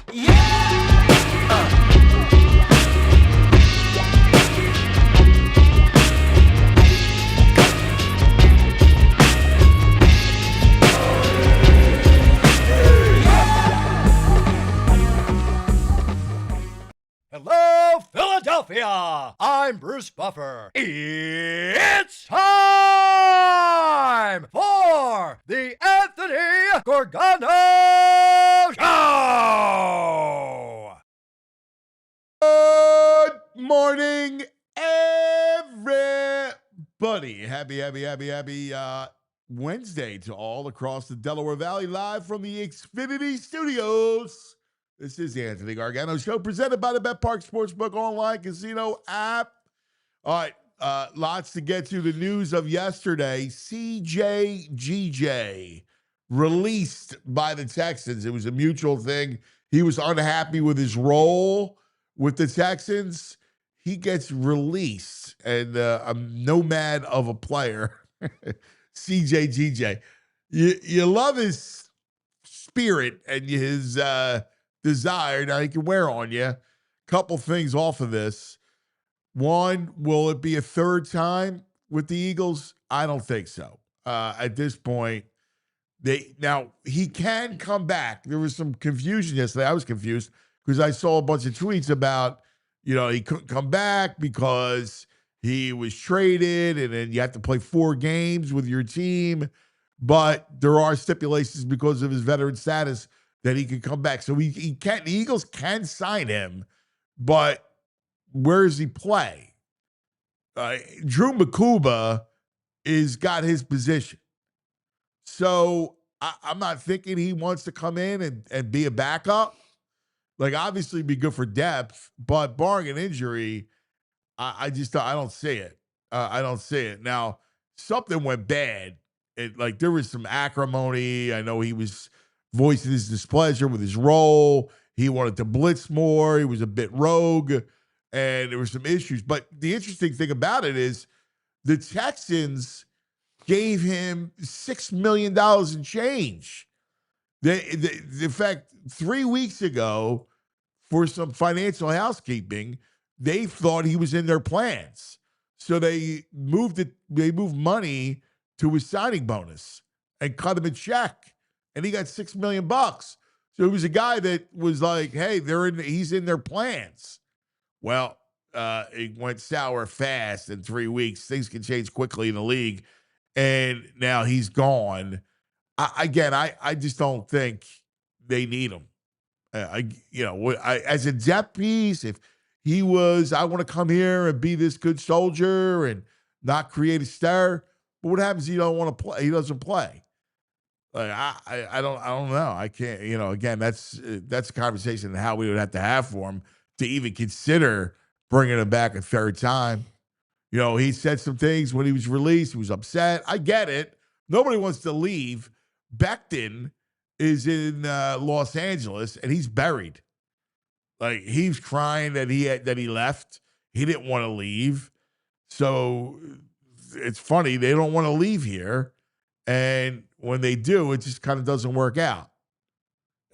Hello, Philadelphia! I'm Bruce Buffer. It's time for the Anthony Gorgano Show! Good morning, everybody. Happy Wednesday to all across the Delaware Valley, live from the Xfinity Studios. This is the Anthony Gargano Show, presented by the Bet Park Sportsbook Online Casino app. All right, lots to get to. The news of yesterday, CJGJ released by the Texans. It was a mutual thing. He was unhappy with his role with the Texans. He gets released, and a nomad of a player, CJGJ. You love his spirit and his desire. Now he can wear on you. Couple things off of this. One, will it be a third time with the Eagles? I don't think so. At this point, now he can come back. There was some confusion yesterday. I was confused because I saw a bunch of tweets about, he couldn't come back because he was traded, and then you have to play 4 games with your team. But there are stipulations because of his veteran status that he can come back. So he can't. The Eagles can sign him, but where does he play? Drew McCuba got his position. So I'm not thinking he wants to come in and be a backup. Like, obviously be good for depth, but barring an injury, I don't see it. I don't see it. Now, something went bad. There was some acrimony. I know he was voicing his displeasure with his role. He wanted to blitz more. He was a bit rogue, and there were some issues. But the interesting thing about it is the Texans gave him $6 million in change. In fact, 3 weeks ago, for some financial housekeeping, they thought he was in their plans. So they moved money to his signing bonus and cut him a check. And he got $6 million. So it was a guy that was like, hey, he's in their plans. Well, it went sour fast in 3 weeks. Things can change quickly in the league. And now he's gone. I just don't think they need him. As a depth piece, if he was, I want to come here and be this good soldier and not create a star. But what happens if he don't want to play? He doesn't play. Like, I don't know. I can't, again, that's a conversation and how we would have to have for him to even consider bringing him back a third time. He said some things when he was released. He was upset. I get it. Nobody wants to leave. Becton is in Los Angeles, and he's buried. Like, he's crying that he left. He didn't want to leave. So it's funny. They don't want to leave here. And when they do, it just kind of doesn't work out,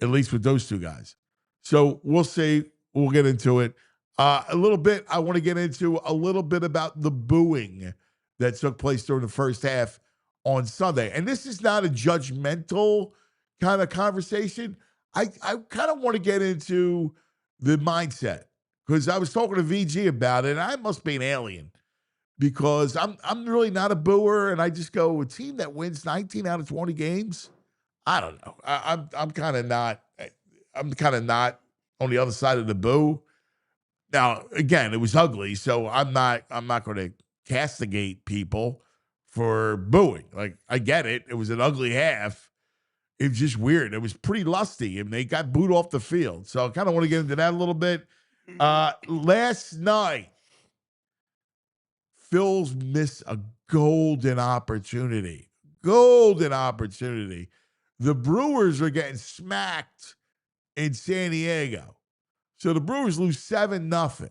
at least with those two guys. So we'll see. We'll get into it. A little bit, I want to get into a little bit about the booing that took place during the first half on Sunday. And this is not a judgmental kind of conversation. I kind of want to get into the mindset, because I was talking to VG about it, and I must be an alien, because I'm really not a booer, and I just go, a team that wins 19 out of 20 games, I don't know. I'm kind of not on the other side of the boo. Now, again, it was ugly, so I'm not going to castigate people for booing. Like, I get it. It was an ugly half. It was just weird. It was pretty lusty, and they got booed off the field. So I kind of want to get into that a little bit. Last night, Phil's missed a golden opportunity. The Brewers are getting smacked in San Diego. So the Brewers lose 7-0.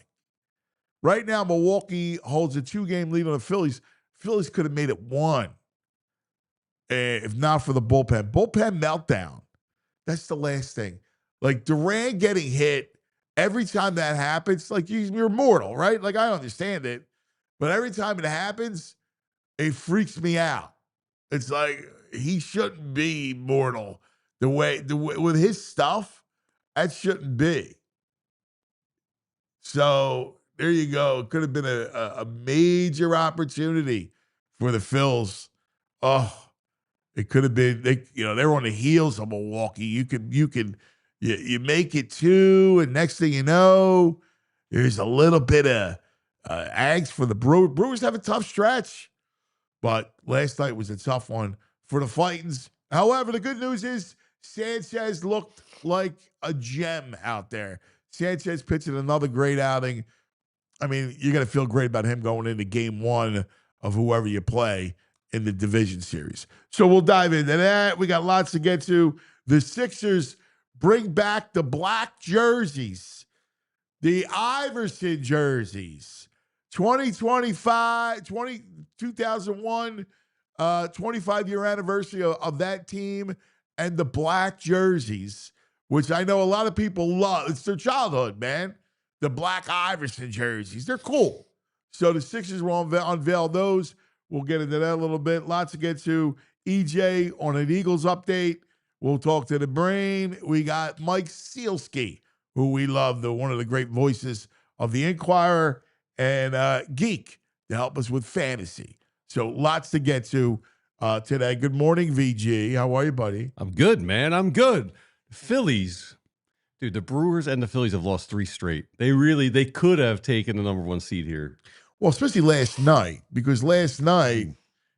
Right now, Milwaukee holds a 2-game lead on the Phillies. Phillies could have made it 1 if not for the bullpen. Bullpen meltdown. That's the last thing. Like Duran getting hit every time that happens, like you're mortal, right? Like I understand it, but every time it happens, it freaks me out. It's like he shouldn't be mortal the way with his stuff. That shouldn't be. So there you go. It could have been a major opportunity for the Phils. Oh, it could have been. They were on the heels of Milwaukee. You make it two, and next thing you know, there's a little bit of angst for the Brewers. Brewers have a tough stretch, but last night was a tough one for the Fightins. However, the good news is Sanchez looked like a gem out there. Sanchez pitching another great outing. I mean, you're going to feel great about him going into game one of whoever you play in the division series. So we'll dive into that. We got lots to get to. The Sixers bring back the black jerseys, the Iverson jerseys. 2001, 25-year anniversary of that team and the black jerseys, which I know a lot of people love. It's their childhood, man. The black Iverson jerseys. They're cool. So the Sixers will unveil those. We'll get into that a little bit. Lots to get to. EJ on an Eagles update. We'll talk to the brain. We got Mike Sielski, who we love, one of the great voices of the Inquirer, and Geek to help us with fantasy. So lots to get to today. Good morning, VG. How are you, buddy? I'm good, man. I'm good. Phillies. Dude, the Brewers and the Phillies have lost 3 straight. They could have taken the number 1 seed here. Well, especially last night, because last night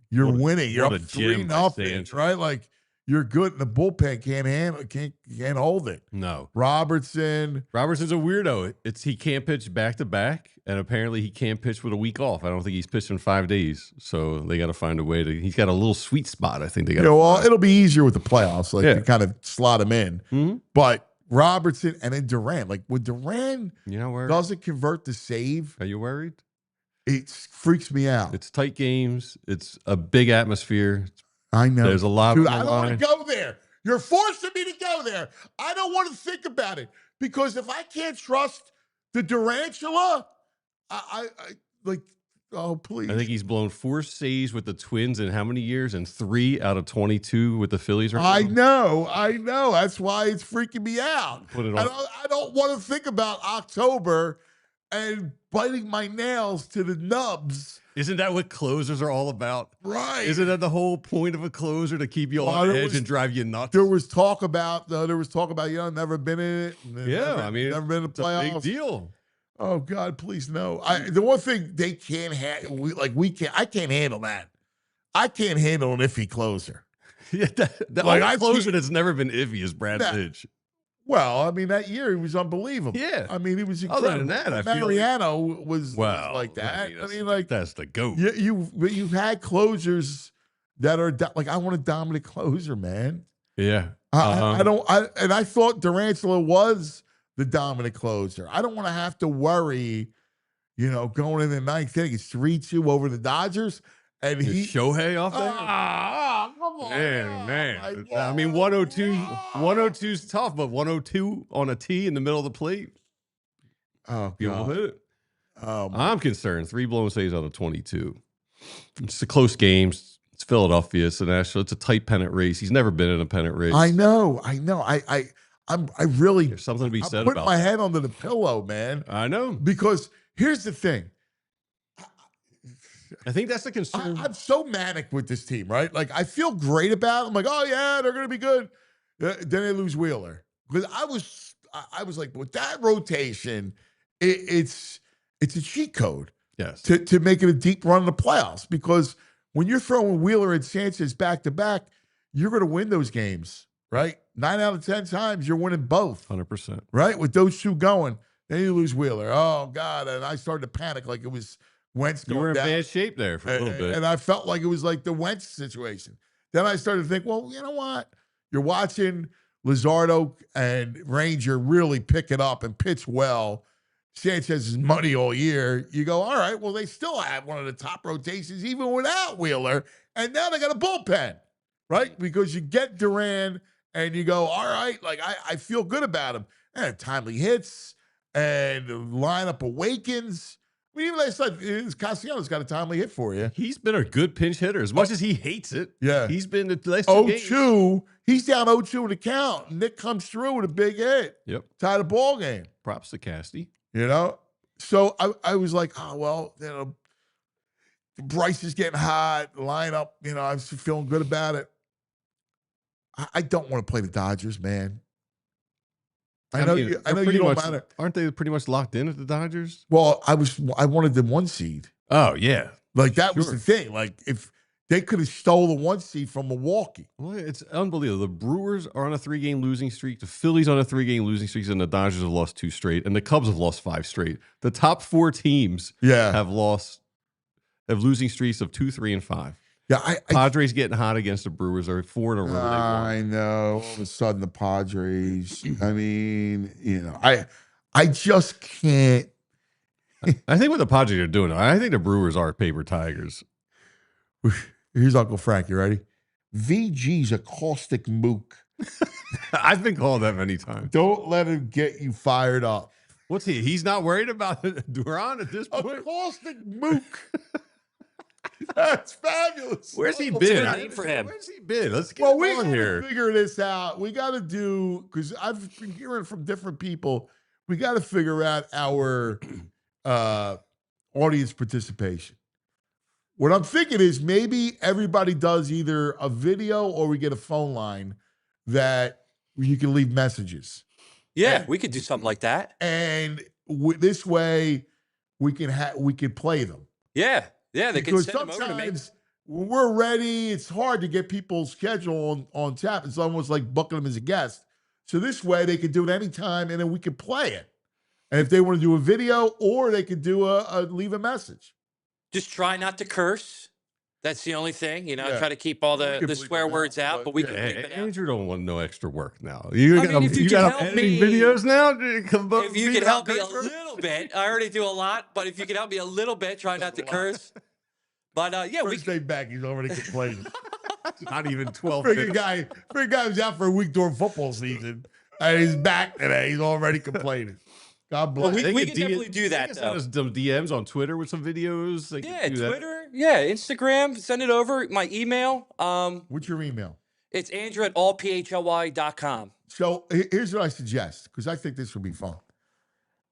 you're winning. You're up 3-0, right? Like you're good, and the bullpen can't hold it. No. Robertson's a weirdo. He can't pitch back to back, and apparently he can't pitch with a week off. I don't think he's pitched in 5 days, so they got to find a way to. He's got a little sweet spot. I think they got. Well, it'll be easier with the playoffs, to kind of slot him in. Mm-hmm. But Robertson and then Duran, like when Duran doesn't convert the save, are you worried? It freaks me out. It's tight games. It's a big atmosphere. I know. There's a lot. Dude, I don't want to go there. You're forcing me to go there. I don't want to think about it because if I can't trust the Durantula, I like. Oh, please. I think he's blown 4 saves with the Twins in how many years? And 3 out of 22 with the Phillies right now. I know. That's why it's freaking me out. Put it on. I don't want to think about October and biting my nails to the nubs. Isn't that what closers are all about? Right. Isn't that the whole point of a closer, to keep you on edge and drive you nuts? There was talk about never been in it. Never been in the playoffs. It's a big deal. Oh God, please no. The one thing they can't handle, I can't handle that. I can't handle an iffy closer. Yeah, the closer that's never been iffy is Brad Fitch. Well, I mean, that year he was unbelievable. Yeah. I mean, he was incredible. Other than that, I feel Mariano was like that. I mean, that's the GOAT. You've had closers that are like, I want a dominant closer, man. Yeah. I thought Durantula was the dominant closer. I don't want to have to worry, going in the 9th inning. It's 3-2 over the Dodgers. And Shohei off there? Come on. Man. I mean, 102's tough, but 102 on a tee in the middle of the plate. Oh, God. God. I'm concerned. 3 blown saves out of 22. It's a close game. It's Philadelphia. It's it's a tight pennant race. He's never been in a pennant race. I know. I really. There's something to be said about that. Put my head under the pillow, man. I know. Because here's the thing. I think that's the concern. I'm so manic with this team, right? Like, I feel great about it. I'm like, oh, yeah, they're going to be good. Then they lose Wheeler. Because I was like, with that rotation, it's a cheat code. Yes. To make it a deep run in the playoffs. Because when you're throwing Wheeler and Sanchez back-to-back, you're going to win those games, right? 9 out of 10 times, you're winning both. 100%. Right? With those two going. Then you lose Wheeler. Oh, God. And I started to panic like it was Wentz going down. You were in bad shape there for a little bit. And I felt like it was like the Wentz situation. Then I started to think, well, you know what? You're watching Luzardo and Ranger really pick it up and pitch well. Sanchez is money all year. You go, all right, well, they still have one of the top rotations even without Wheeler. And now they got a bullpen, right? Because you get Duran and you go, all right, like I feel good about him. And timely hits, and the lineup awakens. I mean, even last night, Castellanos got a timely hit for you. He's been a good pinch hitter. As much as he hates it, Yeah. he's been the last 2 games. 0-2. He's down 0-2 in the count. Nick comes through with a big hit. Yep. Tie the ball game. Props to Casty. You know? So I was like, oh, well, you know, Bryce is getting hot. Lineup, you know, I'm feeling good about it. I don't want to play the Dodgers, man. I know you don't matter. Aren't they pretty much locked in at the Dodgers? Well, I wanted the 1 seed. Oh, yeah. Like, that was the thing. Like, if they could have stole the 1 seed from Milwaukee. Well, it's unbelievable. The Brewers are on a 3-game losing streak. The Phillies on a 3-game losing streak, and the Dodgers have lost 2 straight, and the Cubs have lost 5 straight. The top 4 teams have losing streaks of 2, 3, and 5. Yeah, Padres getting hot against the Brewers are 4 in a row. I know. All of a sudden, the Padres. I mean, you know, I just can't. I think what the Padres are doing, I think the Brewers are paper tigers. Here's Uncle Frank. You ready? VG's a caustic mook. I've been called that many times. Don't let him get you fired up. What's he? He's not worried about Duran at this point. A caustic mook. That's fabulous. Where's he It's a been? good name for him. Where's he been? Let's get Well, we on got here. to figure this out. We got to do, because I've been hearing from different people, we got to figure out our audience participation. What I'm thinking is maybe everybody does either a video or we get a phone line that you can leave messages. Yeah, we could do something like that. And this way we can play them. Yeah, they can Because send them over to me. sometimes when we're ready, it's hard to get people's schedule on tap. It's almost like booking them as a guest. So this way they can do it anytime and then we can play it. And if they want to do a video, or they could do leave a message. Just try not to curse. That's the only thing, you know. Yeah. Try to keep all We the can bleep swear it out, words out, but we can Hey, bleep it out. Andrew don't want no extra work now. You I got mean, if you you can got help editing me- videos now. If you could help me a little bit, I already do a lot, but if you could help me a little bit, try not to curse. But yeah, we First day back, he's already complaining. not even 12 Freaking minutes. guy was out for a week during football season, and he's back today. He's already complaining. God bless. Well, They we could can definitely do that, Send though. us some DMs on Twitter with some videos. They Yeah, could do that. Twitter, yeah, Instagram, send it over. My email, What's your email? it's andrew@allphly.com. So here's what I suggest, because I think this would be fun.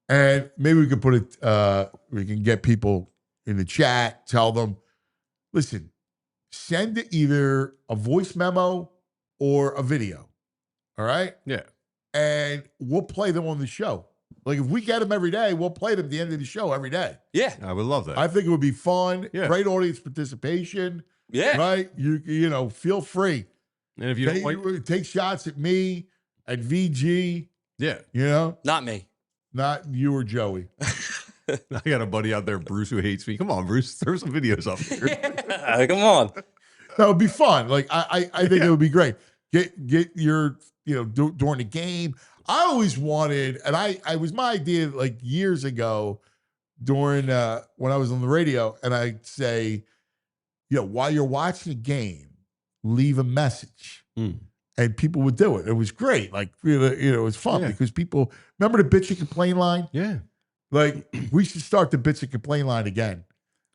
And maybe we could put it, we can get people in the chat, tell them, listen, send either a voice memo or a video. All right? Yeah. And we'll play them on the show. Like, if we get them every day, we'll play them at the end of the show every day. Yeah, I would love that. I think it would be fun. Yeah. Great audience participation. yeah. Right? You know, feel free. and if you don't like, Take shots at me, at VG, yeah, you know, Not me. not you or Joey. I got a buddy out there, Bruce, who hates me. Come on, Bruce, throw some videos up here. Come on. That would be fun. Like, I think it would be great. Get your, you know, during the game. I always wanted, and I was my idea like years ago during when I was on the radio, and I'd say, you know, while you're watching a game, leave a message. And people would do it. It was great. Like, you know, it was fun because people remember the bitch and complain line? Yeah. Like, we should start the bitch and complain line again.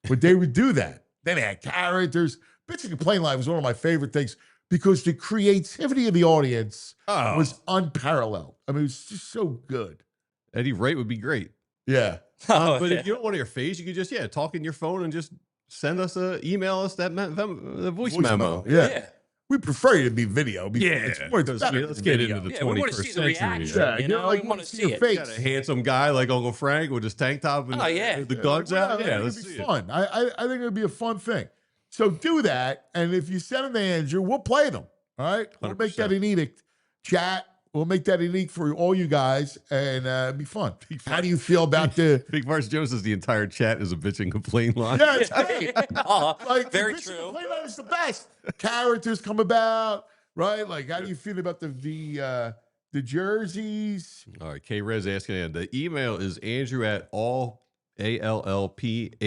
But they would do that. Then they had characters. Bitch and complain line was one of my favorite things because the creativity of the audience was unparalleled. I mean, it was just so good. Eddie Wright would be great. Yeah. But if you don't want your face, you could just talk in your phone and just send us email us that the voice memo. Yeah. We prefer it to be video. Because it's more let's better get than video. into the Yeah, we want to 21st see the century. reaction. Yeah, You know, like, we want to see your it. face. Got a handsome guy like Uncle Frank with his tank top and the guns out. Yeah, let's it'd be see it. fun. I think it'd be a fun thing. So do that, and if you send them to Andrew, we'll play them. All right, we'll make that an edict. Chat. We'll make that unique for all you guys, and it'd be fun. How do you feel about the? Big Mars Jones says the entire chat is a bitch and complain line. Yeah, it's great. Like, Very the true. Play line is the best. Characters come about, right? Like, how do you feel about the jerseys? All right, K Rez asking, the email is Andrew at ALLPHLY.com.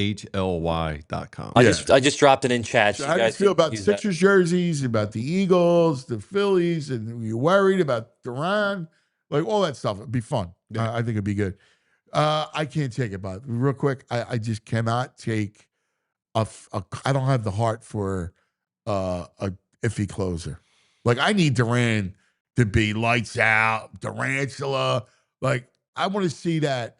I just dropped it in chat. So how do you feel about the Sixers jerseys, about the Eagles, the Phillies, and you're worried about Duran, like all that stuff? It'd be fun. Yeah. I think it'd be good. I can't take it, but real quick, I just cannot take I don't have the heart for a iffy closer. Like I need Duran to be lights out, Durantula. Like I want to see that.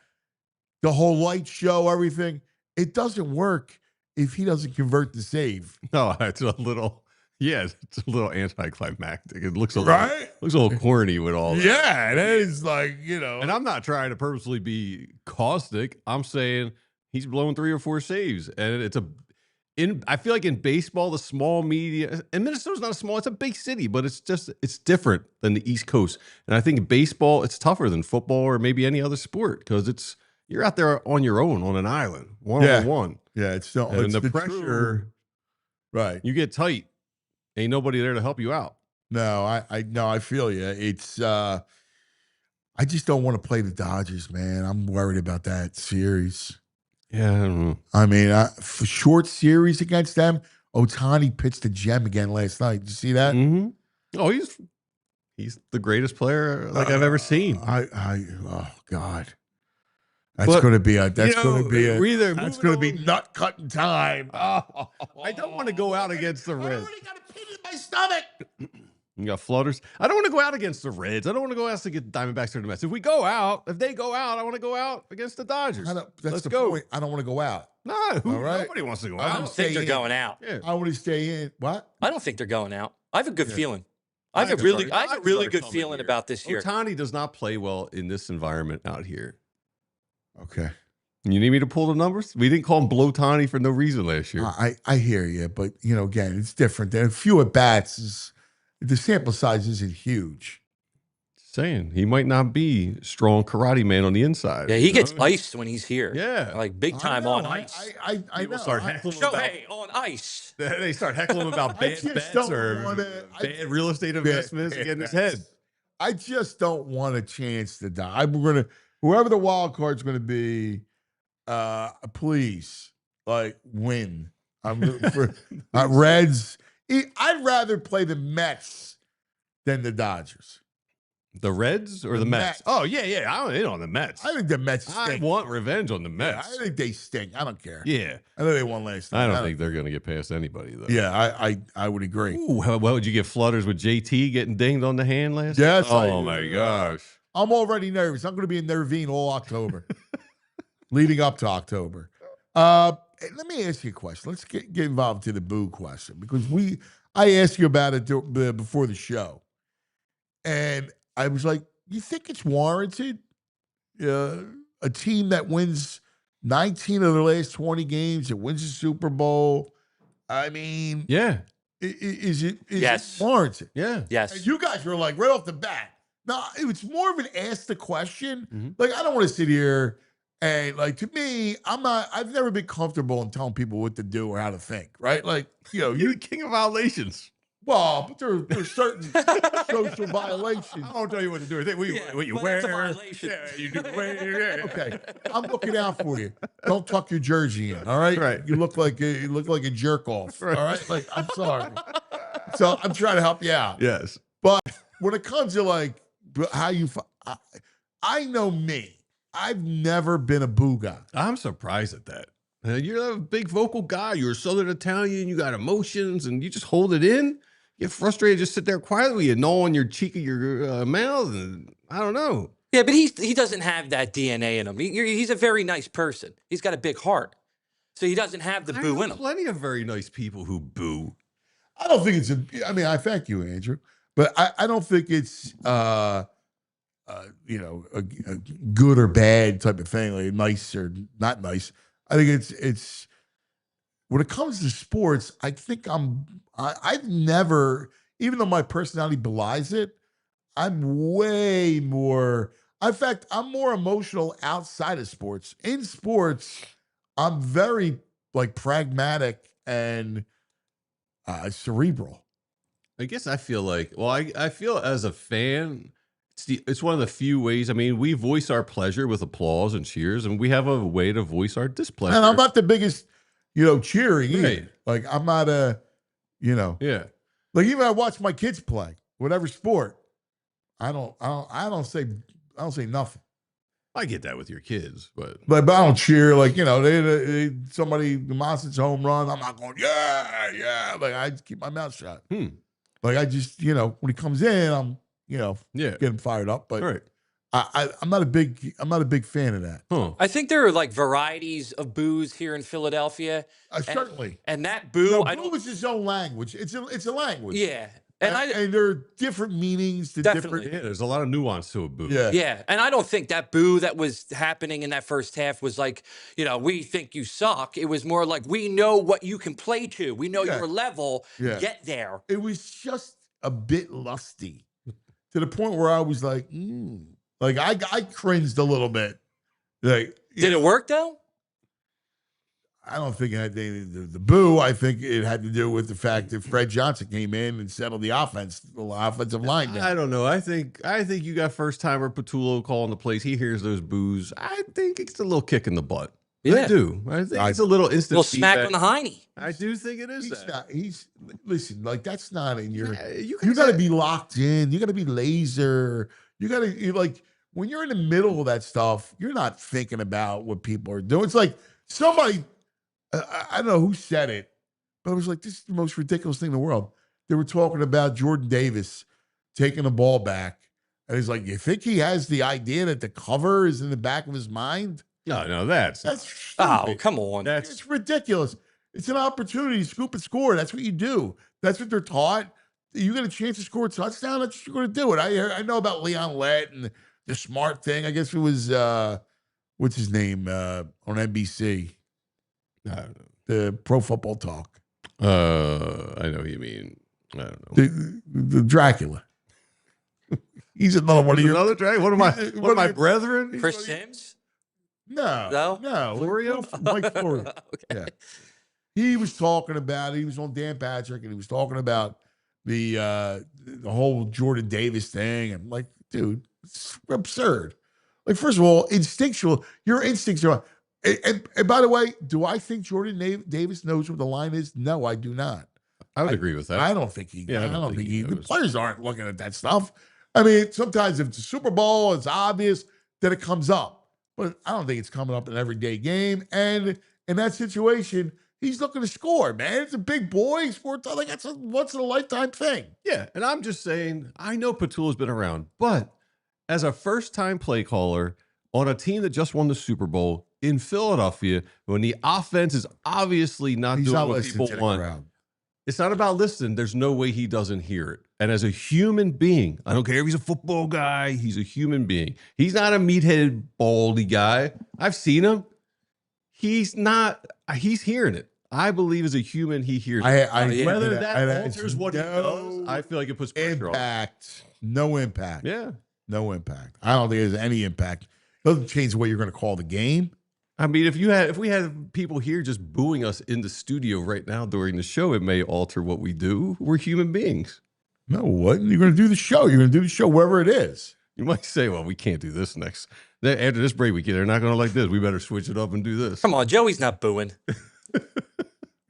The whole light show, everything. It doesn't work if he doesn't convert the save. No, it's a little, it's a little anticlimactic. It looks a little corny with all that. Yeah, it is like, And I'm not trying to purposely be caustic. I'm saying he's blown 3 or 4 saves. And I feel like in baseball, the small media, and Minnesota's not it's a big city, but it's different than the East Coast. And I think in baseball, it's tougher than football or maybe any other sport because you're out there on your own on an island, one-on-one. Yeah, it's still and it's the pressure. Right. You get tight. Ain't nobody there to help you out. No, I feel you. It's I just don't want to play the Dodgers, man. I'm worried about that series. Yeah, I don't know. I mean, for short series against them, Ohtani pitched a gem again last night. Did you see that? Mm-hmm. Oh, he's the greatest player I've ever seen. Oh God. That's going to be nut cutting time. I don't want to go out against the Reds. I already got a pit in my stomach. You got flutters. I don't want to go out against the Reds. I don't want to go out against the Diamondbacks or the Mets. If they go out, I want to go out against the Dodgers. That's the point. I don't want to go out. No, all right? Nobody wants to go I out. don't think they're going out. Yeah. I want to stay in. What? I don't think they're going out. I have a good feeling. I have a Dodgers really are good coming feeling here. about this year. Ohtani does not play well in this environment out here. Okay. You need me to pull the numbers? We didn't call him Blowtani for no reason last year. I hear you, but again, it's different. There are fewer bats. The sample size isn't huge. Saying he might not be strong karate man on the inside. Yeah, he gets iced when he's here. Yeah, like big time on ice. I know. Start heckling Shohei on ice. They start heckling him about bad bets or bad real estate investments. Get in his head. I just don't want a chance to die. Whoever the wild card's going to be. Please, win. I'm rooting for Reds. I'd rather play the Mets than the Dodgers. The Reds or the Mets? Oh, yeah. I'm in on the Mets. I think the Mets stink. I want revenge on the Mets. Yeah, I think they stink. I don't care. Yeah. I know they won last night. I don't think they're going to get past anybody, though. Yeah, I would agree. Ooh, what would you get flutters with JT getting dinged on the hand last night? Yes. Oh, my gosh. I'm already nervous. I'm going to be in Nervine all October. Leading up to October. Let me ask you a question. Let's get involved to the boo question because I asked you about it before the show. And I was like, you think it's warranted? A team that wins 19 of the last 20 games, that wins the Super Bowl. I mean, yeah. Is it yes. warranted? Yeah. Yes. And you guys were like right off the bat. No, it's more of an ask the question. Mm-hmm. Like, I don't want to sit here and to me, I've never been comfortable in telling people what to do or how to think, right? Like, you're the king of violations. Well, but there's certain social violations. I don't tell you what to do. What you wear. That's a violation. Yeah, you do wear. Okay, I'm looking out for you. Don't tuck your jersey in. All right. Right. You look like a jerk off. Right. All right. Like, I'm sorry. So I'm trying to help you out. Yes. But when it comes to how you, I know me. I've never been a boo guy. I'm surprised at that. You're a big vocal guy. You're a Southern Italian. You got emotions, and you just hold it in. You get frustrated, just sit there quietly. You gnaw on your cheek of your mouth, and I don't know. Yeah, but he doesn't have that DNA in him. He's a very nice person. He's got a big heart, so he doesn't have the boo in him. Plenty of very nice people who boo. I don't think it's I thank you, Andrew, but I don't think it's a good or bad type of thing, like nice or not nice. I think it's when it comes to sports, I think I've never, even though my personality belies it, I'm way more, in fact, I'm more emotional outside of sports. In sports, I'm very pragmatic and cerebral. I guess I feel I feel as a fan, It's one of the few ways. I mean, we voice our pleasure with applause and cheers, and we have a way to voice our displeasure. And I'm not the biggest, cheering either. Right. Like I'm not Yeah. Like even I watch my kids play whatever sport. I don't say nothing. I get that with your kids, but I don't cheer like somebody demonstrates a home run. I'm not going yeah. Like I just keep my mouth shut. Like I just when he comes in, I'm getting fired up. But right. I'm not a big fan of that. Huh. I think there are like varieties of boos here in Philadelphia. Certainly. And that boo, boo is its own language. It's a language. Yeah. And there are different meanings to Definitely. different. Yeah, there's a lot of nuance to a boo. Yeah. And I don't think that boo that was happening in that first half was like, we think you suck. It was more like, we know what you can play to. We know your level. Yeah. Get there. It was just a bit lusty to the point where I was like, like I cringed a little bit. Like, did it work though? I don't think it had anything to do with the boo. I think it had to do with the fact that Fred Johnson came in and settled the offensive line down. I don't know. I think you got first timer Patullo calling the plays. He hears those boos. I think it's a little kick in the butt. Yeah. I do. I think it's a little instant. Little smack on the hiney. I do think it is. Listen, like that's not in your. Yeah, you got to be locked in. You got to be laser. You got to like when you're in the middle of that stuff. You're not thinking about what people are doing. It's like somebody. I don't know who said it, but I was like, this is the most ridiculous thing in the world. They were talking about Jordan Davis taking the ball back. And he's like, you think he has the idea that the cover is in the back of his mind? No, that's stupid. Oh, come on. It's ridiculous. It's an opportunity to scoop and score. That's what you do. That's what they're taught. You get a chance to score a touchdown, that's what you're going to do it. I know about Leon Lett and the smart thing. I guess it was, what's his name on NBC? I don't know. The Pro Football Talk. I know what you mean. I don't know. The Dracula. He's another one of your another Dracula. One of my brethren. Chris Sims? No. Florio? Mike Florio. Okay. Yeah. He was talking about. He was on Dan Patrick, and he was talking about the whole Jordan Davis thing. I'm like, dude, it's absurd. Like, first of all, instinctual. Your instincts are. And by the way, do I think Jordan Davis knows what the line is? No, I do not. I would agree with that. I don't think he. Yeah, I don't think he. The knows. players aren't looking at that stuff. I mean, sometimes if it's a Super Bowl, it's obvious that it comes up, but I don't think it's coming up in an everyday game. And in that situation, he's looking to score. Man, it's a big boy sport. Like that's a once in a lifetime thing. Yeah, and I'm just saying, I know Patullo's been around, but as a first-time play caller on a team that just won the Super Bowl in Philadelphia, when the offense is obviously not doing what people want, it's not about listening. There's no way he doesn't hear it. And as a human being, I don't care if he's a football guy, he's a human being. He's not a meathead, baldy guy. I've seen him. He's hearing it. I believe as a human, he hears it. Whether that alters what he does, I feel like it puts pressure on. No impact. Yeah. No impact. I don't think there's any impact. It doesn't change the way you're going to call the game. I mean, if we had people here just booing us in the studio right now during the show, it may alter what we do. We're human beings. No, what? You're going to do the show. You're going to do the show wherever it is. You might say, well, we can't do this next. After this break, they're not going to like this. We better switch it up and do this. Come on, Joey's not booing.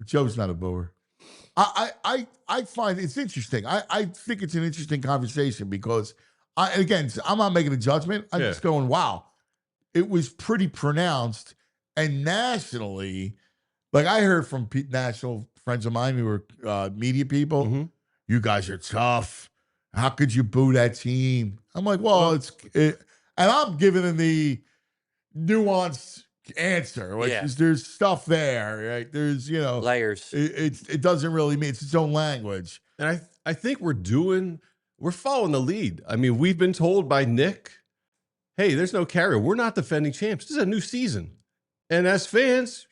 Joe's not a booer. I find it's interesting. I think it's an interesting conversation because, again, I'm not making a judgment. I'm just going, wow. It was pretty pronounced. And nationally, like I heard from national friends of mine who were media people, you guys are tough. How could you boo that team? I'm like, well, and I'm giving them the nuanced answer, which is there's stuff there, right? There's, layers. It doesn't really mean it's its own language. And I think we're following the lead. I mean, we've been told by Nick, hey, there's no carrier. We're not defending champs. This is a new season. And as fans,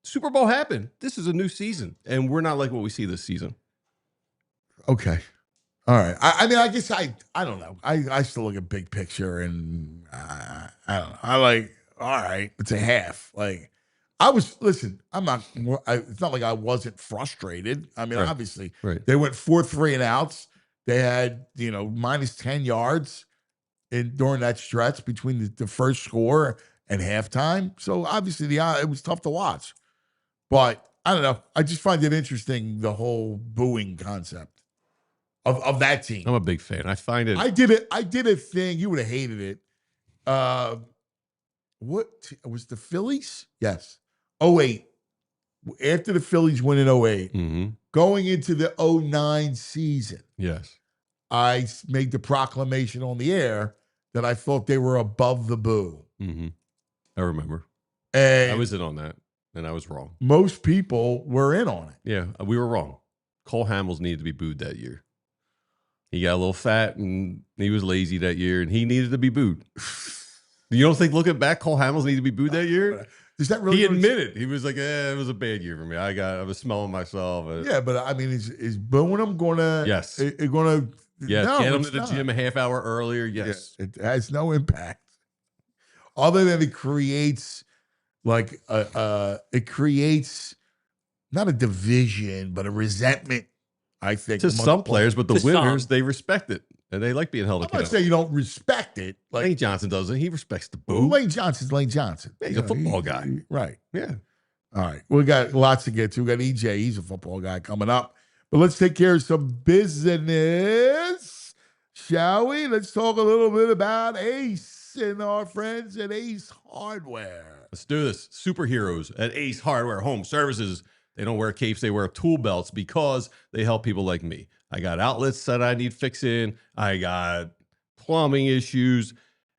Super Bowl happened. This is a new season. And we're not like what we see this season. Okay. All right. I mean, I guess I don't know. I still look at big picture and I don't know. I like, all right, it's a half. Like, listen, it's not like I wasn't frustrated. I mean, obviously, they went 4 3 and outs. They had, minus 10 yards. during that stretch between the first score and halftime. So obviously it was tough to watch. But I don't know. I just find it interesting, the whole booing concept of that team. I'm a big fan. I find it. I did a thing. You would have hated it. What was the Phillies? Yes. 08. After the Phillies win in 08, going into the 09 season. Yes. I made the proclamation on the air that I thought they were above the boo. I remember. And I was in on that, and I was wrong. Most people were in on it. Yeah, we were wrong. Cole Hamels needed to be booed that year. He got a little fat, and he was lazy that year, and he needed to be booed. You don't think, looking back, Cole Hamels needed to be booed that year? Is that really? He admitted. He was like, it was a bad year for me. I was smelling myself. Yeah, but I mean, is booing him going to? Yes. Going to? Yes. No, Get him to the gym a half hour earlier. Yes. Yeah, it has no impact, other than it creates it creates not a division but a resentment. I think to some players, but the winners some. They respect it. And they like being held accountable. I'm not saying you don't respect it. Like Lane Johnson doesn't. He respects the boo. Lane Johnson's Lane Johnson. Yeah, he's a football guy. Right. Yeah. All right. We got lots to get to. We got EJ. He's a football guy coming up. But let's take care of some business, shall we? Let's talk a little bit about Ace and our friends at Ace Hardware. Let's do this. Superheroes at Ace Hardware Home Services. They don't wear capes, they wear tool belts because they help people like me. I got outlets that I need fixing. I got plumbing issues.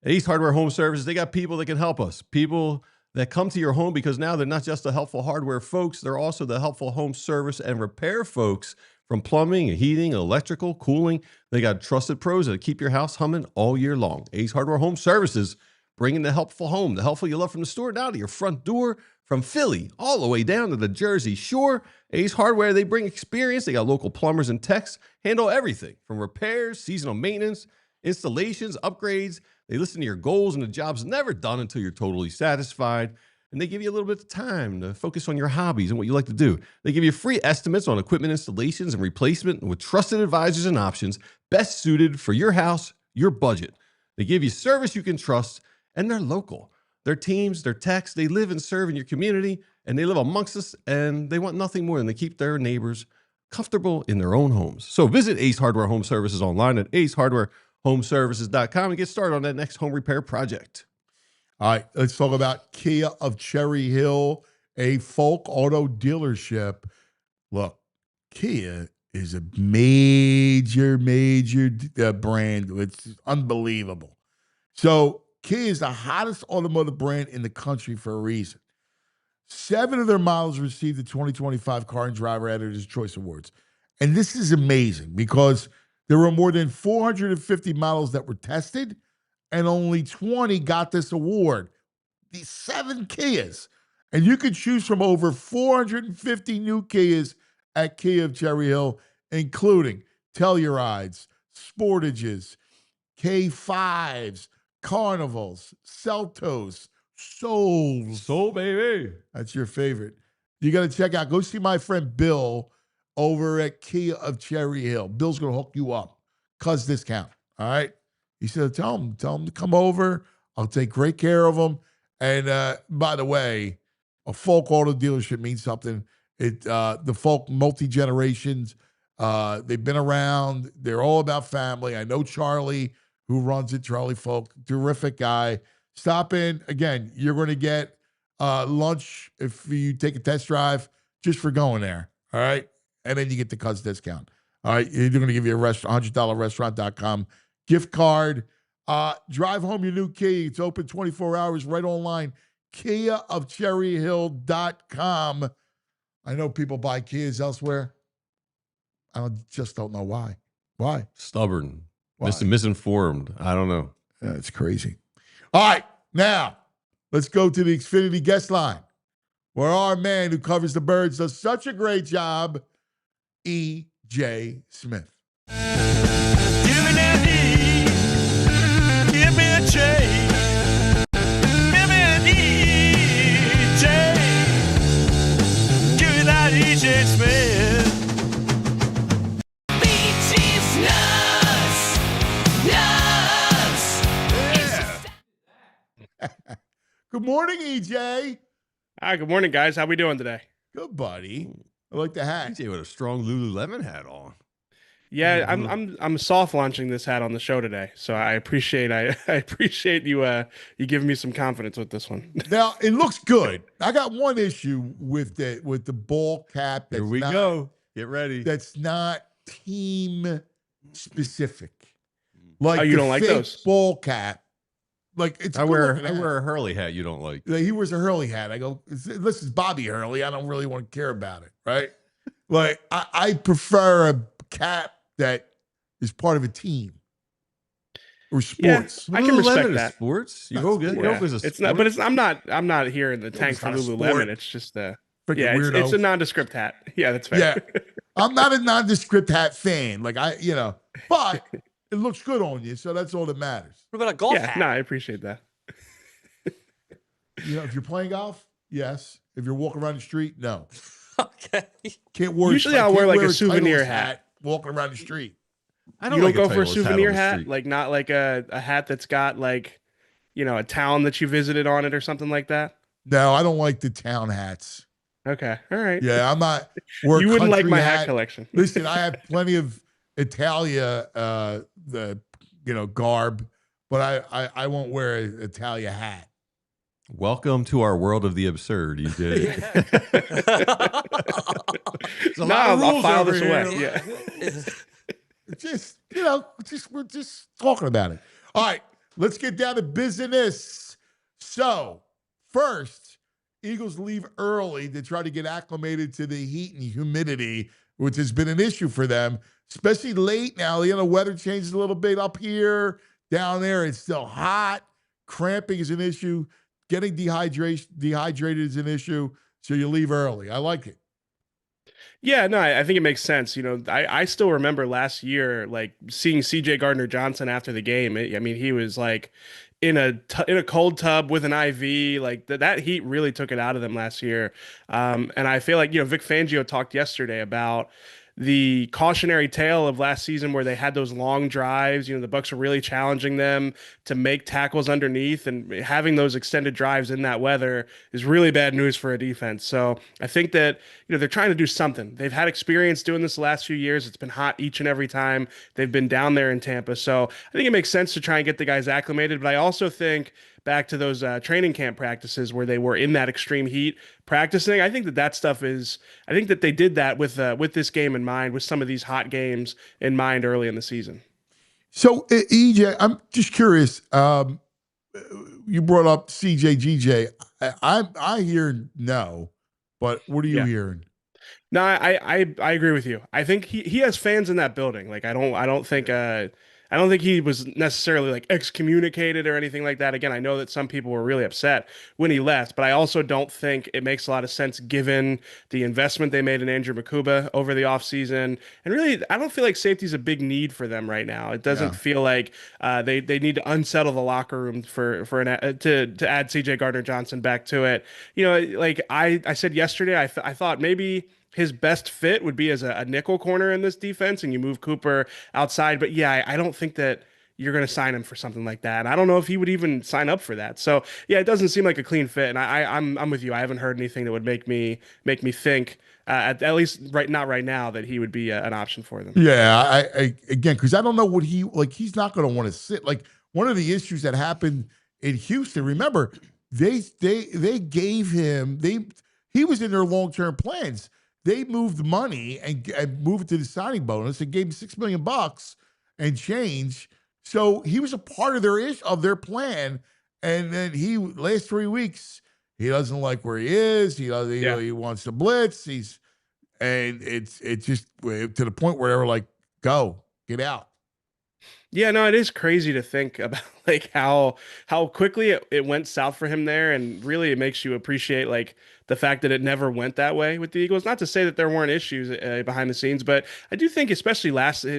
At Ace Hardware Home Services, they got people that can help us. People that come to your home because now they're not just the helpful hardware folks, they're also the helpful home service and repair folks, from plumbing, heating, electrical, cooling. They got trusted pros that keep your house humming all year long. Ace Hardware Home Services, bringing the helpful home, the helpful you love from the store down to your front door. From Philly all the way down to the Jersey Shore, Ace Hardware, they bring experience. They got local plumbers and techs, handle everything from repairs, seasonal maintenance, installations, upgrades. They listen to your goals, and the job's never done until you're totally satisfied. And they give you a little bit of time to focus on your hobbies and what you like to do. They give you free estimates on equipment installations and replacement with trusted advisors and options best suited for your house, your budget. They give you service you can trust, and they're local. Their teams, their techs, they live and serve in your community, and they live amongst us, and they want nothing more than to keep their neighbors comfortable in their own homes. So visit Ace Hardware Home Services online at acehardwarehomeservices.com and get started on that next home repair project. All right, let's talk about Kia of Cherry Hill, a folk auto dealership. Look, Kia is a major brand. It's unbelievable. So Kia is the hottest automotive brand in the country for a reason. 7 of their models received the 2025 Car and Driver Editor's Choice Awards. And this is amazing because there were more than 450 models that were tested, and only 20 got this award. These 7 Kias. And you can choose from over 450 new Kias at Kia of Cherry Hill, including Tellurides, Sportages, K5s, Carnivals, Celtos, Souls. Soul, baby. That's your favorite. You got to check out. Go see my friend Bill over at Kia of Cherry Hill. Bill's going to hook you up. Cuz discount. All right? He said, tell him to come over. I'll take great care of him. And by the way, a folk auto dealership means something. The folk multi-generations, they've been around. They're all about family. I know Charlie, who runs it, Charlie Folk, terrific guy. Stop in. Again, you're going to get lunch if you take a test drive just for going there, all right? And then you get the Cuz discount. All right, they're going to give you a $100 restaurant.com gift card. Drive home your new Kia. It's open 24 hours right online, KiaofCherryHill.com. I know people buy Kias elsewhere. I just don't know why. Why? Stubborn. Why? Misinformed. I don't know. It's crazy. All right, now let's go to the Xfinity guest line, where our man who covers the birds does such a great job, E.J. Smith. Give me that E, give me a J, give me an E.J., give me that E.J. Smith. Good morning, EJ. Hi, good morning, guys. How we doing today? Good, buddy. I like the hat. DJ with a strong Lululemon hat on. Yeah, I'm soft launching this hat on the show today, so I appreciate you you giving me some confidence with this one. Now it looks good. I got one issue with the ball cap. Here we go. Get ready. That's not team specific. Like you don't like those ball cap. Like it's I wear a Hurley hat you don't like. He wears a Hurley hat. I go, this is Bobby Hurley. I don't really want to care about it, right? Like I prefer a cap that is part of a team or sports. Yeah, I can respect that. Sports. Yoga's a sport. It's not, but I'm not here in the tank for Lululemon. It's just it's a nondescript hat. Yeah, that's fair. Yeah, I'm not a nondescript hat fan. Like but it looks good on you, so that's all that matters. What about a golf hat? No, I appreciate that. If you're playing golf, yes. If you're walking around the street, no. Okay. Can't wear. Usually, I'll wear like a souvenir hat walking around the street. You don't go for a souvenir hat, like not like a hat that's got like, a town that you visited on it or something like that. No, I don't like the town hats. Okay, all right. Yeah, I'm not. You wouldn't like my hat collection. Listen, I have plenty of Italia, garb, but I won't wear an Italia hat. Welcome to our world of the absurd, EJ. I'll file this away. Yeah. We're just talking about it. All right, let's get down to business. So, first, Eagles leave early to try to get acclimated to the heat and humidity, which has been an issue for them, especially late now. The weather changes a little bit up here. Down there, it's still hot. Cramping is an issue. Getting dehydrated is an issue. So you leave early. I like it. Yeah, no, I think it makes sense. I still remember last year, like seeing CJ Gardner-Johnson after the game. He was like in a cold tub with an IV. Like that heat really took it out of them last year. And I feel like, Vic Fangio talked yesterday about the cautionary tale of last season where they had those long drives. The Bucs are really challenging them to make tackles underneath, and having those extended drives in that weather is really bad news for a defense. So I think that, they're trying to do something. They've had experience doing this the last few years. It's been hot each and every time they've been down there in Tampa. So I think it makes sense to try and get the guys acclimated. But I also think back to those training camp practices where they were in that extreme heat practicing. I think that stuff I think that they did that with this game in mind, with some of these hot games in mind early in the season. So, EJ, I'm just curious. You brought up CJGJ. I hear no, but what are you hearing? No, I agree with you. I think he has fans in that building. Like I don't think he was necessarily like excommunicated or anything like that. Again, I know that some people were really upset when he left, but I also don't think it makes a lot of sense given the investment they made in Andrew Makuba over the offseason. And really, I don't feel like safety is a big need for them right now. It doesn't feel like they need to unsettle the locker room to add CJ Gardner-Johnson back to it. Like I said yesterday, I thought maybe his best fit would be as a nickel corner in this defense, and you move Cooper outside. But yeah, I don't think that you're going to sign him for something like that. And I don't know if he would even sign up for that. So yeah, it doesn't seem like a clean fit. And I'm with you. I haven't heard anything that would make me think at least not right now that he would be an option for them. Yeah, I again, because I don't know what he's not going to want to sit. Like one of the issues that happened in Houston. Remember, they gave him he was in their long-term plans. They moved money and moved it to the signing bonus and gave him $6 million and change. So he was a part of their plan. And then last 3 weeks, he doesn't like where he is. He wants to blitz. It's just to the point where they were like, go, get out. Yeah, no, it is crazy to think about like how quickly it went south for him there, and really it makes you appreciate like the fact that it never went that way with the Eagles. Not to say that there weren't issues behind the scenes, but I do think especially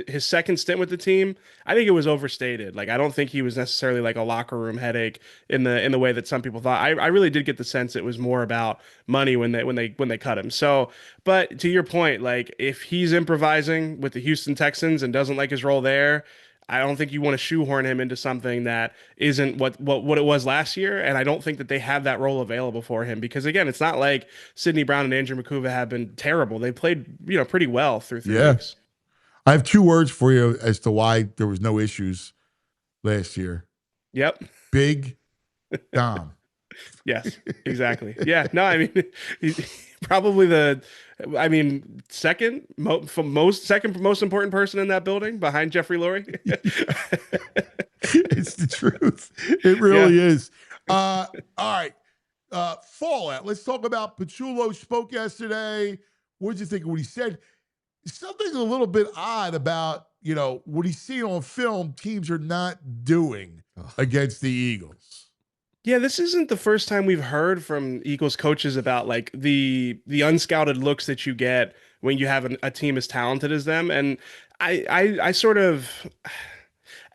his second stint with the team, I think it was overstated. Like I don't think he was necessarily like a locker room headache in the way that some people thought. I really did get the sense it was more about money when they cut him. So, but to your point, like if he's improvising with the Houston Texans and doesn't like his role there, I don't think you want to shoehorn him into something that isn't what it was last year. And I don't think that they have that role available for him because, again, it's not like Sidney Brown and Andrew McCuva have been terrible. They played, pretty well through 3 weeks. I have 2 words for you as to why there was no issues last year. Yep. Big Dom. Yes, exactly. Yeah. No, I mean, he's probably second most important person in that building behind Jeffrey Lurie. It's the truth. It really is. All right. Fallout. Let's talk about Pachulo spoke yesterday. What did you think of what he said? Something a little bit odd about, what he's seen on film teams are not doing against the Eagles. Yeah, this isn't the first time we've heard from Eagles coaches about like the unscouted looks that you get when you have a team as talented as them. And I sort of,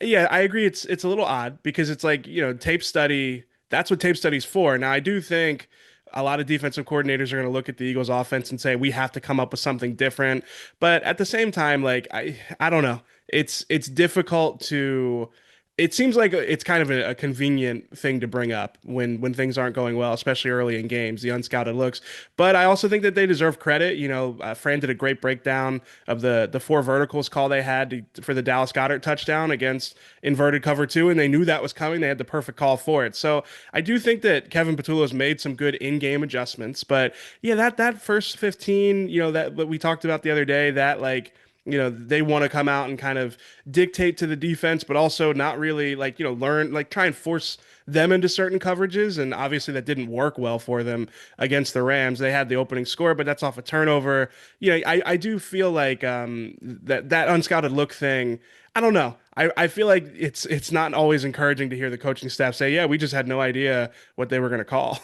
I agree. It's a little odd because it's like, tape study, that's what tape study's for. Now, I do think a lot of defensive coordinators are going to look at the Eagles offense and say, we have to come up with something different. But at the same time, like, I don't know. It's difficult to, it seems like it's kind of a convenient thing to bring up when things aren't going well, especially early in games, the unscouted looks. But I also think that they deserve credit. Fran did a great breakdown of the 4 verticals call they had for the Dallas Goedert touchdown against inverted cover 2, and they knew that was coming. They had the perfect call for it. So I do think that Kevin Patullo's made some good in-game adjustments. But yeah, that first 15, that what we talked about the other day, that like, they want to come out and kind of dictate to the defense, but also not really learn, try and force them into certain coverages. And obviously that didn't work well for them against the Rams. They had the opening score, but that's off a turnover. I do feel like that unscouted look thing, I don't know. I feel like it's not always encouraging to hear the coaching staff say, yeah, we just had no idea what they were going to call.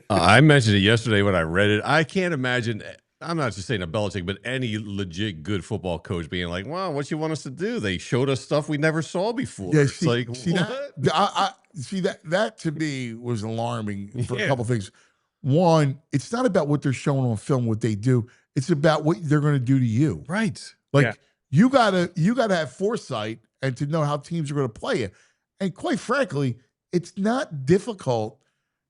I mentioned it yesterday when I read it. I can't imagine, I'm not just saying a Belichick, but any legit good football coach being like, wow, what you want us to do? They showed us stuff we never saw before. Yeah, it's like, that to me was alarming for a couple things. One, it's not about what they're showing on film, what they do. It's about what they're going to do to you. Right. Like you gotta have foresight and to know how teams are going to play you. And quite frankly, it's not difficult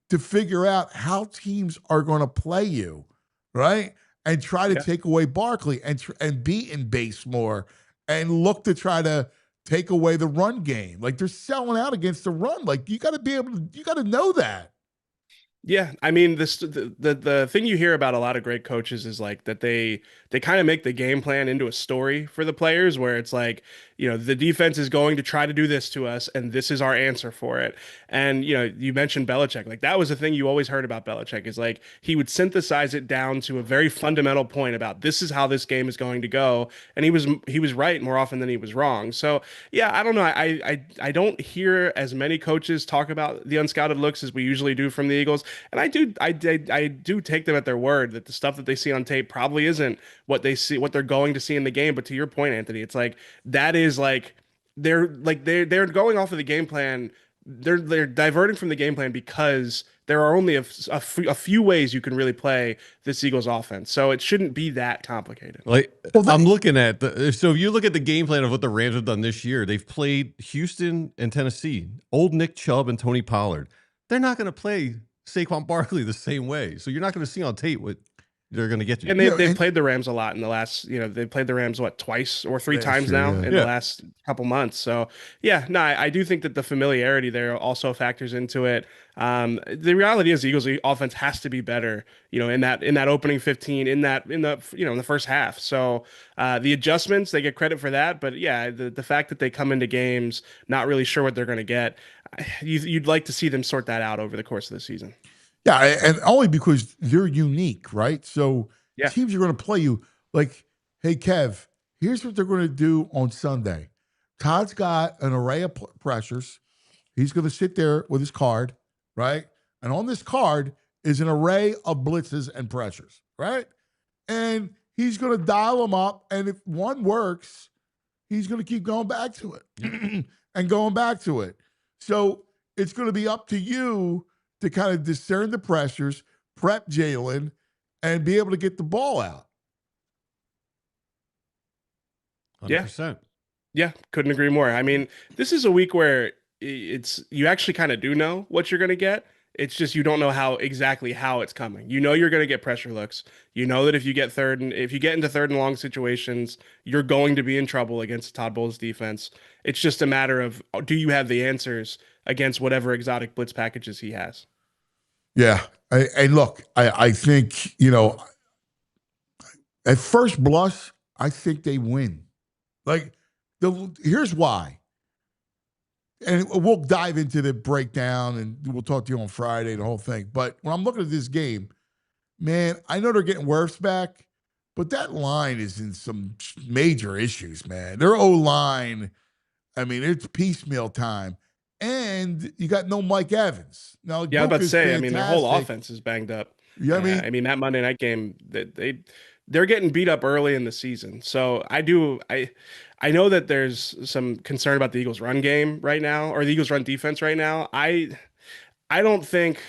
to figure out how teams are going to play you, right? And try to take away Barkley and be in base more and look to try to take away the run game. Like they're selling out against the run. Like you got to know that. Yeah, I mean, the thing you hear about a lot of great coaches is like that they kind of make the game plan into a story for the players where it's like, the defense is going to try to do this to us and this is our answer for it. And, you mentioned Belichick. Like that was the thing you always heard about Belichick is like he would synthesize it down to a very fundamental point about this is how this game is going to go. And he was right more often than he was wrong. So, yeah, I don't know. I don't hear as many coaches talk about the unscouted looks as we usually do from the Eagles. And I do take them at their word that the stuff that they see on tape probably isn't what they're going to see in the game. But to your point, Anthony, it's like that is like they're going off of the game plan. They're diverting from the game plan because there are only a few ways you can really play this Eagles offense. So it shouldn't be that complicated. I'm looking at so if you look at the game plan of what the Rams have done this year, they've played Houston and Tennessee, old Nick Chubb and Tony Pollard. They're not going to play Saquon Barkley the same way. So you're not going to see on tape what they're going to get you. And they've played the Rams a lot in the last, they've played the Rams, twice or 3 times now in the last couple months. So yeah, no, I do think that the familiarity there also factors into it. The reality is the Eagles offense has to be better, in that opening 15, in the first half. So the adjustments, they get credit for that. But yeah, the fact that they come into games not really sure what they're going to get, you'd like to see them sort that out over the course of the season. Yeah, and only because they're unique, right? So teams are going to play you like, hey, Kev, here's what they're going to do on Sunday. Todd's got an array of pressures. He's going to sit there with his card, right? And on this card is an array of blitzes and pressures, right? And he's going to dial them up, and if one works, he's going to keep going back to it and going back to it. So it's going to be up to you to kind of discern the pressures, prep Jalen, and be able to get the ball out. 100%. Yeah, couldn't agree more. I mean, this is a week where it's you actually kind of do know what you're going to get. It's just you don't know exactly how it's coming. You know you're going to get pressure looks. You know that if you get into third and long situations, you're going to be in trouble against Todd Bowles' defense. It's just a matter of do you have the answers against whatever exotic blitz packages he has. Yeah, and look, I think at first blush, I think they win. Like here's why. And we'll dive into the breakdown and we'll talk to you on Friday, the whole thing. But when I'm looking at this game, man, I know they're getting Wirfs back, but that line is in some major issues, man. Their O-line, I mean, it's piecemeal time. And you got no Mike Evans. Now, yeah, I was about to say, fantastic. I mean, their whole offense is banged up. Yeah, I mean, that Monday night game, they're getting beat up early in the season. So I know that there's some concern about the Eagles run game right now, or the Eagles run defense right now. I don't think,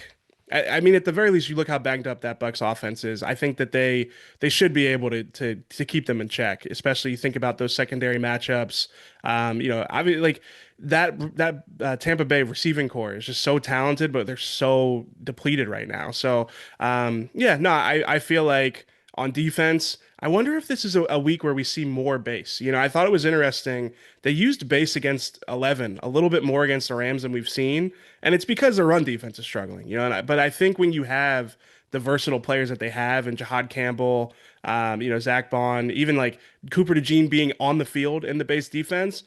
I mean, at the very least, you look how banged up that Bucs offense is. I think that they should be able to keep them in check, especially you think about those secondary matchups. I mean, like that Tampa Bay receiving core is just so talented, but they're so depleted right now. So I feel like on defense, I wonder if this is a week where we see more base. I thought it was interesting. They used base against 11 a little bit more against the Rams than we've seen. And it's because the run defense is struggling, but I think when you have the versatile players that they have and Jahad Campbell, Zach Bond, even like Cooper DeJean being on the field in the base defense,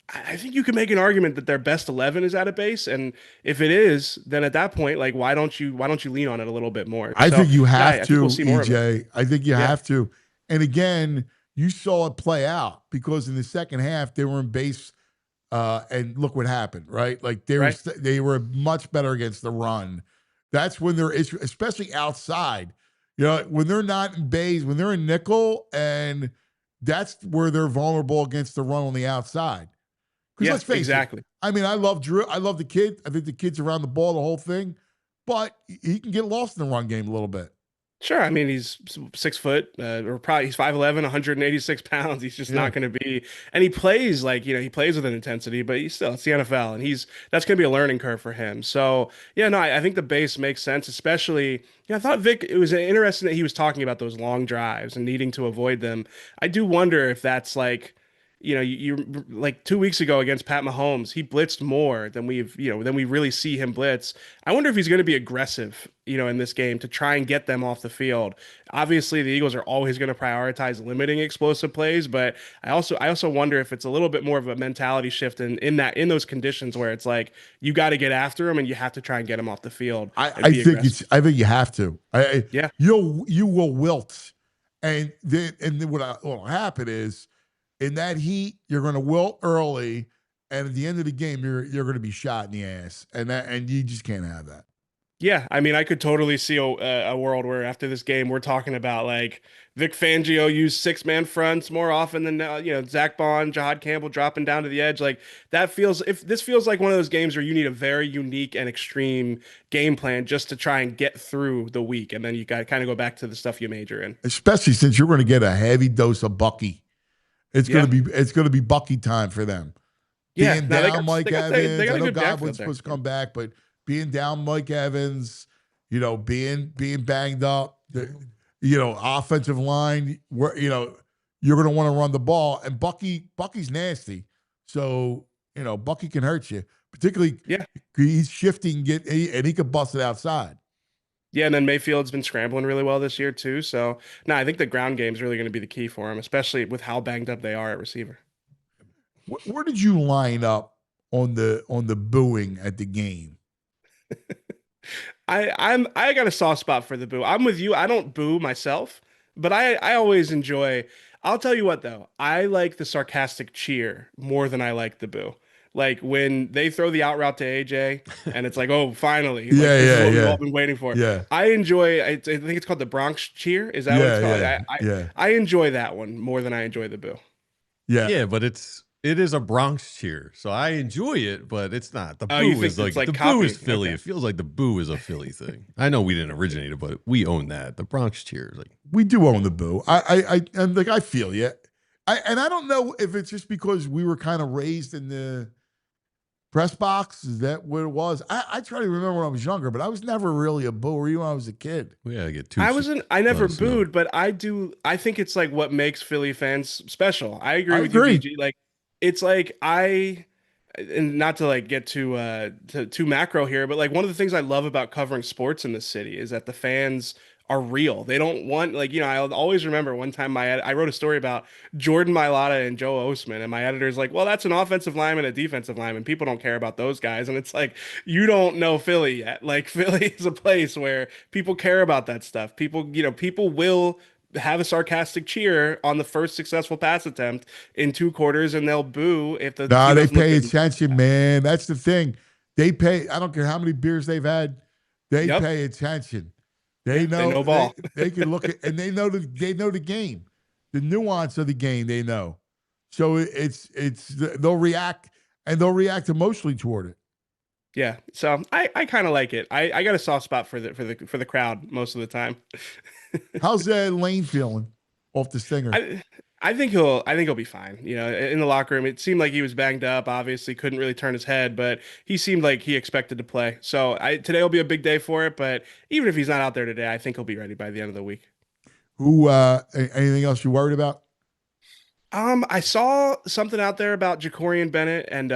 I think you can make an argument that their best 11 is at a base, and if it is, then at that point, like why don't you lean on it a little bit more? I think you have to, we'll see more EJ. I think you have to. And again, you saw it play out because in the second half they were in base, and look what happened, right? Like they were much better against the run. That's when they're especially outside. When they're not in base, when they're in nickel, and that's where they're vulnerable against the run on the outside. Because let's face it. I mean, I love Drew. I love the kid. I think the kid's around the ball, the whole thing. But he can get lost in the run game a little bit. Sure. I mean, he's 6 foot, or probably he's 5'11", 186 pounds. He's just not going to be, and he plays he plays with an intensity, but it's the NFL, and that's going to be a learning curve for him. So I think the base makes sense, especially, I thought Vic, it was interesting that he was talking about those long drives and needing to avoid them. I do wonder if that's like, you like 2 weeks ago against Pat Mahomes, he blitzed more than we really see him blitz. I wonder if he's going to be aggressive, in this game to try and get them off the field. Obviously, the Eagles are always going to prioritize limiting explosive plays, but I also wonder if it's a little bit more of a mentality shift in those conditions where it's like you got to get after him and you have to try and get him off the field. I think you have to. You will wilt, and then what will happen is, in that heat, you're going to wilt early, and at the end of the game, you're going to be shot in the ass, and you just can't have that. Yeah, I mean, I could totally see a world where after this game, we're talking about like Vic Fangio used 6-man fronts more often than Zach Bond, Jahad Campbell dropping down to the edge. Like this feels like one of those games where you need a very unique and extreme game plan just to try and get through the week, and then you got to kind of go back to the stuff you major in. Especially since you're going to get a heavy dose of Bucky. It's going to be Bucky time for them. Being down Mike Evans. I know Godwin's supposed to come back, but being down Mike Evans, being banged up, offensive line, where you're going to want to run the ball, and Bucky's nasty, so Bucky can hurt you. Particularly, he's shifting, and he could bust it outside. Yeah, and then Mayfield's been scrambling really well this year too. So, I think the ground game is really going to be the key for him, especially with how banged up they are at receiver. Where did you line up on the booing at the game? I got a soft spot for the boo. I'm with you. I don't boo myself, but I always enjoy. I'll tell you what though, I like the sarcastic cheer more than I like the boo. Like when they throw the out route to AJ and it's like, oh, finally. This is what we've all been waiting for. Yeah. I enjoy, I think it's called the Bronx cheer. Is that what it's called? I enjoy that one more than I enjoy the boo. Yeah. Yeah, but it is a Bronx cheer. So I enjoy it, but it's not. The boo is like the copy? Boo is Philly. Okay. It feels like the boo is a Philly thing. I know we didn't originate it, but we own that. The Bronx cheer. We do own the boo. I feel you. I don't know if it's just because we were kind of raised in the press box. Is that what it was? I try to remember when I was younger, but I was never really a boo, or even when I was a kid. We gotta get too. I never booed, but I think it's like what makes Philly fans special. I agree with you, BG. Like, it's like and not to like get too macro here, but like one of the things I love about covering sports in this city is that the fans are real. They don't want, like, you know, I'll always remember one time I wrote a story about Jordan Mailata and Joe Osman, and my editor's like, well, that's an offensive lineman, a defensive lineman. People don't care about those guys. And it's like, you don't know Philly yet. Like, Philly is a place where people care about that stuff. People will have a sarcastic cheer on the first successful pass attempt in 2 quarters, and they'll boo if the they pay attention, man. That's the thing. They pay. I don't care how many beers they've had. They pay attention. They know ball. They can look at, and they know the game, the nuance of the game. They know, so they'll react, and they'll react emotionally toward it. Yeah, so I kind of like it. I got a soft spot for the crowd most of the time. How's Lane feeling off the stinger? I think he'll be fine. You know, in the locker room, it seemed like he was banged up. Obviously, couldn't really turn his head, but he seemed like he expected to play. So today will be a big day for it. But even if he's not out there today, I think he'll be ready by the end of the week. Who? Anything else you worried about? I saw something out there about Jacorian Bennett and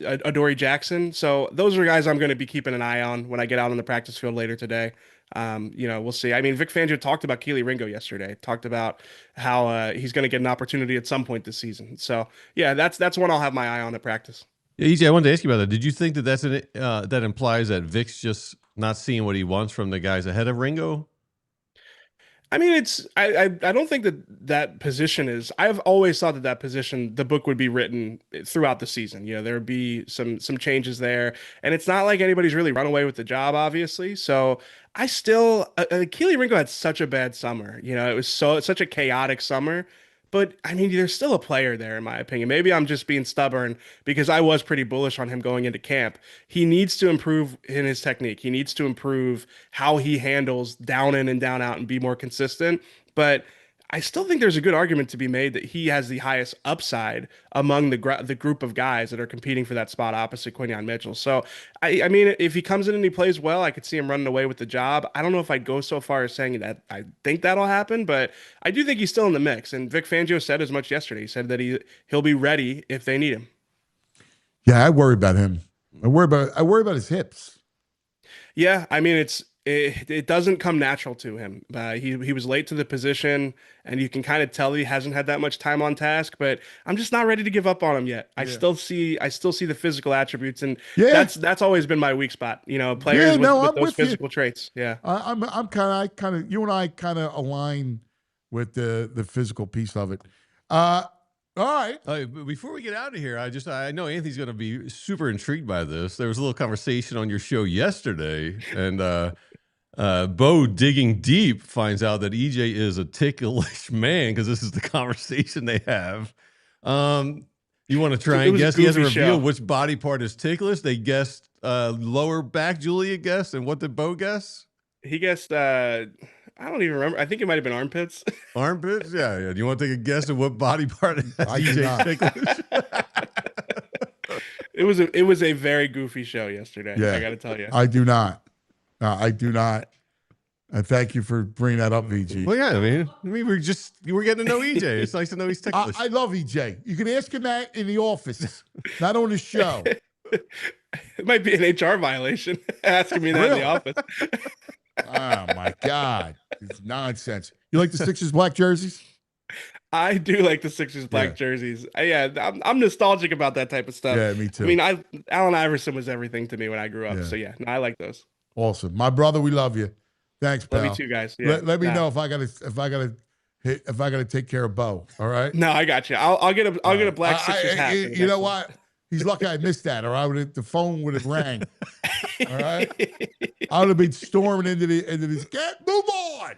Adoree Jackson. So those are guys I'm going to be keeping an eye on when I get out on the practice field later today. You know, we'll see. I mean, Vic Fangio talked about Keely Ringo yesterday, talked about how he's going to get an opportunity at some point this season. So yeah, that's one I'll have my eye on at practice. Yeah, EJ, I wanted to ask you about that. Did you think that that implies that Vic's just not seeing what he wants from the guys ahead of Ringo? I mean, I don't think that position is. I've always thought that position, the book would be written throughout the season. You know, there would be some changes there, and it's not like anybody's really run away with the job, obviously. So I still, Keely Ringo had such a bad summer. You know, it was such a chaotic summer. But I mean, there's still a player there, in my opinion. Maybe I'm just being stubborn because I was pretty bullish on him going into camp. He needs to improve in his technique. He needs to improve how he handles down in and down out and be more consistent. But I still think there's a good argument to be made that he has the highest upside among the group of guys that are competing for that spot opposite Quinyon Mitchell. So, I mean, if he comes in and he plays well, I could see him running away with the job. I don't know if I'd go so far as saying that I think that'll happen, but I do think he's still in the mix. And Vic Fangio said as much yesterday. He said that he'll be ready if they need him. Yeah, I worry about him. I worry about his hips. Yeah, I mean, it doesn't come natural to him. He was late to the position, and you can kind of tell he hasn't had that much time on task. But I'm just not ready to give up on him yet. I still see the physical attributes, and that's always been my weak spot. You know, players with those physical traits. Yeah, I'm kind of you and I kind of align with the physical piece of it. All right. Before we get out of here, I know Anthony's going to be super intrigued by this. There was a little conversation on your show yesterday, and Bo digging deep finds out that EJ is a ticklish man because this is the conversation they have. You want to try and guess? He hasn't revealed which body part is ticklish. They guessed lower back. Julia guessed, and what did Bo guess? He guessed. I don't even remember. I think it might have been armpits. Armpits? Yeah. Do you want to take a guess at what body part has EJ ticklish? It was a very goofy show yesterday. Yeah, I got to tell you. I do not. I do not. And thank you for bringing that up, VG. Well, yeah, I mean, we're getting to know EJ. It's nice to know he's ticklish. I love EJ. You can ask him that in the office, not on the show. It might be an HR violation asking me that in the office. Oh my God, it's nonsense. You like the Sixers black jerseys? I do like the Sixers black jerseys. I'm nostalgic about that type of stuff. Yeah, me too. I mean, Allen Iverson was everything to me when I grew up. Yeah. So yeah, I like those. Awesome, my brother. We love you. Thanks, pal. Love you too, guys. Yeah. Let me know if I gotta take care of Bo. All right. No, I got you. I'll get a black Sixers hat. You know what? He's lucky I missed that, or the phone would have rang. All right, I would have been storming into this. Move on.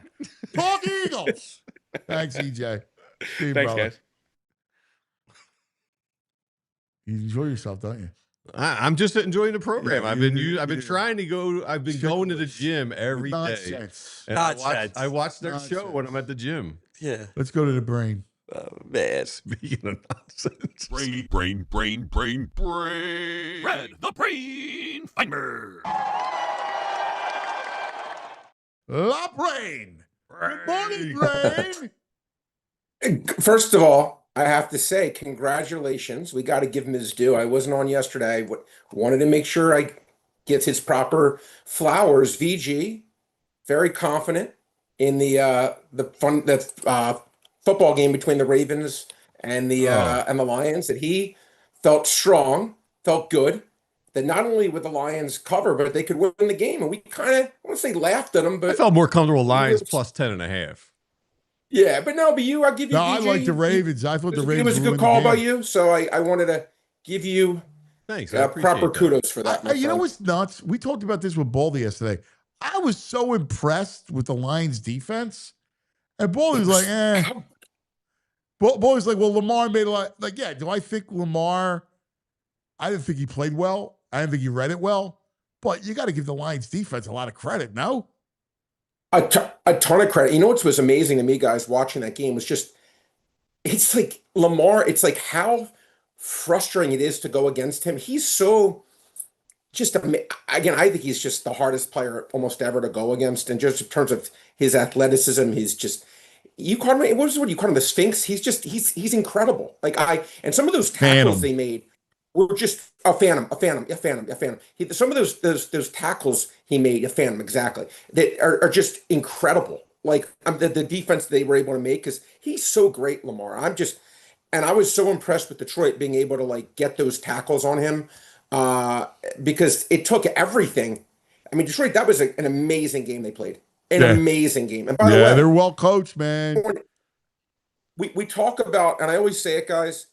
Talk Eagles. Thanks, EJ. Thanks, brother. Guys. You enjoy yourself, don't you? I'm just enjoying the program. I've been trying to go. I've been going to the gym every day. And I watch their show when I'm at the gym. Yeah. Let's go to the brain. Man, speaking of nonsense. Brain. Brad the Brain Feinberg. La Brain. Good morning, Brain. First of all, I have to say congratulations. We got to give him his due. I wasn't on yesterday. I wanted to make sure I get his proper flowers. VG, very confident in the football game between the Ravens and the Lions, that he felt strong, felt good, that not only would the Lions cover, but they could win the game. And we kind of, I want to say laughed at them, but I felt more comfortable Lions plus 10.5. Yeah, but I'll give you. No, I like the Ravens. I thought the Ravens. It was a good call by you, so I wanted to give you Thanks. proper kudos for that. You know what's nuts? We talked about this with Baldy yesterday. I was so impressed with the Lions' defense, and Baldy's like, eh. Baldy's like, well, Lamar made a lot. Like, yeah, do I think Lamar? I didn't think he played well. I didn't think he read it well. But you got to give the Lions' defense a lot of credit, no? A ton of credit. You know what was amazing to me, guys, watching that game was just, it's like Lamar, it's like how frustrating it is to go against him. He's so again, I think he's just the hardest player almost ever to go against. And just in terms of his athleticism, he's just, you call him, what you call him, the Sphinx? He's incredible. And some of those tackles they made were just a phantom. Some of those tackles he made, a phantom, exactly, that are just incredible. Like the defense they were able to make, because he's so great, Lamar. And I was so impressed with Detroit being able to get those tackles on him, because it took everything. I mean, Detroit, that was an amazing game they played. Amazing game. And by the way, they're well coached, man. We talk about, and I always say it, guys,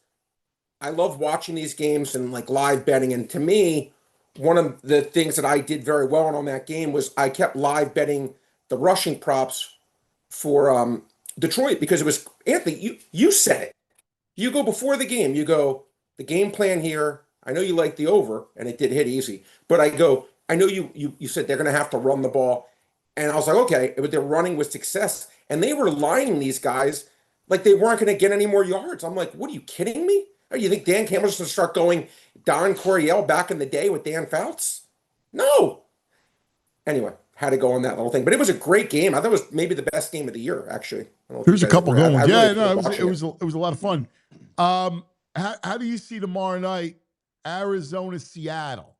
I love watching these games and live betting. And to me, one of the things that I did very well on that game was I kept live betting the rushing props for Detroit, because it was, Anthony, you said it. You go before the game, you go, the game plan here, I know you like the over, and it did hit easy, but I know you said they're going to have to run the ball. And I was like, okay, but they're running with success. And they were lining these guys like they weren't going to get any more yards. I'm like, what, are you kidding me? Oh, you think Dan Campbell's going to start going Don Coryell back in the day with Dan Fouts? No. Anyway, had to go on that little thing. But it was a great game. I thought it was maybe the best game of the year, actually. There's a couple going. It was a lot of fun. How do you see tomorrow night, Arizona, Seattle?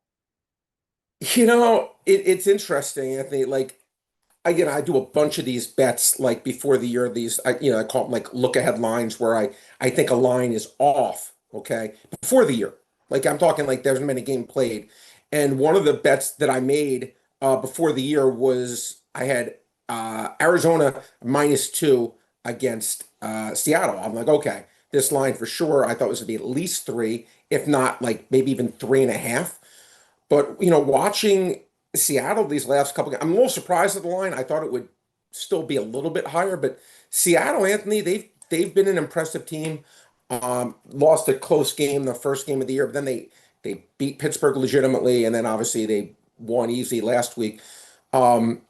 You know, it's interesting, Anthony. Again, I do a bunch of these bets before the year. I call them look ahead lines, where I think a line is off. Okay, before the year, I'm talking there's been a game played, and one of the bets that I made before the year was I had Arizona -2 against Seattle. I'm like, okay, this line for sure. I thought it was going to be at least 3, if not maybe even 3.5. But watching Seattle these last couple games, I'm a little surprised at the line. I thought it would still be a little bit higher, but Seattle, Anthony, they've been an impressive team. Lost a close game the first game of the year, but then they beat Pittsburgh legitimately, and then obviously they won easy last week. I'm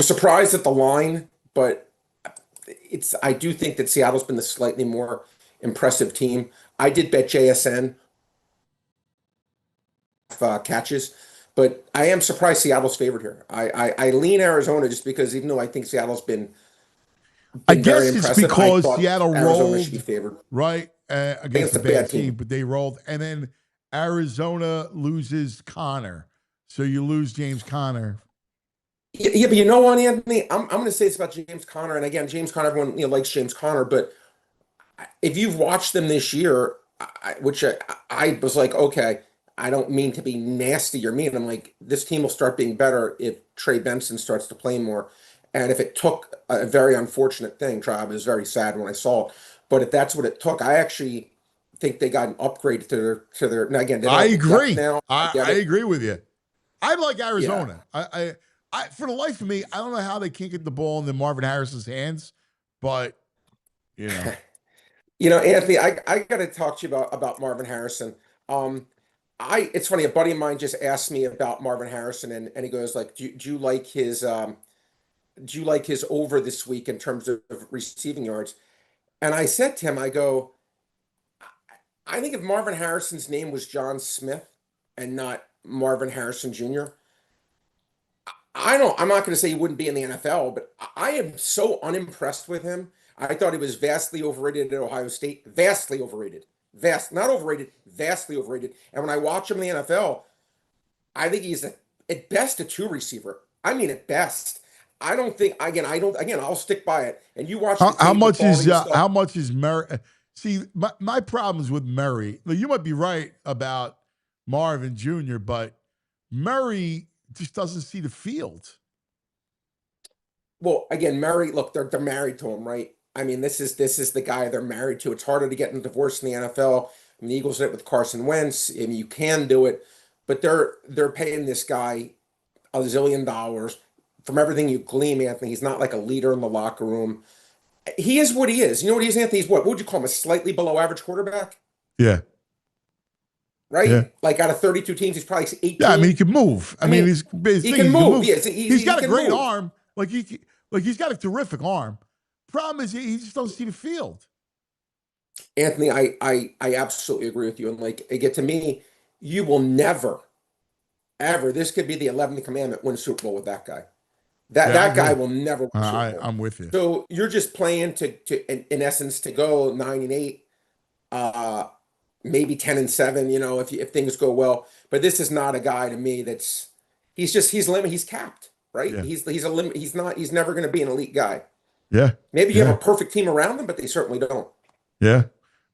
surprised at the line, but I do think that Seattle's been the slightly more impressive team. I did bet JSN catches, but I am surprised Seattle's favored here. I lean Arizona just because, even though I think Seattle's been I guess it's because Seattle rolled, should be favored, right, against a bad team, but they rolled, and then Arizona loses Connor, so you lose James Conner. Yeah, but you know what, Anthony? I'm going to say it's about James Conner, and again, James Conner, everyone likes James Conner, but if you've watched them this year, which I was like, okay, I don't mean to be nasty or mean. I'm like, this team will start being better if Trey Benson starts to play more. And if it took a very unfortunate thing, I was very sad when I saw it. But if that's what it took, I actually think they got an upgrade to their. Now again, I agree. Now I agree with you. I like Arizona. Yeah. I for the life of me, I don't know how they can't get the ball in Marvin Harrison's hands, but Anthony, I got to talk to you about Marvin Harrison. It's funny. A buddy of mine just asked me about Marvin Harrison, and he goes do you like his over this week in terms of receiving yards? And I said to him, I go, I think if Marvin Harrison's name was John Smith and not Marvin Harrison Jr., I'm not going to say he wouldn't be in the NFL, but I am so unimpressed with him. I thought he was vastly overrated at Ohio State. Vastly overrated. Not overrated, vastly overrated. And when I watch him in the NFL, I think he's at best a 2 receiver. I mean, at best. I don't think, again, I'll stick by it. And you watch how much is Murray? See, my problems with Murray, you might be right about Marvin Jr., but Murray just doesn't see the field. Well, again, Murray, look, they're married to him, right? I mean, this is the guy they're married to. It's harder to get a divorce in the NFL. I mean, the Eagles did it with Carson Wentz. I mean, you can do it, but they're paying this guy $1 zillion. From everything you glean, Anthony, he's not like a leader in the locker room. He is what he is. You know what he is, Anthony? He's what would you call him? A slightly below average quarterback? Yeah. Right? Yeah. Like out of 32 teams, he's probably 18. Yeah, I mean, he can move. I mean, he can move. Yes, he's got a great move. arm. He's got a terrific arm. Problem is, he just doesn't see the field. Anthony, I absolutely agree with you. And again, to me, you will never, ever, this could be the 11th commandment, win a Super Bowl with that guy. That guy will never win a Super Bowl. I'm with you. So you're just playing in essence, to go 9-8, maybe 10-7, if things go well. But this is not a guy to me he's limited. He's capped, right? Yeah. He's a limit. He's never going to be an elite guy. Yeah. Maybe you have a perfect team around them, but they certainly don't. Yeah.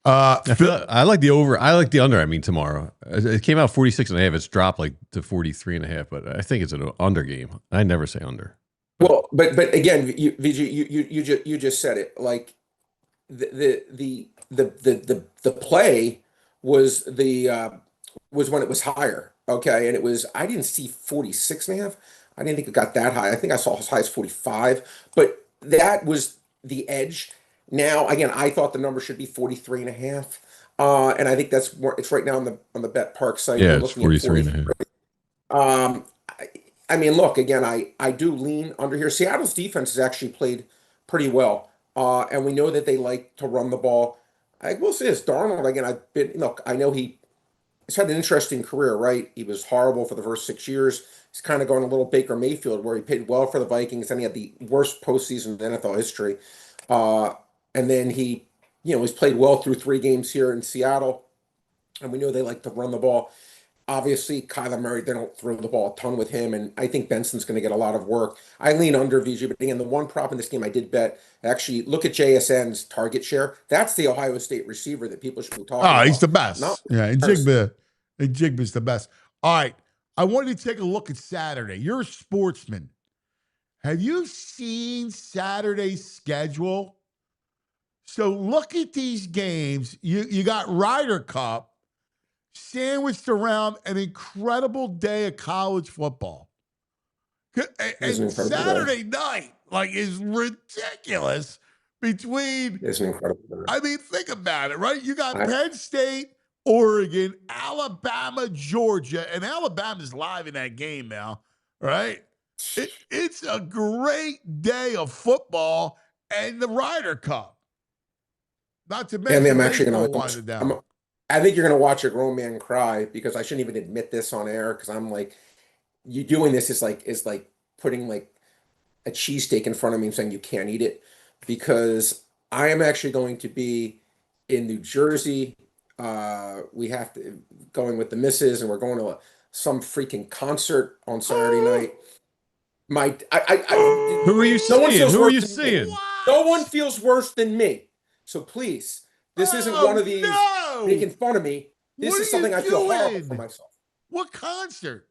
I like the over. I like the under. I mean, tomorrow it came out 46.5. It's dropped to 43.5, but I think it's an under game. I never say under. Well, but again, VG, you just said it. Like the play was when it was higher. Okay, and it was, I didn't see 46.5. I didn't think it got that high. I think I saw as high as 45. But that was the edge. Now, again, I thought the number should be 43.5. And I think that's more, it's right now on the Bet Park site. Yeah, it's 43.5. I mean, look, again, I do lean under here. Seattle's defense has actually played pretty well. And we know that they like to run the ball. I will say this, Darnold, again, I know he's had an interesting career, right? He was horrible for the first 6 years. He's kind of going a little Baker Mayfield, where he played well for the Vikings, and he had the worst postseason in NFL history. And then he's played well through 3 games here in Seattle, and we know they like to run the ball. Obviously, Kyler Murray, they don't throw the ball a ton with him, and I think Benson's going to get a lot of work. I lean under VG, but again, the one prop in this game I did bet, actually, look at JSN's target share. That's the Ohio State receiver that people should be talking about. Oh, he's the best. Jigba's the best. All right, I want you to take a look at Saturday. You're a sportsman. Have you seen Saturday's schedule? So look at these games. You got Ryder Cup sandwiched around an incredible day of college football. And Saturday night, is ridiculous between. It's incredible. I mean, think about it, right? You got Penn State, Oregon, Alabama, Georgia, and Alabama's live in that game now, right? It's a great day of football and the Ryder Cup. Not to mention, I'm actually going to. I think you're going to watch a grown man cry, because I shouldn't even admit this on air, because I'm like, you doing this is like putting a cheesesteak in front of me and saying you can't eat it, because I am actually going to be in New Jersey. We have to going with the missus, and we're going to some freaking concert on Saturday night. Who are you seeing? No one feels worse than me. So please, this isn't one of these making fun of me. This is something I feel horrible for myself. What concert?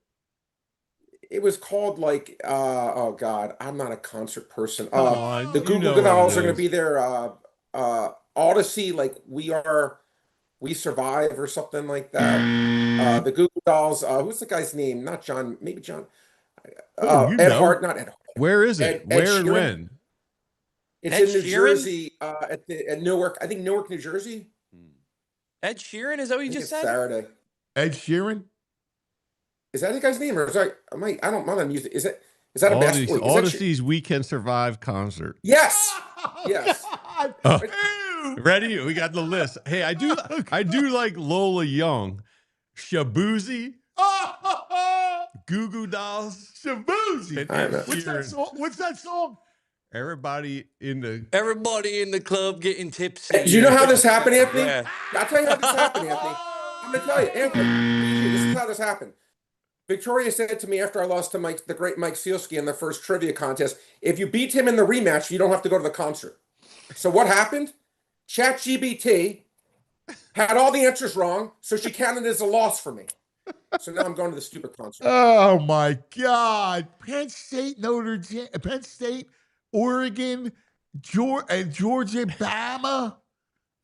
It was called oh God, I'm not a concert person. The Goo Goo Dolls are going to be there. Odyssey, We Survive or something like that. The Goo Goo Dolls. Who's the guy's name? Not John. Maybe John. Ed Hart. Not Ed Hart. Where is it? Where and when? It's in New Jersey, at Newark. I think Newark, New Jersey. Ed Sheeran, is that what you just said? Saturday. Ed Sheeran? Is that the guy's name, or is I don't mind on music. Is that a best? Odyssey's We Can Survive concert. Yes. Yes. Ready? We got the list. Hey, I do like Lola Young, Shabuzi, Goo Goo Dolls, Shabuzi. and What's that song? Everybody in the club getting tipsy. Do you know how this happened, Anthony? Yeah. I'll tell you how this happened, Anthony. I'm gonna tell you, Anthony. This is how this happened. Victoria said to me after I lost to the great Mike Sielski in the first trivia contest, if you beat him in the rematch, you don't have to go to the concert. So what happened? ChatGPT had all the answers wrong, so she counted it as a loss for me. So now I'm going to the stupid concert. Oh my God! Penn State, Oregon, Georgia, Bama,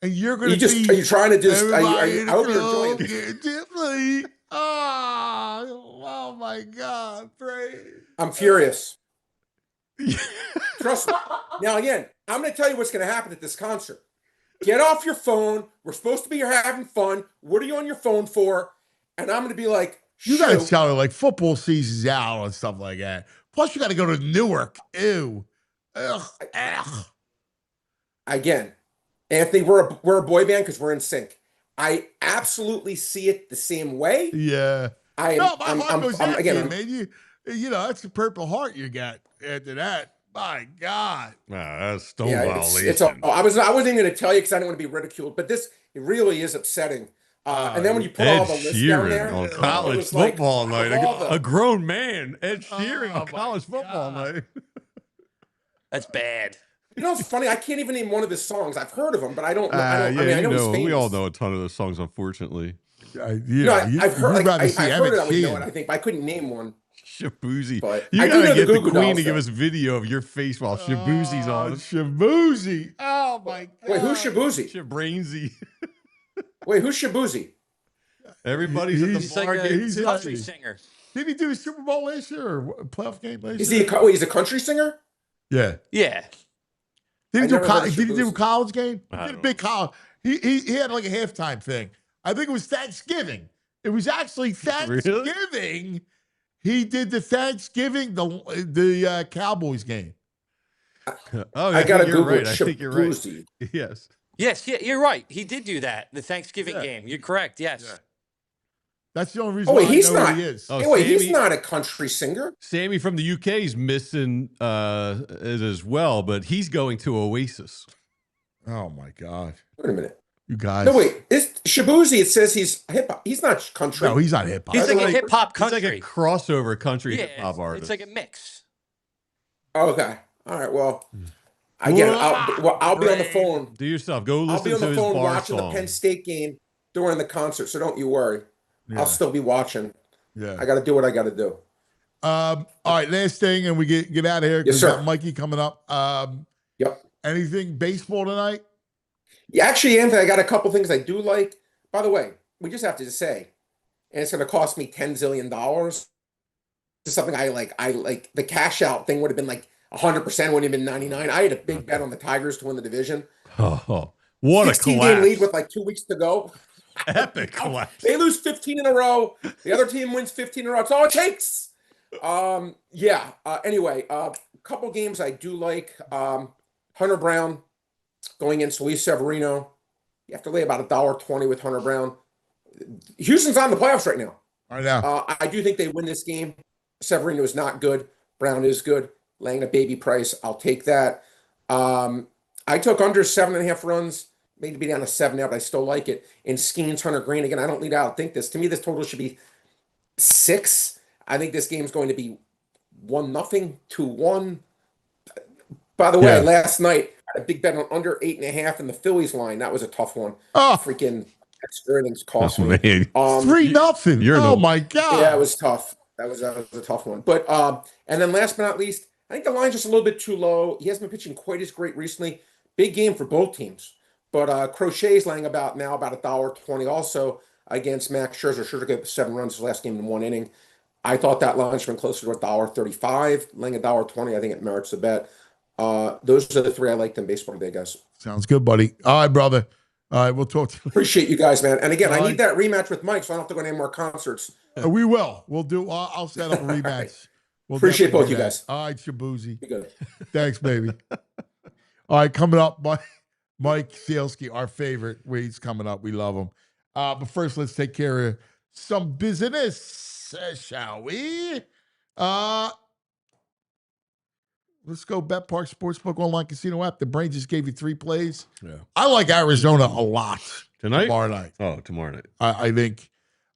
and you're going to be. Are you trying to just? I hope you're enjoying it. Oh my God! Praise. I'm furious. Trust me. Now again, I'm going to tell you what's going to happen at this concert. Get off your phone. We're supposed to be here having fun. What are you on your phone for? And I'm going to be like, you guys sounded like football season's out and stuff like that. Plus, you got to go to Newark. Ew. Ugh. Again, Anthony, we're a boy band because we're in sync. I absolutely see it the same way. Yeah. I'm again, man. You know, that's a Purple Heart you got after that. My God. Wow, that's stone violation. I wasn't even going to tell you because I don't want to be ridiculed, but it really is upsetting. And then when you put all the lists down there on college football night, a grown man, Ed Sheeran on college football night. That's bad. You know, it's funny. I can't even name one of his songs. I've heard of him, but I don't know. I know he's famous. We all know a ton of those songs, unfortunately. I've heard. I've heard it. I would know it. I think, but I couldn't name one. Shabuzi. But you gotta get the Queen to give us video of your face while Shabuzi's on. Shabuzi. Oh my God. Wait, who's Shabuzi? Shabrainsy. Wait, who's Shabuzi? Everybody's at the bar. Like he's a country singer. Did he do a Super Bowl last year or a playoff game last year? He's a country singer? Yeah. Yeah. Did he do a college game? He did a big college. He had like a halftime thing. I think it was Thanksgiving. It was actually Thanksgiving. Really? He did the Thanksgiving, the Cowboys game. I got to Google it. I think you're right. Yes. Yes, you're right. He did do that. The Thanksgiving game. You're correct. Yes. Yeah. That's the only reason why I know who he is. Oh, wait, he's not a country singer. Sammy from the UK is missing it as well, but he's going to Oasis. Oh my God. Wait a minute. You guys. No, wait. It's Shabuzi. It says he's hip hop. He's not country. No, he's not hip hop. He's like a hip hop country. He's like a crossover country hip hop artist. It's like a mix. Okay. All right. Well, again, I'll be on the phone. Do yourself. Go listen to his bar song. I'll be on the phone watching the Penn State game during the concert, so don't you worry. Yeah. I'll still be watching. Yeah. I got to do what I got to do. All right. Last thing, and we get out of here because we got Mikey coming up. Yep. Anything baseball tonight? Yeah, actually, Anthony, I got a couple things I do like. By the way, we just have to say, and it's going to cost me $10 zillion. It's something I like. I like the cash out thing would have been like 100%. Wouldn't have been 99. I had a big bet on the Tigers to win the division. Oh, what a collapse! 16-game lead with like 2 weeks to go. Epic collapse. They lose 15 in a row. The other team wins 15 in a row. That's all it takes. Anyway, a couple games I do like. Hunter Brown going against Luis Severino. You have to lay about $1.20 with Hunter Brown. Houston's on the playoffs right now. I know. I do think they win this game. Severino is not good. Brown is good. Laying a baby price. I'll take that. I took under 7.5 runs. Maybe be down to 7 now, but I still like it. And Skeens, Hunter Green. Again, I don't need to outthink this. To me, this total should be 6. I think this game's going to be 1-0, 2-1. By the way, last night, I had a big bet on under 8.5 in the Phillies line. That was a tough one. Oh. Freaking extra innings cost me. 3-0. Oh, my God. Yeah, it was tough. That was a tough one. But and then last but not least, I think the line's just a little bit too low. He hasn't been pitching quite as great recently. Big game for both teams. But Crochet's laying about $1.20 also against Max Scherzer. Scherzer got 7 runs his last game in 1 inning. I thought that line should have been closer to $1.35. Laying $1.20, I think it merits the bet. Those are the 3 I liked in baseball today, guys. Sounds good, buddy. All right, brother. All right, we'll talk to you. Appreciate you guys, man. And again, I need that rematch with Mike, so I don't have to go to any more concerts. We will. We'll do. I'll set up a rematch. Right. We'll appreciate both you guys. All right, Shabuzi. Be good. Thanks, baby. All right, coming up, Mike Sielski, our favorite. He's coming up. We love him. But first, let's take care of some business, shall we? Let's go Bet Park Sportsbook online casino app. The brain just gave you 3 plays. Yeah. I like Arizona a lot. Tonight? Tomorrow night. Oh, tomorrow night. I think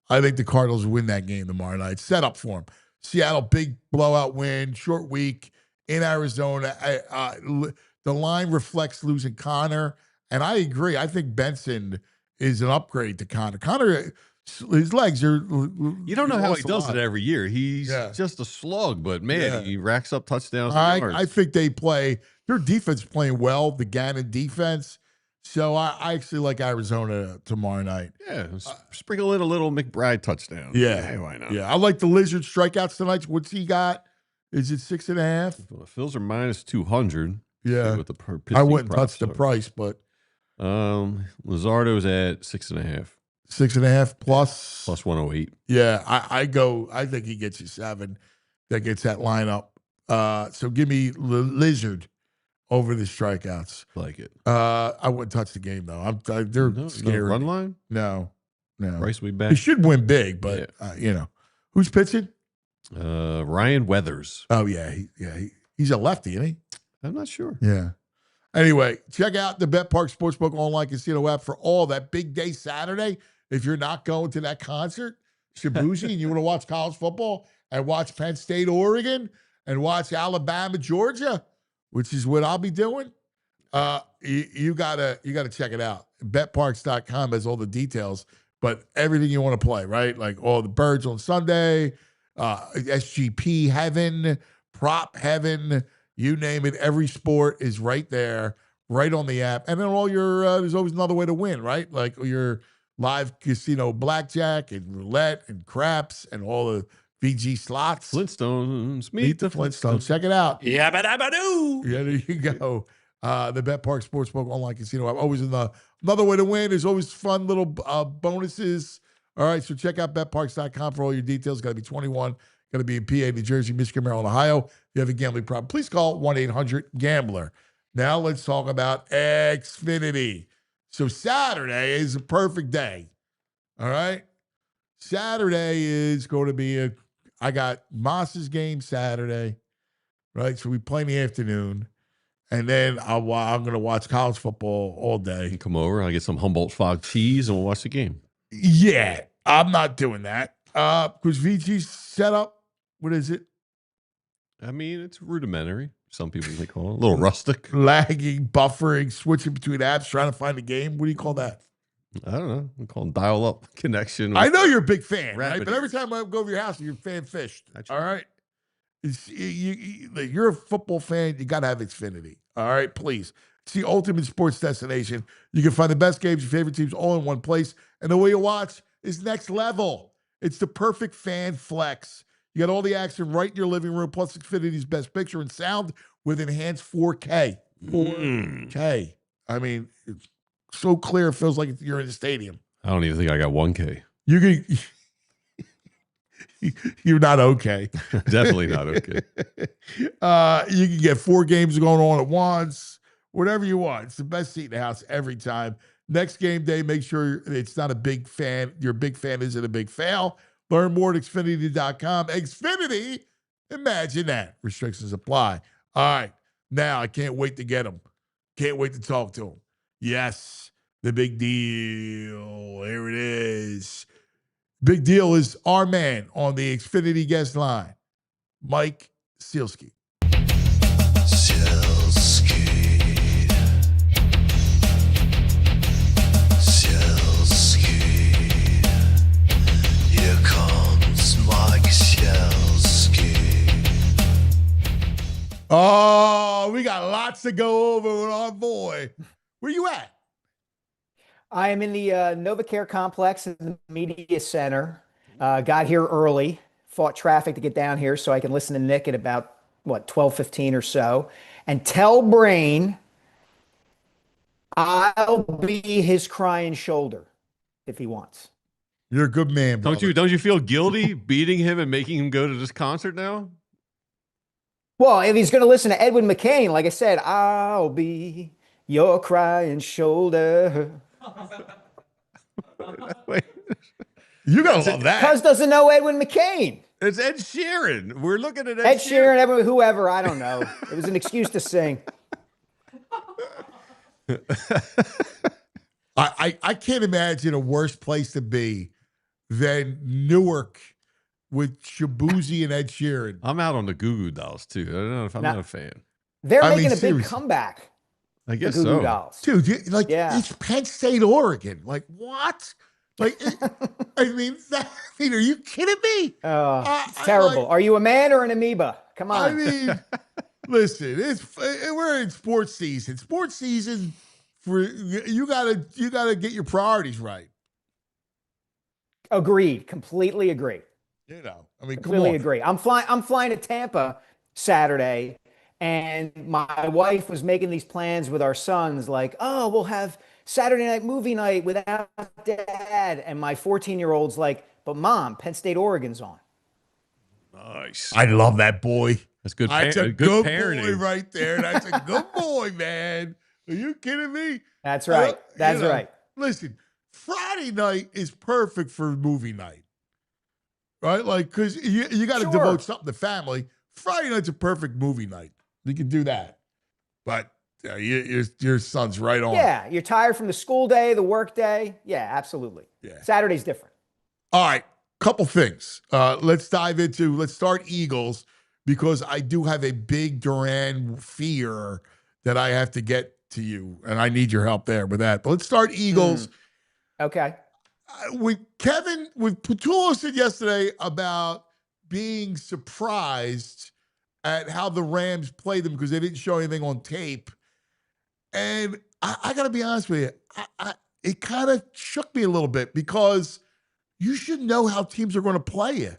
the Cardinals win that game tomorrow night. Set up for them. Seattle, big blowout win, short week in Arizona. The line reflects losing Connor, and I agree. I think Benson is an upgrade to Connor. Connor, his legs are. You don't know how he does it every year. He's just a slug, but man, he racks up touchdowns. I think they play. Their defense playing well. The Gannon defense. So I actually like Arizona tomorrow night. Yeah, sprinkle in a little McBride touchdown. Yeah, why not? Yeah, I like the Lizard strikeouts tonight. What's he got? Is it 6.5? Well, the Phils are minus 200. Yeah, with the I wouldn't touch the price, but Luzardo's at 6.5. 6.5 plus 108. Yeah, I think he gets you 7. That gets that lineup. So give me Lizard over the strikeouts. Like it. I wouldn't touch the game though. They're scary. No run line? No. Price will be back. He should win big, but who's pitching? Ryan Weathers. Oh yeah, he's a lefty, isn't he? I'm not sure. Yeah. Anyway, check out the Bet Park Sportsbook online casino app for all that big day Saturday. If you're not going to that concert, Shabuzi, and you want to watch college football and watch Penn State, Oregon, and watch Alabama, Georgia, which is what I'll be doing, you gotta check it out. BetParks.com has all the details, but everything you want to play, right? Like all the birds on Sunday, SGP heaven, prop heaven, you name it. Every sport is right there, right on the app. And then all your there's always another way to win, right? Like your live casino blackjack and roulette and craps and all the VG slots. Flintstones. Meet the Flintstones. Check it out. Yabba-dabba-doo. Yeah, there you go. The Bet Park Sportsbook online casino app. Always another way to win. There's always fun little bonuses. All right, so check out betparks.com for all your details. Got to be 21. Got to be in PA, New Jersey, Michigan, Maryland, Ohio. If you have a gambling problem, please call 1-800-GAMBLER. Now let's talk about Xfinity. So Saturday is a perfect day. All right? Saturday is going to be I got Moss's game Saturday, right? So we play in the afternoon. And then I'm going to watch college football all day. You come over, I'll get some Humboldt Fog cheese, and we'll watch the game. Yeah, I'm not doing that. Because VG's set up, what is it? I mean, it's rudimentary. Some people may call it. A little rustic. Lagging, buffering, switching between apps, trying to find a game. What do you call that? I don't know. We call them dial-up connection. I know you're a big fan, right? Rapid. But every time I go over your house, you're fan fished. All right? You're a football fan. You got to have Xfinity. All right? Please. It's the ultimate sports destination. You can find the best games, your favorite teams, all in one place. And the way you watch is next level. It's the perfect fan flex. You got all the action right in your living room, plus Xfinity's best picture and sound with enhanced 4K. 4K. I mean, it's so clear it feels like you're in the stadium. I don't even think I got 1K. You're not okay. Definitely not okay. You can get 4 games going on at once, whatever you want. It's the best seat in the house every time. Next game day, make sure it's not a big fan. Your big fan isn't a big fail. Learn more at Xfinity.com. Xfinity, imagine that. Restrictions apply. All right. Now I can't wait to get them. Can't wait to talk to them. Yes, the big deal. Here it is. Big deal is our man on the Xfinity guest line, Mike Sielski. Here comes Mike Sielski. Oh, we got lots to go over with our boy. Where you at? I am in the NovaCare complex in the media center. Got here early, fought traffic to get down here so I can listen to Nick at about, 12:15 or so, and tell Brain I'll be his crying shoulder if he wants. You're a good man, brother. Don't you feel guilty beating him and making him go to this concert now? Well, if he's going to listen to Edwin McCain, like I said, I'll be your crying shoulder. Wait, You gotta love that. Cuz doesn't know Edwin McCain. it's Ed Sheeran. We're looking at Ed Sheeran, everyone, whoever, I don't know. It was an excuse to sing. I can't imagine a worse place to be than Newark with Shabuzi and Ed Sheeran. I'm out on the Goo Goo Dolls too. I don't know if I'm not a fan. They're I making mean, a big seriously. comeback. I guess the Goo Goo so. Dolls. Dude, Yeah. it's Penn State, Oregon. Like, what? Like, are you kidding me? It's terrible. Are you a man or an amoeba? Come on. I mean, listen, we're in sports season. Sports season, you gotta get your priorities right. Agreed. Completely agree. You know, I mean, Completely come on. agree. I'm flying to Tampa Saturday, and my wife was making these plans with our sons, like, oh, we'll have Saturday night movie night without dad. And my 14-year-old's like, but mom, Penn State, Oregon's on. Nice. I love that boy. That's good. That's a good boy parenting. right there. That's a good boy, man. Are you kidding me? That's right. That's right. Listen, Friday night is perfect for movie night, right? Like, because you got to Sure. devote something to family. Friday night's a perfect movie night. You can do that. But your son's right on. Yeah, you're tired from the school day, the work day. Yeah, absolutely. Yeah. Saturday's different. All right, couple things. Let's start Eagles, because I do have a big Duran fear that I have to get to you, and I need your help there with that. But let's start Eagles. Okay. With Patullo said yesterday about being surprised at how the Rams played them because they didn't show anything on tape. And I got to be honest with you, it kind of shook me a little bit, because you should know how teams are going to play you.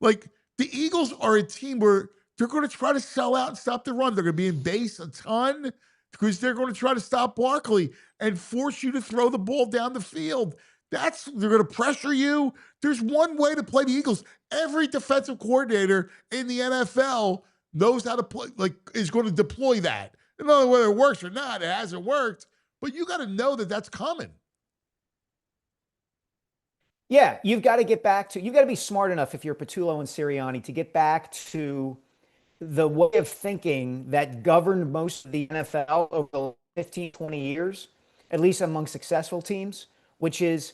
Like, the Eagles are a team where they're going to try to sell out and stop the run. They're going to be in base a ton because they're going to try to stop Barkley and force you to throw the ball down the field. They're going to pressure you. There's one way to play the Eagles. Every defensive coordinator in the NFL knows how to play, is going to deploy that. I don't know whether it works or not. It hasn't worked, but you got to know that that's coming. Yeah, you've got to be smart enough if you're Patullo and Sirianni to get back to the way of thinking that governed most of the NFL over the 15, 20 years, at least among successful teams, which is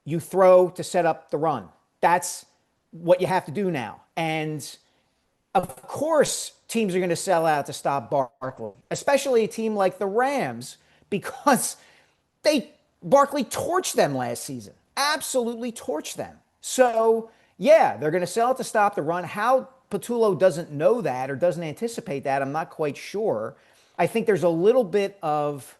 you throw to set up the run. That's what you have to do now. And of course, teams are going to sell out to stop Barkley, especially a team like the Rams, because Barkley torched them last season. Absolutely torched them. So, yeah, they're going to sell it to stop the run. How Patullo doesn't know that or doesn't anticipate that, I'm not quite sure. I think there's a little bit of,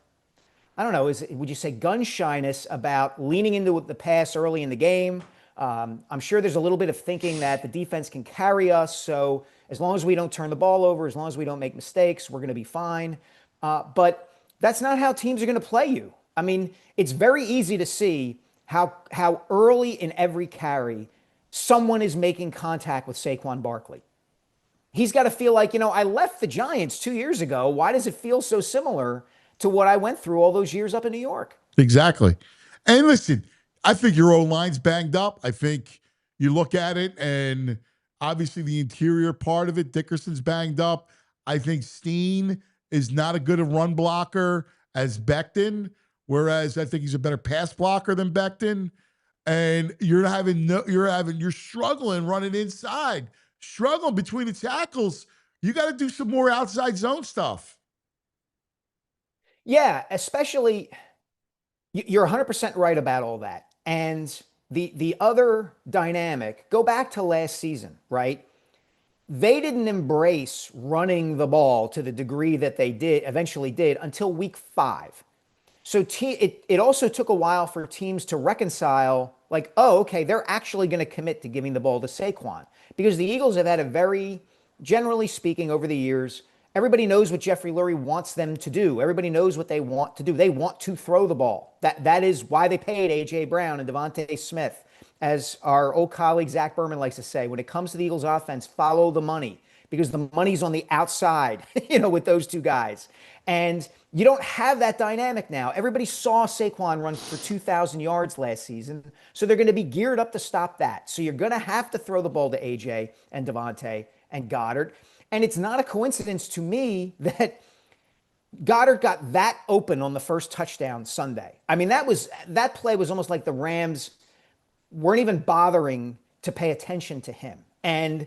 I don't know, would you say gun shyness about leaning into the pass early in the game? I'm sure there's a little bit of thinking that the defense can carry us, so as long as we don't turn the ball over, as long as we don't make mistakes, we're going to be fine. But that's not how teams are going to play you. I mean, it's very easy to see how early in every carry someone is making contact with Saquon Barkley. He's got to feel like, I left the Giants 2 years ago. Why does it feel so similar to what I went through all those years up in New York? Exactly. And listen, I think your O-line's banged up. I think you look at it, and obviously the interior part of it, Dickerson's banged up. I think Steen is not as good a run blocker as Becton, whereas I think he's a better pass blocker than Becton. And you're struggling running inside, struggling between the tackles. You got to do some more outside zone stuff. Yeah, especially you're 100% right about all that. And the other dynamic, go back to last season, right? They didn't embrace running the ball to the degree that they eventually did until week 5. So it also took a while for teams to reconcile, like, oh, okay, they're actually going to commit to giving the ball to Saquon. Because the Eagles have had a very, generally speaking, over the years, everybody knows what Jeffrey Lurie wants them to do. Everybody knows what they want to do. They want to throw the ball. That is why they paid A.J. Brown and Devontae Smith. As our old colleague Zach Berman likes to say, when it comes to the Eagles offense, follow the money. because the money's on the outside, with those two guys. And you don't have that dynamic now. Everybody saw Saquon run for 2,000 yards last season, so they're going to be geared up to stop that. So you're going to have to throw the ball to AJ and Devontae and Goddard. And it's not a coincidence to me that Goddard got that open on the first touchdown Sunday. I mean, that play was almost like the Rams weren't even bothering to pay attention to him. And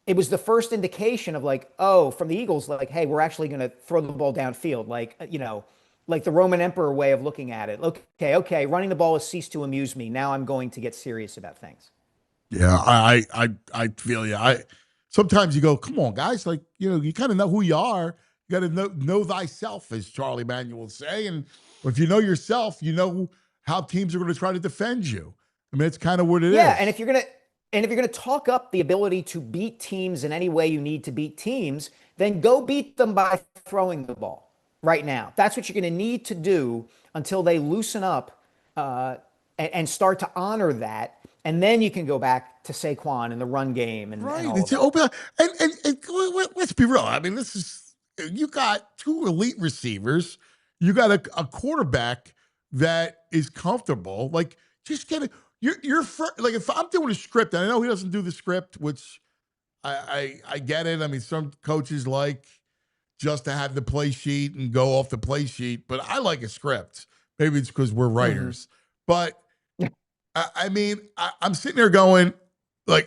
it was the first indication of from the Eagles, hey, we're actually going to throw the ball downfield, like the Roman Emperor way of looking at it. Okay, running the ball has ceased to amuse me. Now I'm going to get serious about things. Yeah, I feel you. Sometimes you go, come on, guys, you kind of know who you are. You got to know thyself, as Charlie Manuel would say. And if you know yourself, you know how teams are going to try to defend you. I mean, it's kind of what it is. Yeah, and if you're gonna talk up the ability to beat teams in any way you need to beat teams, then go beat them by throwing the ball right now. That's what you're going to need to do until they loosen up and start to honor that. And then you can go back to Saquon and the run game and right. And all it's of open. And let's be real. I mean, you got two elite receivers. You got a quarterback that is comfortable. Just get it. You're if I'm doing a script, and I know he doesn't do the script, which I get it. I mean, some coaches like just to have the play sheet and go off the play sheet, but I like a script. Maybe it's because we're writers. But I mean, I'm sitting there going,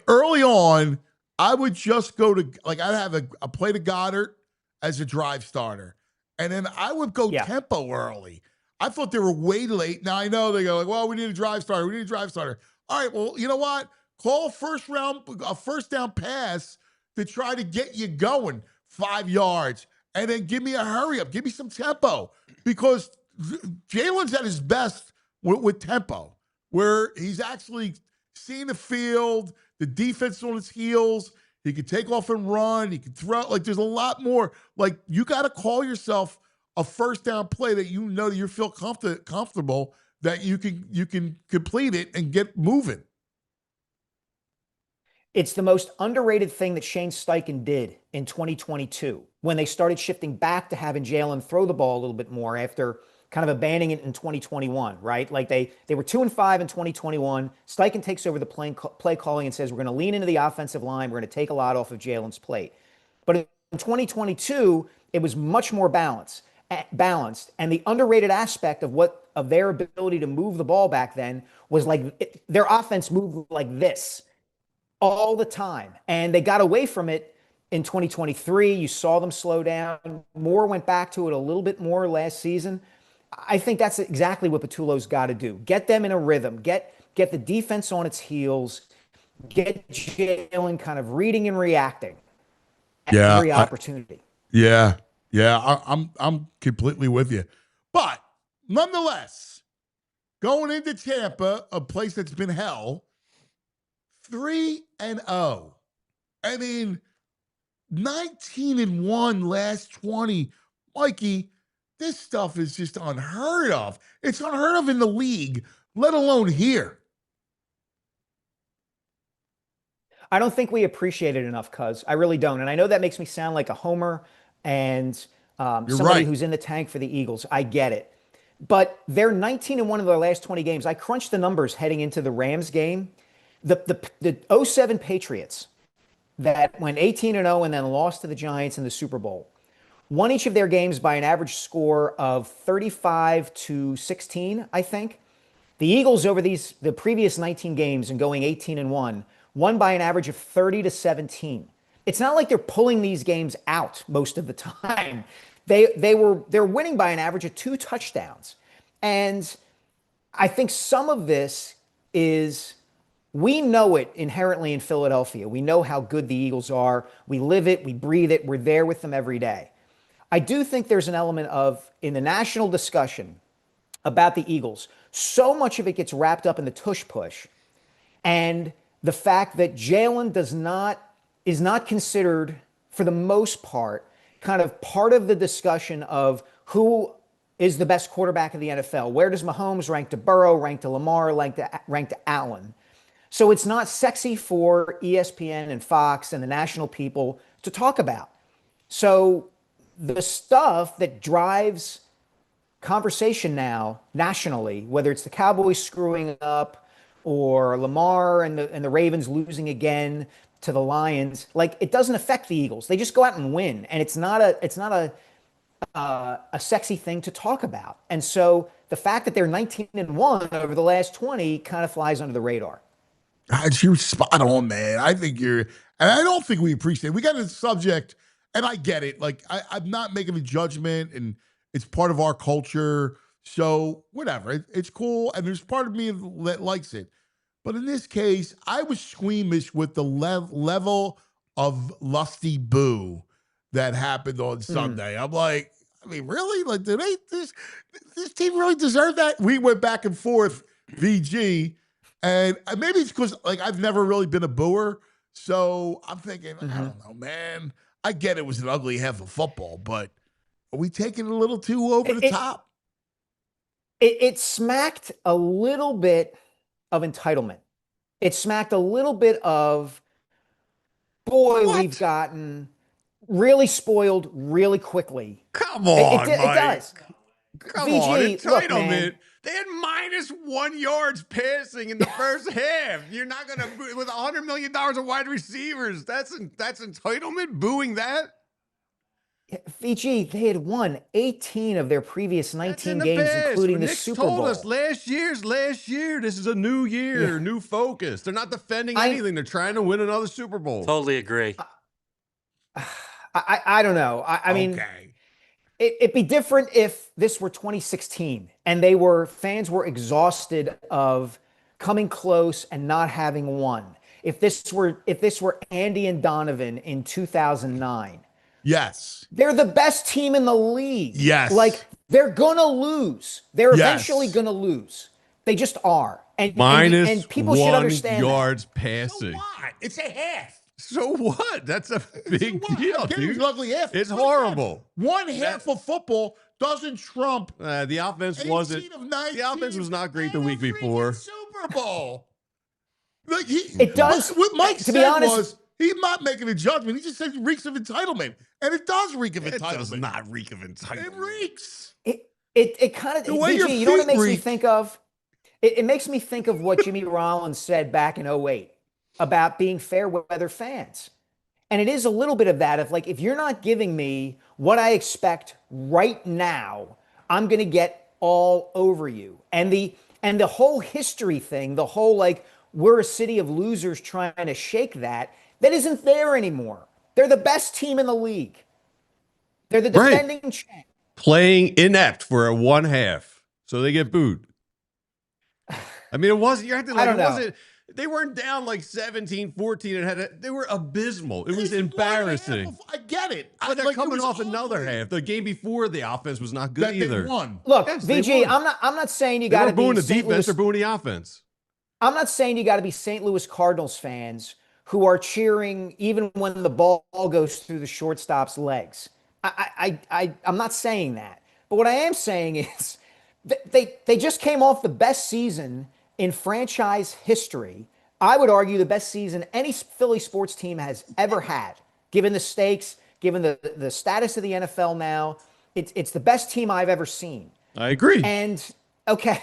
early on, I would just go to I'd have a play to Goddard as a drive starter, and then I would go tempo early. I thought they were way late. Now I know they go well, we need a drive starter. We need a drive starter. All right, well, you know what? Call a first down pass to try to get you going 5 yards, and then give me a hurry up. Give me some tempo, because Jalen's at his best with tempo, where he's actually seeing the field, the defense on his heels. He can take off and run. He can throw. There's a lot more. You got to call yourself a first down play that that you feel comfortable that you can complete it and get moving. It's the most underrated thing that Shane Steichen did in 2022 when they started shifting back to having Jalen throw the ball a little bit more after kind of abandoning it in 2021, right? They were 2-5 in 2021. Steichen takes over the play calling and says, we're going to lean into the offensive line. We're going to take a lot off of Jalen's plate. But in 2022, it was much more balanced. And the underrated aspect of their ability to move the ball back then was their offense moved like this all the time. And they got away from it in 2023. You saw them slow down. Moore went back to it a little bit more last season. I think that's exactly what Patullo's got to do. Get them in a rhythm. Get the defense on its heels. Get Jalen kind of reading and reacting at every opportunity. Yeah, I'm completely with you. But nonetheless, going into Tampa, a place that's been hell, 3-0. I mean, 19-1 last 20. Mikey, this stuff is just unheard of. It's unheard of in the league, let alone here. I don't think we appreciate it enough, cuz. I really don't. And I know that makes me sound like a homer and somebody who's in the tank for the Eagles. I get it. But they're 19-1 of their last 20 games. I crunched the numbers heading into the Rams game. The 07 Patriots that went 18-0 and then lost to the Giants in the Super Bowl won each of their games by an average score of 35-16, I think. The Eagles over the previous 19 games and going 18-1 won by an average of 30-17. It's not like they're pulling these games out most of the time. They're winning by an average of 2 touchdowns. And I think some of this is, we know it inherently in Philadelphia. We know how good the Eagles are. We live it, we breathe it, we're there with them every day. I do think there's an element of, in the national discussion about the Eagles, so much of it gets wrapped up in the tush push. And the fact that Jalen is not considered, for the most part, kind of part of the discussion of who is the best quarterback in the NFL. Where does Mahomes rank to Burrow, rank to Lamar, rank to Allen? So it's not sexy for ESPN and Fox and the national people to talk about. So the stuff that drives conversation now nationally, whether it's the Cowboys screwing up or Lamar and the Ravens losing again to the Lions, like it doesn't affect the Eagles. They just go out and win, and it's not a sexy thing to talk about. And so the fact that they're 19-1 over the last 20 kind of flies under the radar. You're spot on, man. I think and I don't think we appreciate it. We got a subject, and I get it. Like, I'm not making a judgment, and it's part of our culture. So whatever, it's cool. And there's part of me that likes it. But in this case, I was squeamish with the level of lusty boo that happened on Sunday. I'm like, I mean, really? Like, do this team really deserve that? We went back and forth, VG, and maybe it's because like I've never really been a booer, so I'm thinking, I don't know, man. I get it was an ugly half of football, but are we taking it a little too over the top? It smacked a little bit of entitlement. It smacked a little bit of, boy, we've gotten really spoiled really quickly. Come on, it does. Come VG, on, entitlement. Look, man, they had -1 yards passing in the first half. You're not gonna with $100 million of wide receivers. That's entitlement. Booing that. VG, they had won 18 of their previous 19 games, including the Super Bowl. Told us last year. This is a new year, new focus. They're not defending anything. They're trying to win another Super Bowl. Totally agree. I don't know. I mean, it'd be different if this were 2016 and fans were exhausted of coming close and not having won. If this were Andy and Donovan in 2009. Yes. They're the best team in the league. Yes. Like, they're going to lose. They're eventually going to lose. They just are. And people should understand yards passing. So what? It's a half. So what? That's a big deal, dude. It's ugly half. It's horrible. One half of football doesn't trump. The offense wasn't. The offense was not great the week before. Super Bowl. Like it does. What Mike to said be honest, was he's not making a judgment. He just said it reeks of entitlement, and it does reek of entitlement. It does not reek of entitlement. It reeks. It kind of. VG, you know what it makes me think of? It makes me think of what Jimmy Rollins said back in 2008 about being fair weather fans. And it is a little bit of that of like, if you're not giving me what I expect right now, I'm going to get all over you. And the whole history thing, the whole like, we're a city of losers trying to shake that isn't there anymore. They're the best team in the league. They're the defending champ. Playing inept for a one half. So they get booed. I mean, it wasn't, you're acting like it wasn't. They weren't down like 17-14 and they were abysmal. It was embarrassing. I get it. But they're coming off another half. The game before, the offense was not good either. They won. Look, VG, I'm not saying you got to be booing the defense or booing the offense. I'm not saying you got to be St. Louis Cardinals fans who are cheering even when the ball goes through the shortstop's legs. I'm not saying that. But what I am saying is they just came off the best season in franchise history. I would argue the best season any Philly sports team has ever had, given the stakes, given the status of the NFL now. It's the best team I've ever seen. I agree. And, okay,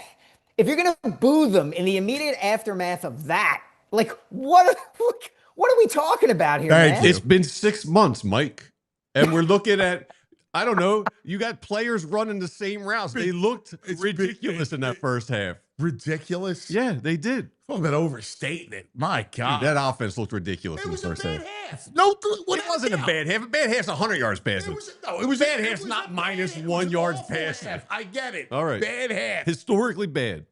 if you're going to boo them in the immediate aftermath of that, like, what are we talking about here, man? It's been 6 months, Mike. And we're looking at, I don't know, you got players running the same routes. They looked ridiculous in that first half. Ridiculous? Yeah, they did. Talk about overstating it. My God. Dude, that offense looked ridiculous in the first half. No, it wasn't a bad half. A bad half's 100 yards passing. It was bad half's not -1 yards passing. I get it. All right. Bad half. Historically bad.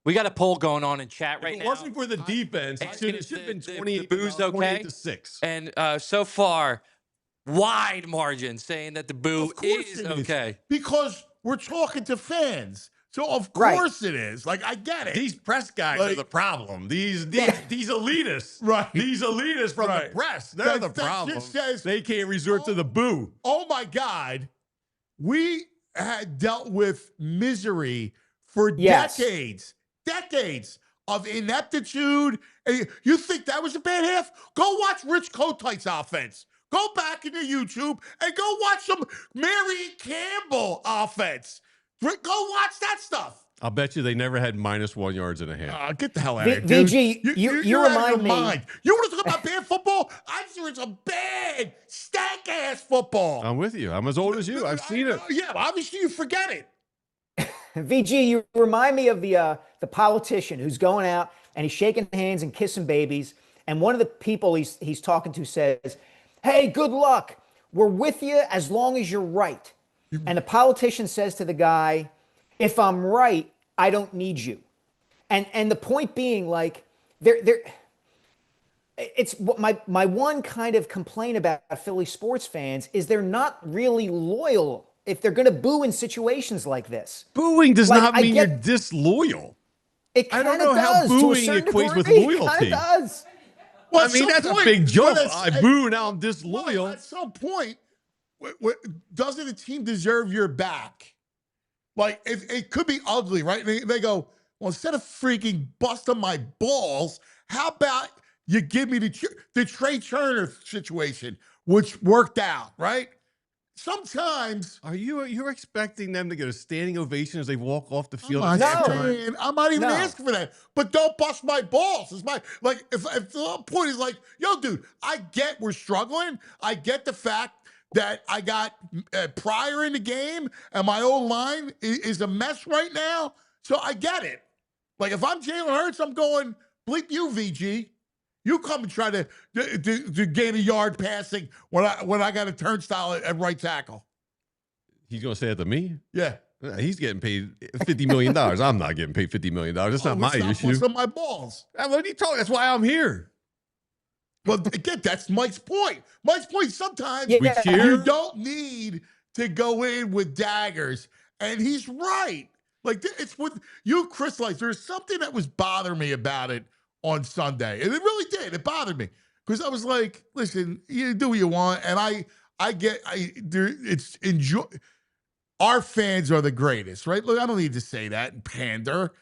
We got a poll going on in chat right now. If it wasn't for the defense, it should have been 28 to 6. And so far, wide margin saying that the boo is okay. Because we're talking to fans. So of course it is. Like, I get it. These press guys are the problem. These elitists. Right. These elitists from the press. They're the problem. They can't resort to the boo. Oh my God. We had dealt with misery for decades. Decades of ineptitude. And you think that was a bad half? Go watch Rich Kotite's offense. Go back into YouTube and go watch some Mary Campbell offense. Go watch that stuff. I'll bet you they never had -1 yards and a half. Get the hell out of here, dude. VG, you remind me. Mind. You want to talk about bad football? I'm sure it's a bad, stank-ass football. I'm with you. I'm as old as you. I've seen it. Yeah, obviously you forget it. VG, you remind me of the politician who's going out and he's shaking hands and kissing babies. And one of the people he's talking to says, "Hey, good luck. We're with you as long as you're right." And the politician says to the guy, "If I'm right, I don't need you." And the point being, like, it's my one kind of complaint about Philly sports fans is they're not really loyal if they're going to boo in situations like this. Booing does not mean you're disloyal. It I don't kind of know how does, booing to a certain equates with degree. loyalty. It kind of does. Well, I mean, that's a big jump. I boo, now I'm disloyal. Well, at some point, doesn't a team deserve your back? Like, if it could be ugly, right? They go, well, instead of freaking busting my balls, how about you give me the Trey Turner situation, which worked out, right? Sometimes you're expecting them to get a standing ovation as they walk off the field? I'm not even asking for that. But don't bust my balls. It's my if the point is like, yo, dude, I get we're struggling. I get the fact that I got Pryor in the game and my old line is a mess right now. So I get it. Like, if I'm Jalen Hurts, I'm going, bleep you, VG. You come and try to gain a yard passing when I got a turnstile at right tackle. He's going to say that to me? Yeah. He's getting paid $50 million. I'm not getting paid $50 million. That's not my issue. It's my balls. What are you talking? That's why I'm here. Well, again, that's Mike's point. Mike's point, sometimes we cheer. You don't need to go in with daggers. And he's right. Like, it's with you, Chris. Like, there's something that was bothering me about it on Sunday. And it really did. It bothered me. Because I was like, listen, you do what you want. And it's enjoy. Our fans are the greatest, right? Look, I don't need to say that and pander.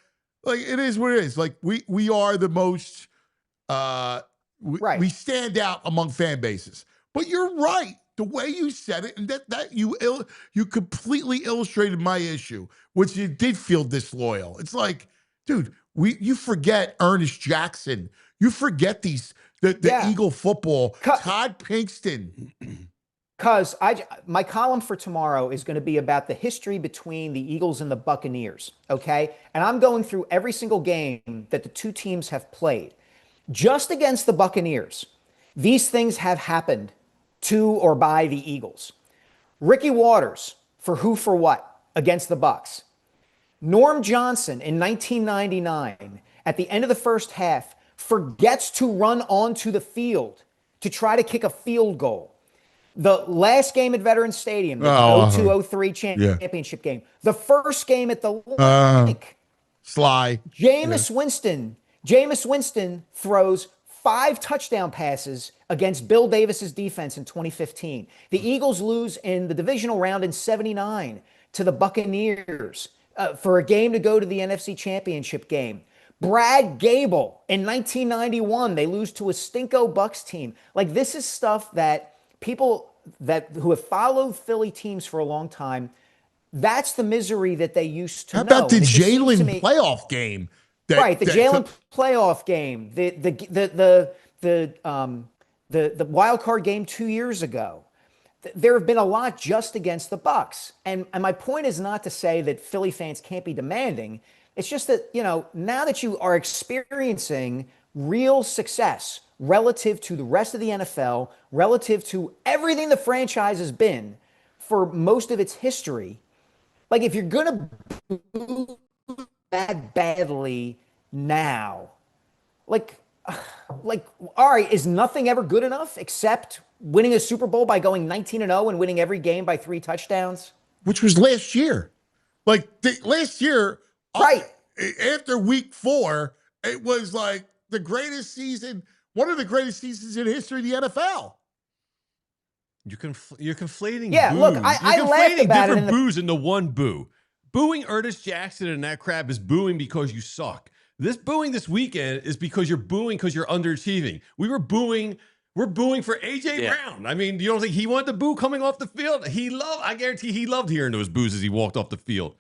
Like, it is what it is. Like, we are the most we stand out among fan bases. But you're right. The way you said it, and that you completely illustrated my issue, which you did feel disloyal. It's like, dude, you forget Ernest Jackson. You forget the Eagle football. Todd Pinkston. Because my column for tomorrow is going to be about the history between the Eagles and the Buccaneers, okay? And I'm going through every single game that the two teams have played. Just against the Buccaneers, these things have happened to or by the Eagles. Ricky Waters for Who for What against the Bucs. Norm Johnson in 1999 at the end of the first half forgets to run onto the field to try to kick a field goal. The last game at Veterans Stadium, the 02-03 championship game. The first game at the link. Sly. Jameis Winston throws 5 touchdown passes against Bill Davis's defense in 2015. The Eagles lose in the divisional round in 79 to the Buccaneers for a game to go to the NFC Championship game. Brad Gable in 1991, they lose to a stinko Bucs team. Like, this is stuff that people who have followed Philly teams for a long time, that's the misery that they used to know. How about the Jalen playoff game? The Jalen playoff game, the wild card game 2 years ago. There have been a lot just against the Bucs, and my point is not to say that Philly fans can't be demanding. It's just that, now that you are experiencing real success relative to the rest of the NFL, relative to everything the franchise has been for most of its history, like, if you're gonna boo that badly now, like, all right, is nothing ever good enough except winning a Super Bowl by going 19-0 and winning every game by 3 touchdowns? Which was last year. Like, last year, right after week 4, it was like the greatest season, one of the greatest seasons in the history of the NFL. You're conflating boos. Look, I laughed about different boos into one boo. Booing Ernest Jackson and that crap is booing because you suck. This booing this weekend is because you're booing because you're underachieving. We were booing We're booing for AJ Brown. I mean, you don't think he wanted to boo coming off the field? I guarantee he loved hearing those boos as he walked off the field.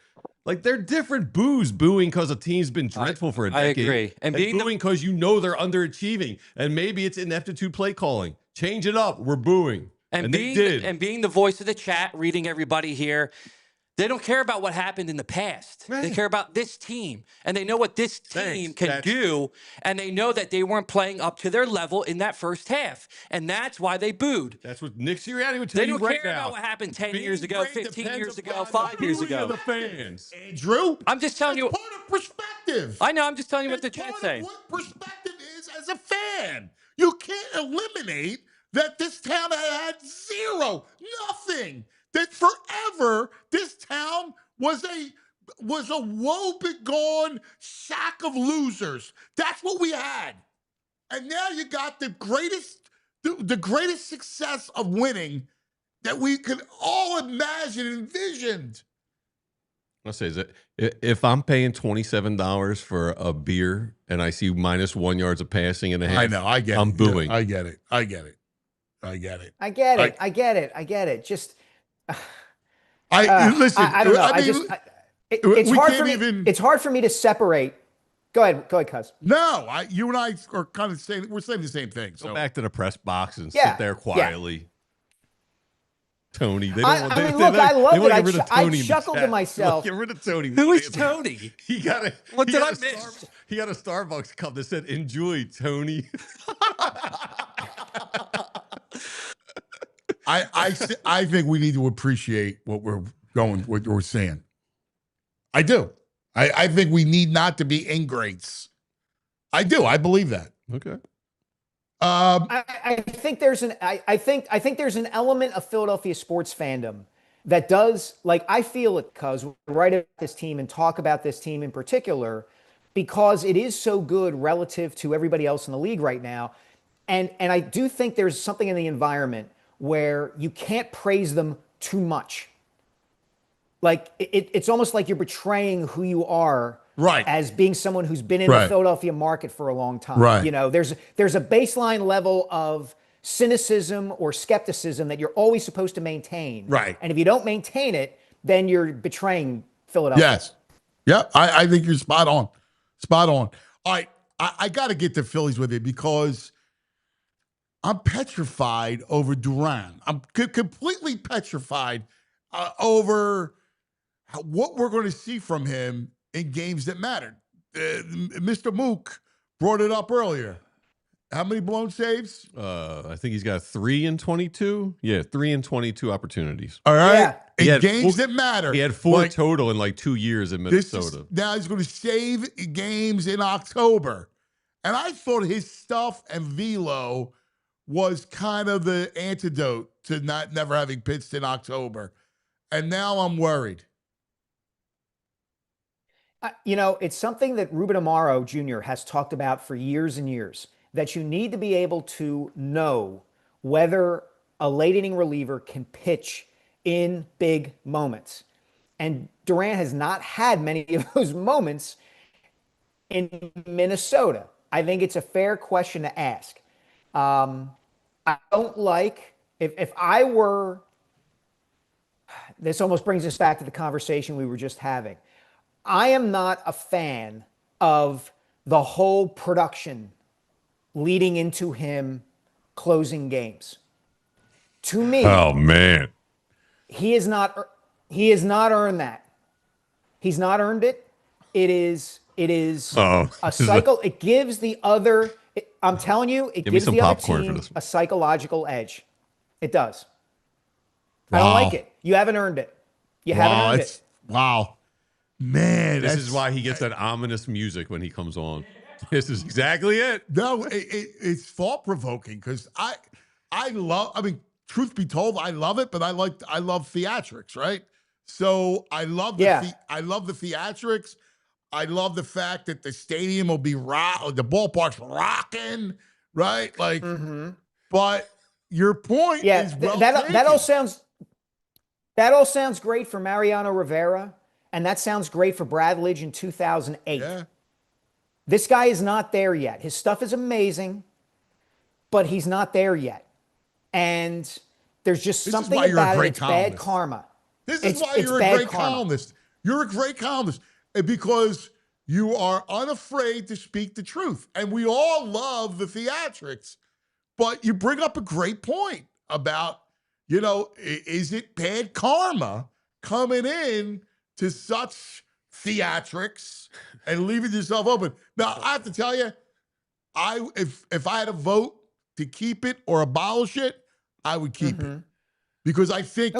Like, they're different boos. Booing because a team's been dreadful for a decade. I agree. And booing because you know they're underachieving. And maybe it's ineptitude play calling. Change it up. We're booing. And they did. And being the voice of the chat, reading everybody here, they don't care about what happened in the past. Right. They care about this team. And they know what this team can do. And they know that they weren't playing up to their level in that first half. And that's why they booed. That's what Nick Sirianni would tell you right now. They don't care about what happened 10 years ago, 15 years ago, 5 years ago. The fans. Andrew, I'm just telling you. Part of perspective. I know. I'm just telling you what the chat's saying. What perspective is as a fan. You can't eliminate that this town had zero, nothing. That forever this town was a woe-begone sack of losers. That's what we had. And now you got the greatest success of winning that we could all imagine and envisioned. I'll say, if I'm paying $27 for a beer and I see -1 yards of passing and a half, I know, I get it. I'm booing. I get it. Just listen. I don't know. It's hard for me to separate. Go ahead, cuz. No, you and I are kind of saying we're saying the same thing. So go back to the press box and sit there quietly. Yeah. Tony, they don't want. I love it. I chuckled to myself. Get rid of Tony. Who is Tony? What did I miss? He got a Starbucks cup that said "Enjoy, Tony." I think we need to appreciate what we're saying. I do. I think we need not to be ingrates. I do. I believe that. Okay. I think there's an element of Philadelphia sports fandom that does, like, I feel it because we write about this team and talk about this team in particular because it is so good relative to everybody else in the league right now. And I do think there's something in the environment where you can't praise them too much. Like, it's almost like you're betraying who you are. Right. As being someone who's been in the Philadelphia market for a long time. Right. You know, there's a baseline level of cynicism or skepticism that you're always supposed to maintain. Right. And if you don't maintain it, then you're betraying Philadelphia. Yes. Yep. I think you're spot on. Spot on. All right. I got to get the Phillies with it because I'm petrified over Duran. I'm completely petrified over what we're going to see from him in games that mattered. Mr. Mook brought it up earlier. How many blown saves? I think he's got 3 in 22. Yeah, 3 in 22 opportunities. All right. Yeah. In games that matter. He had 4 total in like 2 years in Minnesota. Now he's going to save games in October. And I thought his stuff and velo was kind of the antidote to never having pitched in October. And now I'm worried. You know, it's something that Ruben Amaro Jr. has talked about for years and years, that you need to be able to know whether a late inning reliever can pitch in big moments. And Duran has not had many of those moments in Minnesota. I think it's a fair question to ask. I don't like, if I were, this almost brings us back to the conversation we were just having. I am not a fan of the whole production leading into him closing games. To me, oh man, he has not earned that. He's not earned it. It is a cycle. It gives the other. I'm telling you, it gives the other team a psychological edge. It does. Wow. I don't like it. You haven't earned it. You haven't earned it. Wow. Man, this is why he gets that ominous music when he comes on. This is exactly it. No, it's thought-provoking because I mean, truth be told, I love it, but I love theatrics, right? So I love the theatrics. I love the fact that the stadium will be the ballpark's rocking, right? Like, but your point is that all sounds great for Mariano Rivera. And that sounds great for Brad Lidge in 2008. Yeah. This guy is not there yet. His stuff is amazing, but he's not there yet. And there's just This something is why you're a about it. great It's columnist. bad karma. This is why you're a great columnist. You're a great columnist because you are unafraid to speak the truth. And we all love the theatrics, but you bring up a great point about, is it bad karma coming in to such theatrics and leaving yourself open? Now, I have to tell you, if I had a vote to keep it or abolish it, I would keep it. Because I think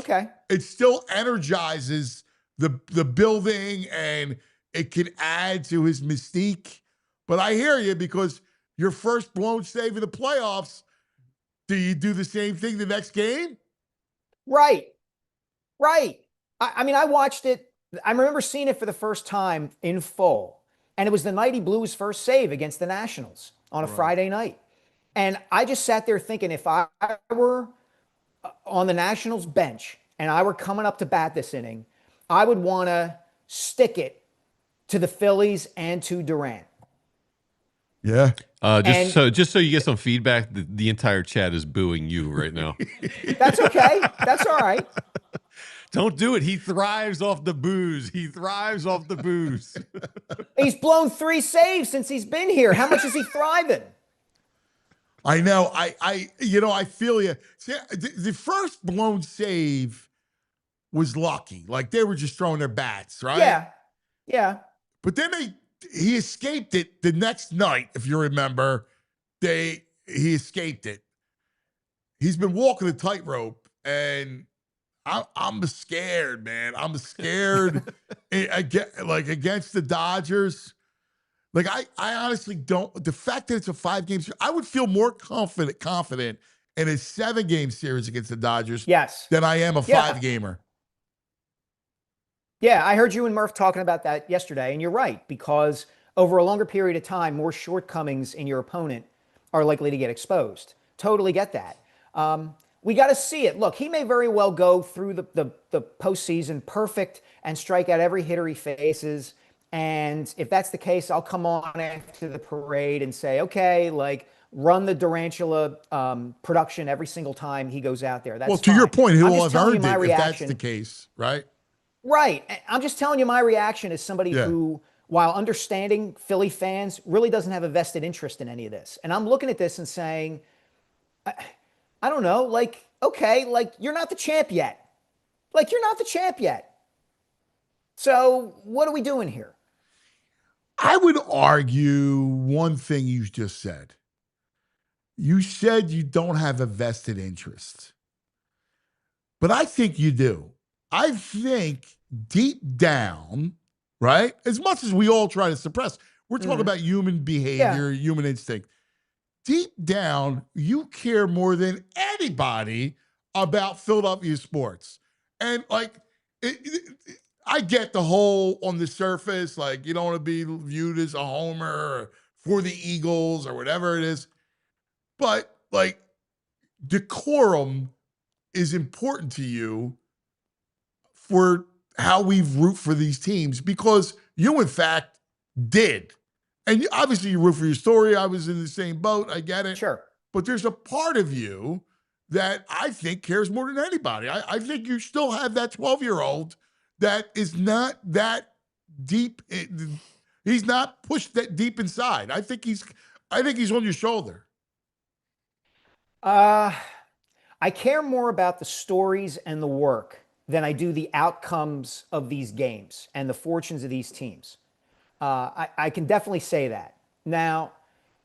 it still energizes the building and it can add to his mystique. But I hear you, because your first blown save in the playoffs, do you do the same thing the next game? Right. I mean, I watched it. I remember seeing it for the first time in full. And it was the night he blew his first save against the Nationals on a Friday night. And I just sat there thinking, if I were on the Nationals bench and I were coming up to bat this inning, I would want to stick it to the Phillies and to Duran. Yeah. Just so you get some feedback, the entire chat is booing you right now. That's okay. That's all right. Don't do it. He thrives off the booze. He's blown 3 saves since he's been here. How much is he thriving? I know. I feel you. See, the first blown save was lucky. Like, they were just throwing their bats, right? Yeah. But then he escaped it the next night, if you remember. He escaped it. He's been walking a tightrope, and I'm scared, man. I'm scared against the Dodgers. Like, I honestly don't. The fact that it's a 5-game series, I would feel more confident in a 7-game series against the Dodgers than I am a 5-gamer. Yeah, I heard you and Murph talking about that yesterday, and you're right, because over a longer period of time, more shortcomings in your opponent are likely to get exposed. Totally get that. We got to see it. Look, he may very well go through the postseason perfect and strike out every hitter he faces. And if that's the case, I'll come on after the parade and say, okay, run the Durantula production every single time he goes out there. That's well, to fine. your point, he'll have earned it reaction. if that's the case, right? Right. I'm just telling you my reaction as somebody who, while understanding Philly fans, really doesn't have a vested interest in any of this. And I'm looking at this and saying, I don't know, you're not the champ yet. You're not the champ yet. So what are we doing here? I would argue one thing you just said. You said you don't have a vested interest. But I think you do. I think deep down, right, as much as we all try to suppress, we're talking about human behavior, human instinct. Deep down, you care more than anybody about Philadelphia sports. And I get the whole on the surface, you don't want to be viewed as a homer for the Eagles or whatever it is. But decorum is important to you for how we root for these teams, because you, in fact, did. And obviously you root for your story. I was in the same boat. I get it. Sure. But there's a part of you that I think cares more than anybody. I think you still have that 12-year-old that is not that deep. He's not pushed that deep inside. I think he's on your shoulder. I care more about the stories and the work than I do the outcomes of these games and the fortunes of these teams. I can definitely say that. Now,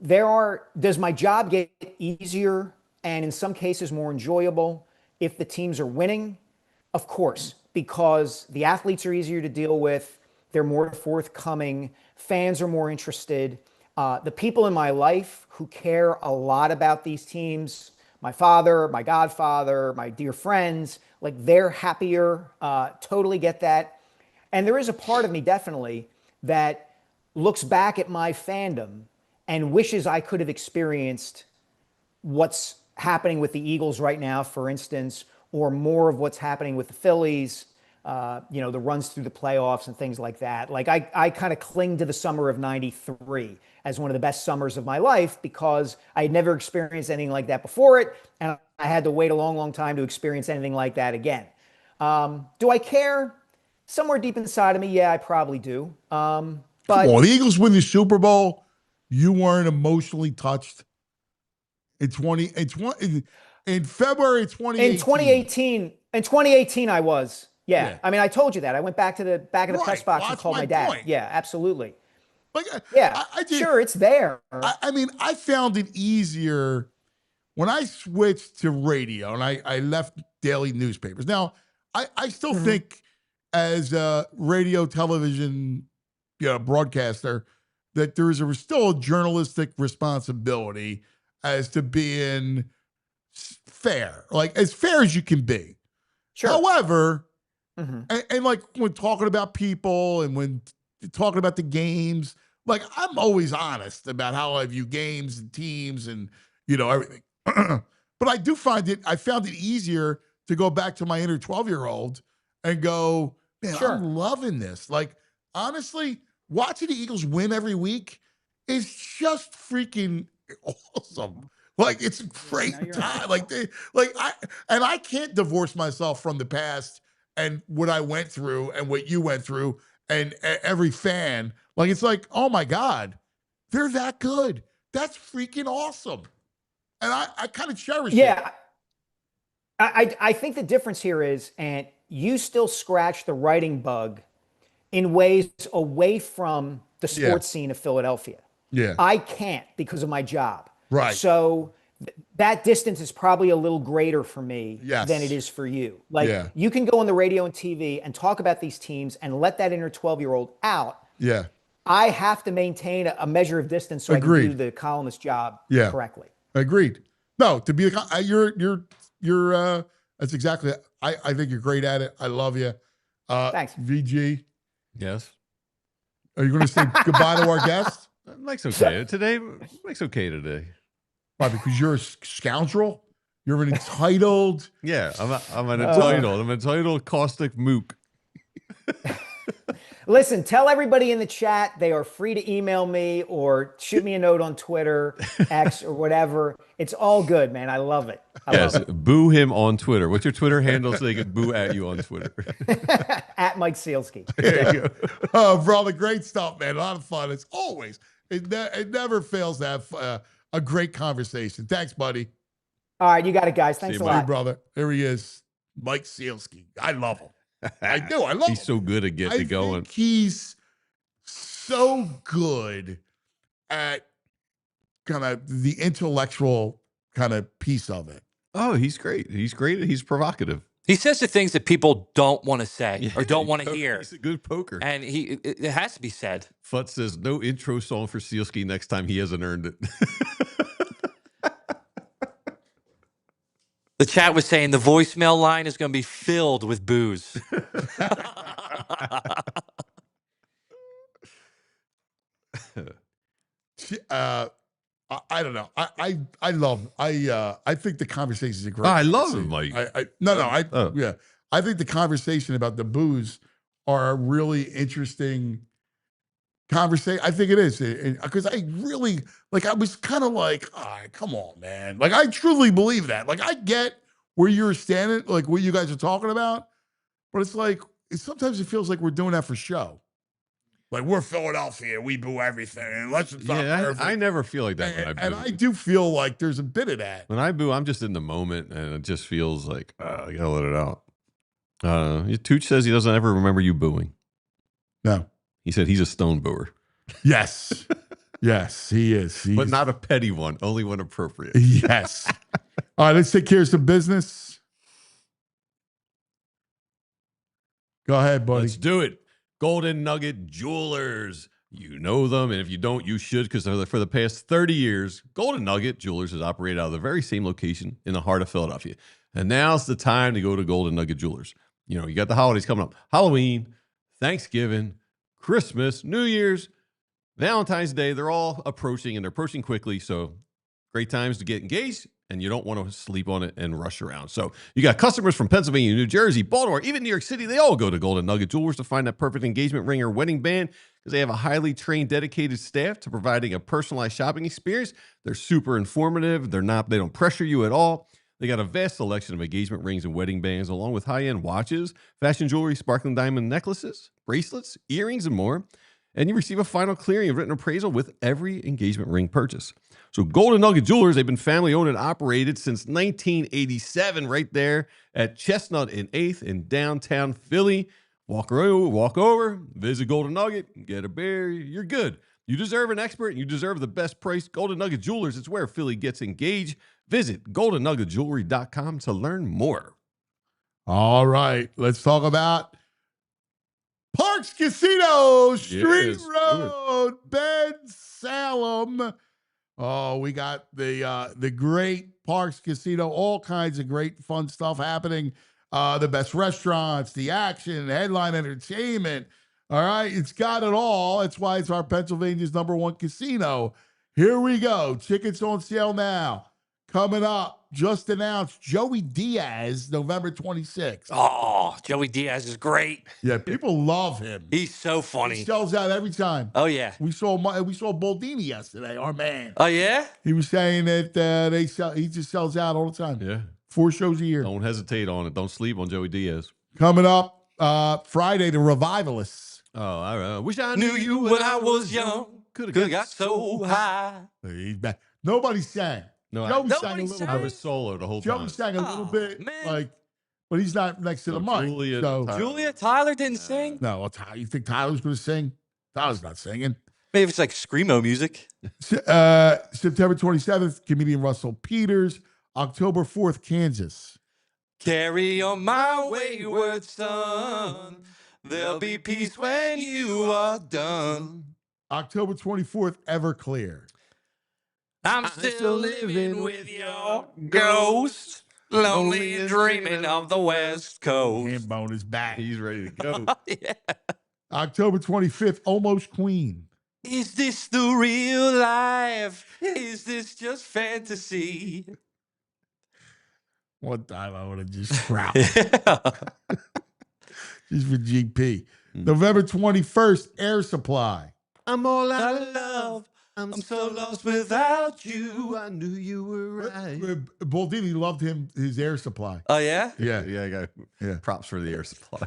does my job get easier and in some cases more enjoyable if the teams are winning? Of course, because the athletes are easier to deal with. They're more forthcoming. Fans are more interested. The people in my life who care a lot about these teams, my father, my godfather, my dear friends, they're happier. Totally get that. And there is a part of me definitely that looks back at my fandom and wishes I could have experienced what's happening with the Eagles right now, for instance, or more of what's happening with the Phillies. the runs through the playoffs and things like that. Like I kind of cling to the summer of '93 as one of the best summers of my life because I had never experienced anything like that before it. And I had to wait a long, long time to experience anything like that again. Do I care? Somewhere deep inside of me, yeah, I probably do. But come on, the Eagles win the Super Bowl. You weren't emotionally touched in February 2018. In 2018, I was. Yeah. I mean, I told you that. I went back to the press box and called my dad. Point. Yeah, absolutely. Like, sure, it's there. I mean, I found it easier when I switched to radio and I left daily newspapers. Now, I still think as a radio, television, broadcaster, that there's still a journalistic responsibility as to being fair, like as fair as you can be. Sure. However, and like when talking about people and when talking about the games, like I'm always honest about how I view games and teams and, everything. But I found it easier to go back to my inner 12-year-old and go, man, I'm loving this. Like, honestly, watching the Eagles win every week is just freaking awesome. Like, it's a great time. I can't divorce myself from the past and what I went through and what you went through and every fan. Like, it's like, oh my God, they're that good. That's freaking awesome. And I kind of cherish it. Yeah. I think the difference here is, and you still scratch the writing bug in ways away from the sports scene of Philadelphia. Yeah. I can't because of my job. Right. So that distance is probably a little greater for me than it is for you. Like you can go on the radio and TV and talk about these teams and let that inner 12-year-old out. Yeah. I have to maintain a measure of distance so I can do the columnist job correctly. Agreed. No, to be you're that's exactly it. I think you're great at it. I love you. Thanks. VG. Yes. Are you going to say goodbye to our guest? Mike's okay today. Mike's okay today. Why? Because you're a scoundrel? You're an entitled. Yeah, I'm an entitled. I'm an entitled caustic mook. Listen, tell everybody in the chat they are free to email me or shoot me a note on Twitter, X, or whatever. It's all good, man. I love it. Boo him on Twitter. What's your Twitter handle so they can boo at you on Twitter? At Mike Sielski. There you go. Oh, brother, great stuff, man. A lot of fun. As always. It never fails to have a great conversation. Thanks, buddy. All right, you got it, guys. Thanks a lot. Hey, brother. Here he is, Mike Sielski. I love him. I do. I love him. He's so good at getting it going. He's so good at kind of the intellectual kind of piece of it. Oh, he's great. He's great. He's provocative. He says the things that people don't want to say or don't want to hear. He's a good poker. And it has to be said. Futz says, no intro song for Sielski next time. He hasn't earned it. The chat was saying the voicemail line is going to be filled with booze. I don't know. I love. I think the conversation is great. I love him, Mike. I think the conversation about the booze are a really interesting conversation. I think it is because I really I was kind of like, all right, come on, man. Like I truly believe that. Like I get where you're standing, like what you guys are talking about, but it's like sometimes it feels like we're doing that for show. Like we're Philadelphia, we boo everything. Unless it's not perfect. I never feel like that when I boo. And I do feel like there's a bit of that. When I boo, I'm just in the moment, and it just feels like I gotta let it out. Tooch says he doesn't ever remember you booing. No. He said he's a stone booer. Yes. Yes, he is. But not a petty one, only when appropriate. Yes. All right, let's take care of some business. Go ahead, buddy. Let's do it. Golden Nugget Jewelers. You know them, and if you don't, you should, because for the past 30 years, Golden Nugget Jewelers has operated out of the very same location in the heart of Philadelphia. And now's the time to go to Golden Nugget Jewelers. You know, you got the holidays coming up. Halloween, Thanksgiving, Christmas, New Year's, Valentine's Day. They're all approaching, and they're approaching quickly. So Great times to get engaged, and you don't want to sleep on it and rush around. So you got customers from Pennsylvania, New Jersey, Baltimore, even New York City. They all go to Golden Nugget Jewelers to find that perfect engagement ring or wedding band because they have a highly trained, dedicated staff to providing a personalized shopping experience. They're super informative. They don't pressure you at all. They got a vast selection of engagement rings and wedding bands, along with high-end watches, fashion jewelry, sparkling diamond necklaces, bracelets, earrings, and more. And you receive a final clearing and written appraisal with every engagement ring purchase. So Golden Nugget Jewelers, they've been family-owned and operated since 1987 right there at Chestnut and 8th in downtown Philly. Walk over, visit Golden Nugget, get a beer, you're good. You deserve an expert, and you deserve the best price. Golden Nugget Jewelers, it's where Philly gets engaged. Visit goldennuggetjewelry.com to learn more. All right, let's talk about Parks Casino, Street Road, Ben Salem. Oh, we got the great Parks Casino, all kinds of great fun stuff happening. The best restaurants, the action, headline entertainment. All right, it's got it all. That's why it's our Pennsylvania's #1 casino. Here we go. Tickets on sale now. Coming up, just announced, Joey Diaz, November 26th. Oh, Joey Diaz is great. Yeah, people love him. He's so funny. He sells out every time. Oh, yeah. We saw Baldini yesterday, our man. Oh, yeah? He was saying that he just sells out all the time. Yeah. 4 shows a year. Don't hesitate on it. Don't sleep on Joey Diaz. Coming up Friday, the Revivalists. Oh, I wish I Knew you when I was young. Could have got so high. He's back. Nobody sang. No, Joey sang a little bit. I was solo the whole Joey time. sang a little bit, man. but he's not next to the mic. Julia Tyler didn't sing? No, you think Tyler's going to sing? Tyler's not singing. Maybe it's like screamo music. September 27th, comedian Russell Peters. October 4th, Kansas. Carry on my wayward son. There'll be peace when you are done. October 24th, Everclear. I'm still living with your ghost. Lonely and dreaming of the West Coast. Hambone is back. He's ready to go. Yeah. October 25th, Almost Queen. Is this the real life? Is this just fantasy? One time I would have just scrapped. Just for GP. November 21st, Air Supply. I'm all out of love. I'm so lost without you. I knew you were right. Baldini loved his Air Supply. Oh, yeah? Yeah. Yeah. Props for the Air Supply.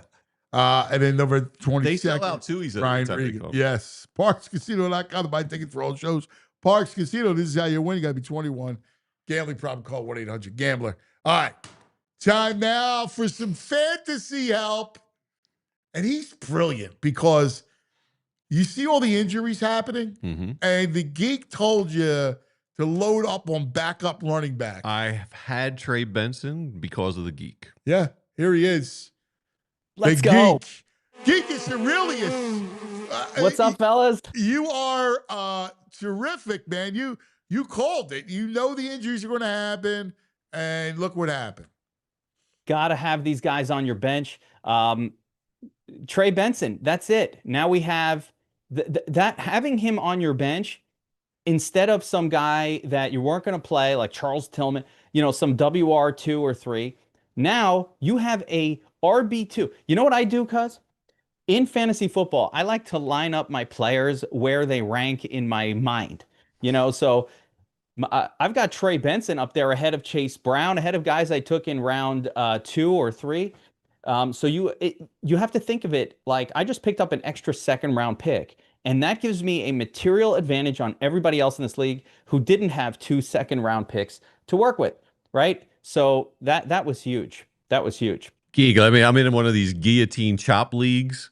And then November 22nd. They sell out too, he said. Brian Regan. Yes. ParksCasino.com to buy tickets for all shows. Parks Casino, this is how you win. You got to be 21. Gambling problem, call 1-800-GAMBLER. All right. Time now for some fantasy help. And he's brilliant because you see all the injuries happening, and the Geek told you to load up on backup running back. I've had Trey Benson because of the Geek. Yeah, here he is. Let's go. Geek is Aurelius. What's up, fellas? You are terrific, man. You called it. You know the injuries are going to happen, and look what happened. Got to have these guys on your bench. Trey Benson, that's it. Now we have that having him on your bench instead of some guy that you weren't going to play like Charles Tillman, some WR2 or 3. Now you have a RB2. You know what I do, cuz? In fantasy football, I like to line up my players where they rank in my mind. So I've got Trey Benson up there ahead of Chase Brown, ahead of guys I took in round 2 or 3. So you have to think of it like I just picked up an extra second-round pick, and that gives me a material advantage on everybody else in this league who didn't have 2 second-round picks to work with, right? So that was huge. That was huge. Geek, I'm in one of these guillotine chop leagues,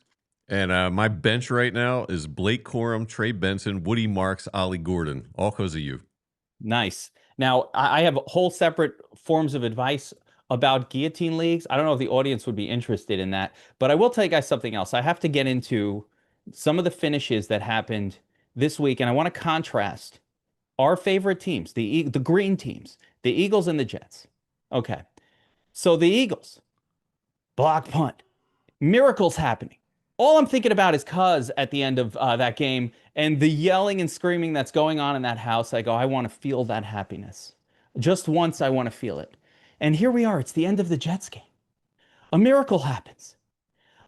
and my bench right now is Blake Corum, Trey Benson, Woody Marks, Ollie Gordon, all because of you. Nice. Now, I have whole separate forms of advice about guillotine leagues. I don't know if the audience would be interested in that, but I will tell you guys something else. I have to get into some of the finishes that happened this week, and I want to contrast our favorite teams, the green teams, the Eagles and the Jets. Okay. So the Eagles, block punt, miracles happening. all I'm thinking about is Cuz at the end of that game and the yelling and screaming that's going on in that house. I go, I want to feel that happiness. Just once, I want to feel it. And here we are. It's the end of the Jets game. A miracle happens.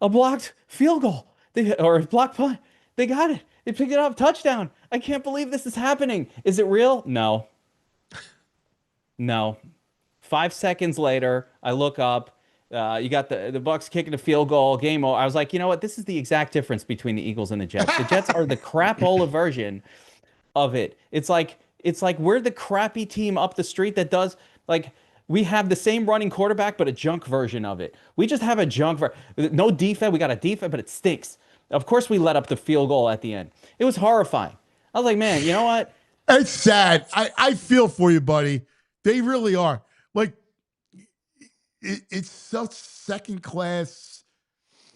A blocked field goal or a blocked punt. They got it. They picked it up. Touchdown. I can't believe this is happening. Is it real? No. No. 5 seconds later, I look up. You got the Bucs kicking a field goal. Game over. I was like, you know what? This is the exact difference between the Eagles and the Jets. The Jets are the crapola version of it. It's like we're the crappy team up the street that does like we have the same running quarterback, but a junk version of it. We just have a junk no defense. We got a defense, but it stinks. Of course, we let up the field goal at the end. It was horrifying. I was like, man, you know what? It's sad. I feel for you, buddy. They really are. Like, it's such second-class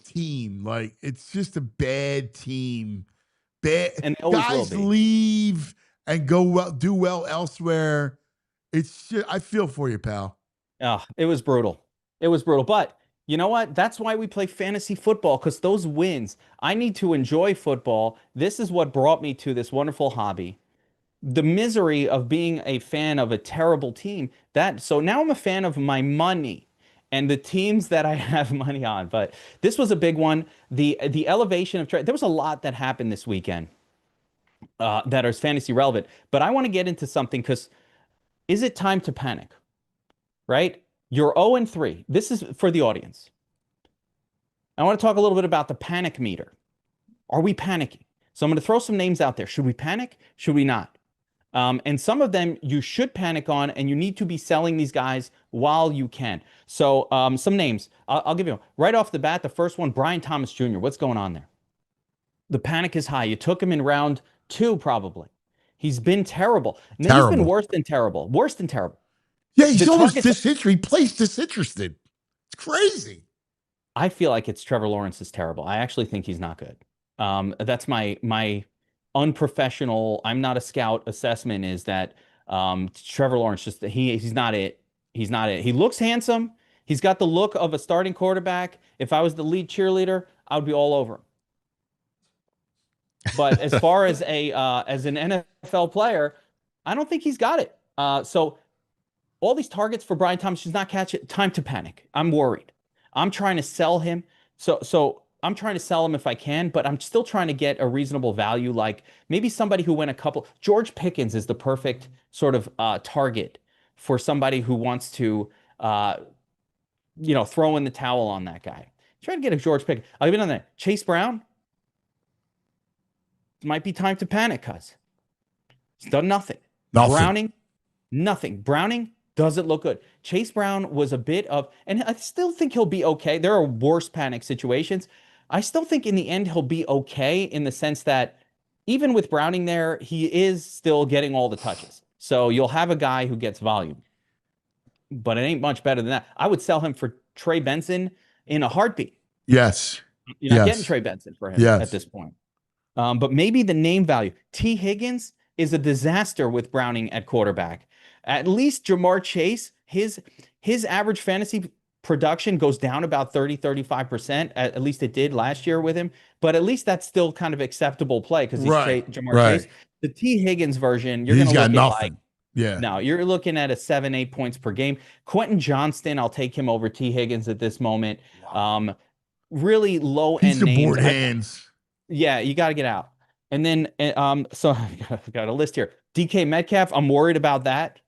team. Like, it's just a bad team. Bad and guys leave and do well elsewhere. It's just, I feel for you, pal. Oh, it was brutal. It was brutal. But you know what? That's why we play fantasy football, because those wins, I need to enjoy football. This is what brought me to this wonderful hobby. The misery of being a fan of a terrible team. So now I'm a fan of my money and the teams that I have money on. But this was a big one. The elevation of trade. There was a lot that happened this weekend that is fantasy relevant. But I want to get into something because is it time to panic? Right? You're 0-3. This is for the audience. I want to talk a little bit about the panic meter. Are we panicking? So I'm going to throw some names out there. Should we panic? Should we not? And some of them you should panic on, and you need to be selling these guys while you can. So some names. I'll give you right off the bat. The first one, Brian Thomas Jr. What's going on there? The panic is high. You took him in round 2, probably. He's been terrible. No, he's been worse than terrible. Worse than terrible. Yeah, he's almost disinterested. He plays disinterested. It's crazy. I feel like it's Trevor Lawrence is terrible. I actually think he's not good. That's my unprofessional, I'm not a scout assessment is that Trevor Lawrence just he's not it. He's not it. He looks handsome. He's got the look of a starting quarterback. If I was the lead cheerleader, I would be all over him. But as far as as an NFL player, I don't think he's got it. So all these targets for Brian Thomas, she's not catching. Time to panic. I'm worried. I'm trying to sell him. So I'm trying to sell him if I can, but I'm still trying to get a reasonable value. Like maybe somebody who went a couple. George Pickens is the perfect sort of target for somebody who wants to, throw in the towel on that guy. Try to get a George Pickens. I'll even on that. Chase Brown. Might be time to panic, cuz. He's done nothing. Browning, nothing. Browning doesn't look good. Chase Brown was a bit of, and I still think he'll be okay. There are worse panic situations. I still think in the end he'll be okay in the sense that even with Browning there, he is still getting all the touches. So you'll have a guy who gets volume. But it ain't much better than that. I would sell him for Trey Benson in a heartbeat. Yes. You're not getting Trey Benson for him at this point. But maybe the name value. T. Higgins is a disaster with Browning at quarterback. At least Jamar Chase, his average fantasy production goes down about 35%. At least it did last year with him. But at least that's still kind of acceptable play because he's Jamar Chase. The T. Higgins version, you're going to look at like, no, you're looking at a 7-8 points per game. Quentin Johnston, I'll take him over T. Higgins at this moment. Really low end names. Board hands. Yeah, you got to get out. And then, so I've got a list here. DK Metcalf, I'm worried about that.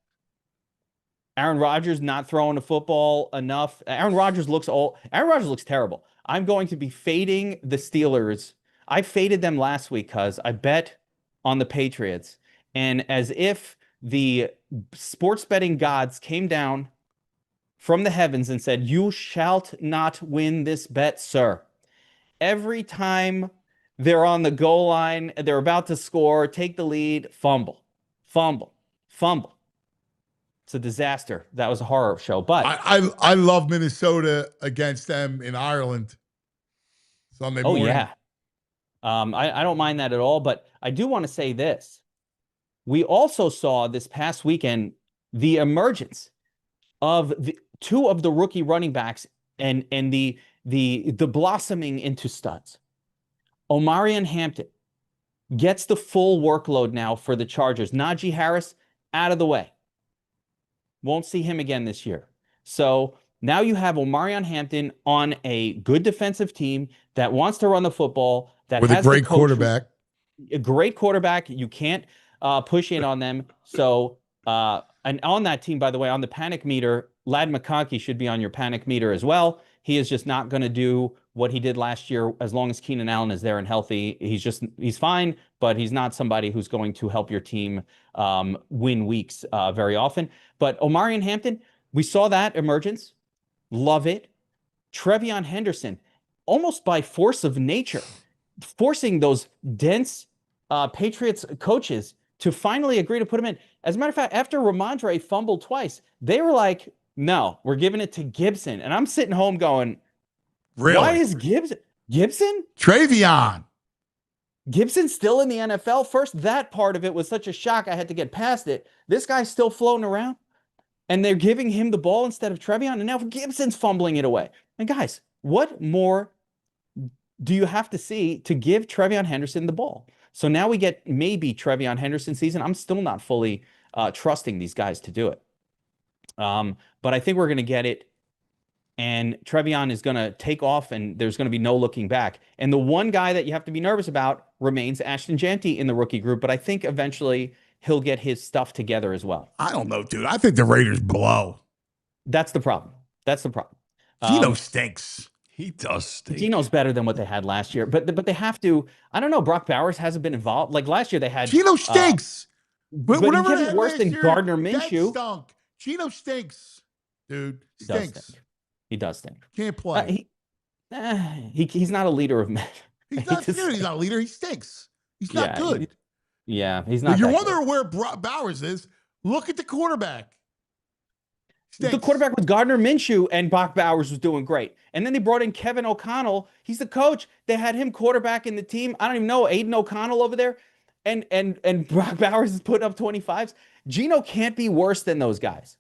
Aaron Rodgers not throwing the football enough. Aaron Rodgers looks terrible. I'm going to be fading the Steelers. I faded them last week because I bet on the Patriots. And as if the sports betting gods came down from the heavens and said, "You shalt not win this bet, sir." Every time they're on the goal line, they're about to score, take the lead, fumble, fumble, fumble. It's a disaster. That was a horror show. But I love Minnesota against them in Ireland Sunday morning. Oh, yeah. I don't mind that at all. But I do want to say this. We also saw this past weekend the emergence of two of the rookie running backs and the blossoming into studs. Omarion Hampton gets the full workload now for the Chargers. Najee Harris out of the way. Won't see him again this year. So now you have Omarion Hampton on a good defensive team that wants to run the football, that with has a great quarterback. A great quarterback. You can't push in on them. So, and on that team, by the way, on the panic meter, Ladd McConkey should be on your panic meter as well. He is just not going to do what he did last year as long as Keenan Allen is there and healthy. He's fine, but he's not somebody who's going to help your team win weeks very often. But Omarion Hampton, we saw that emergence. Love it. Trevion Henderson, almost by force of nature, forcing those dense Patriots coaches to finally agree to put him in. As a matter of fact, after Ramondre fumbled twice, they were like, no, we're giving it to Gibson. And I'm sitting home going, really? Why is Gibson? Trevion. Gibson's still in the NFL. First, that part of it was such a shock. I had to get past it. This guy's still floating around. And they're giving him the ball instead of Trevion. And now Gibson's fumbling it away. And guys, what more do you have to see to give Trevion Henderson the ball? So now we get maybe Trevion Henderson season. I'm still not fully trusting these guys to do it. But I think we're going to get it. And Trevion is going to take off, and there's going to be no looking back. And the one guy that you have to be nervous about remains Ashton Jeanty in the rookie group. But I think eventually he'll get his stuff together as well. I don't know, dude. I think the Raiders blow. That's the problem. Geno stinks. He does stink. Geno's better than what they had last year. But they have to. I don't know. Brock Bowers hasn't been involved. Like last year they had. Geno stinks. But he can't be worse than Gardner Minshew. Geno stinks, dude. Stinks. He does stink. Can't play. He's not a leader of men. He's not a leader. He stinks. He's not good. He's not. If you're wondering where Bowers is, look at the quarterback. Stinks. The quarterback was Gardner Minshew, and Brock Bowers was doing great. And then they brought in Kevin O'Connell. He's the coach. They had him quarterback in the team. I don't even know, Aiden O'Connell over there. And Brock Bowers is putting up 25s. Geno can't be worse than those guys.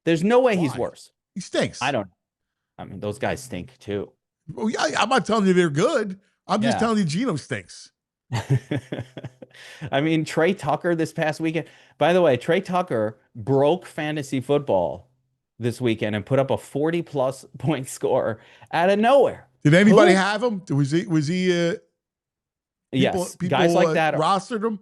There's no way he's worse. He stinks. I mean, those guys stink too. Well, I'm not telling you they're good. I'm just telling you Geno stinks. I mean, Trey Tucker this past weekend. By the way, Trey Tucker broke fantasy football this weekend and put up a 40-plus point score out of nowhere. Did anybody have him? Was he? Yes, guys like that rostered him.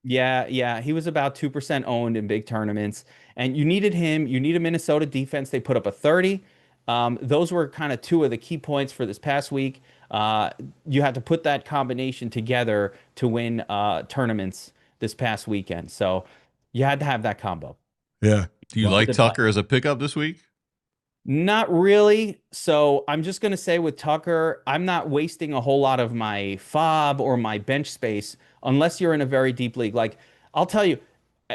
Yeah. He was about 2% owned in big tournaments, and you needed him. You need a Minnesota defense. They put up a 30. Those were kind of two of the key points for this past week. You had to put that combination together to win tournaments this past weekend. So you had to have that combo. Yeah. Do you like Tucker as a pickup this week? Not really. So I'm just going to say with Tucker, I'm not wasting a whole lot of my FOB or my bench space unless you're in a very deep league. Like, I'll tell you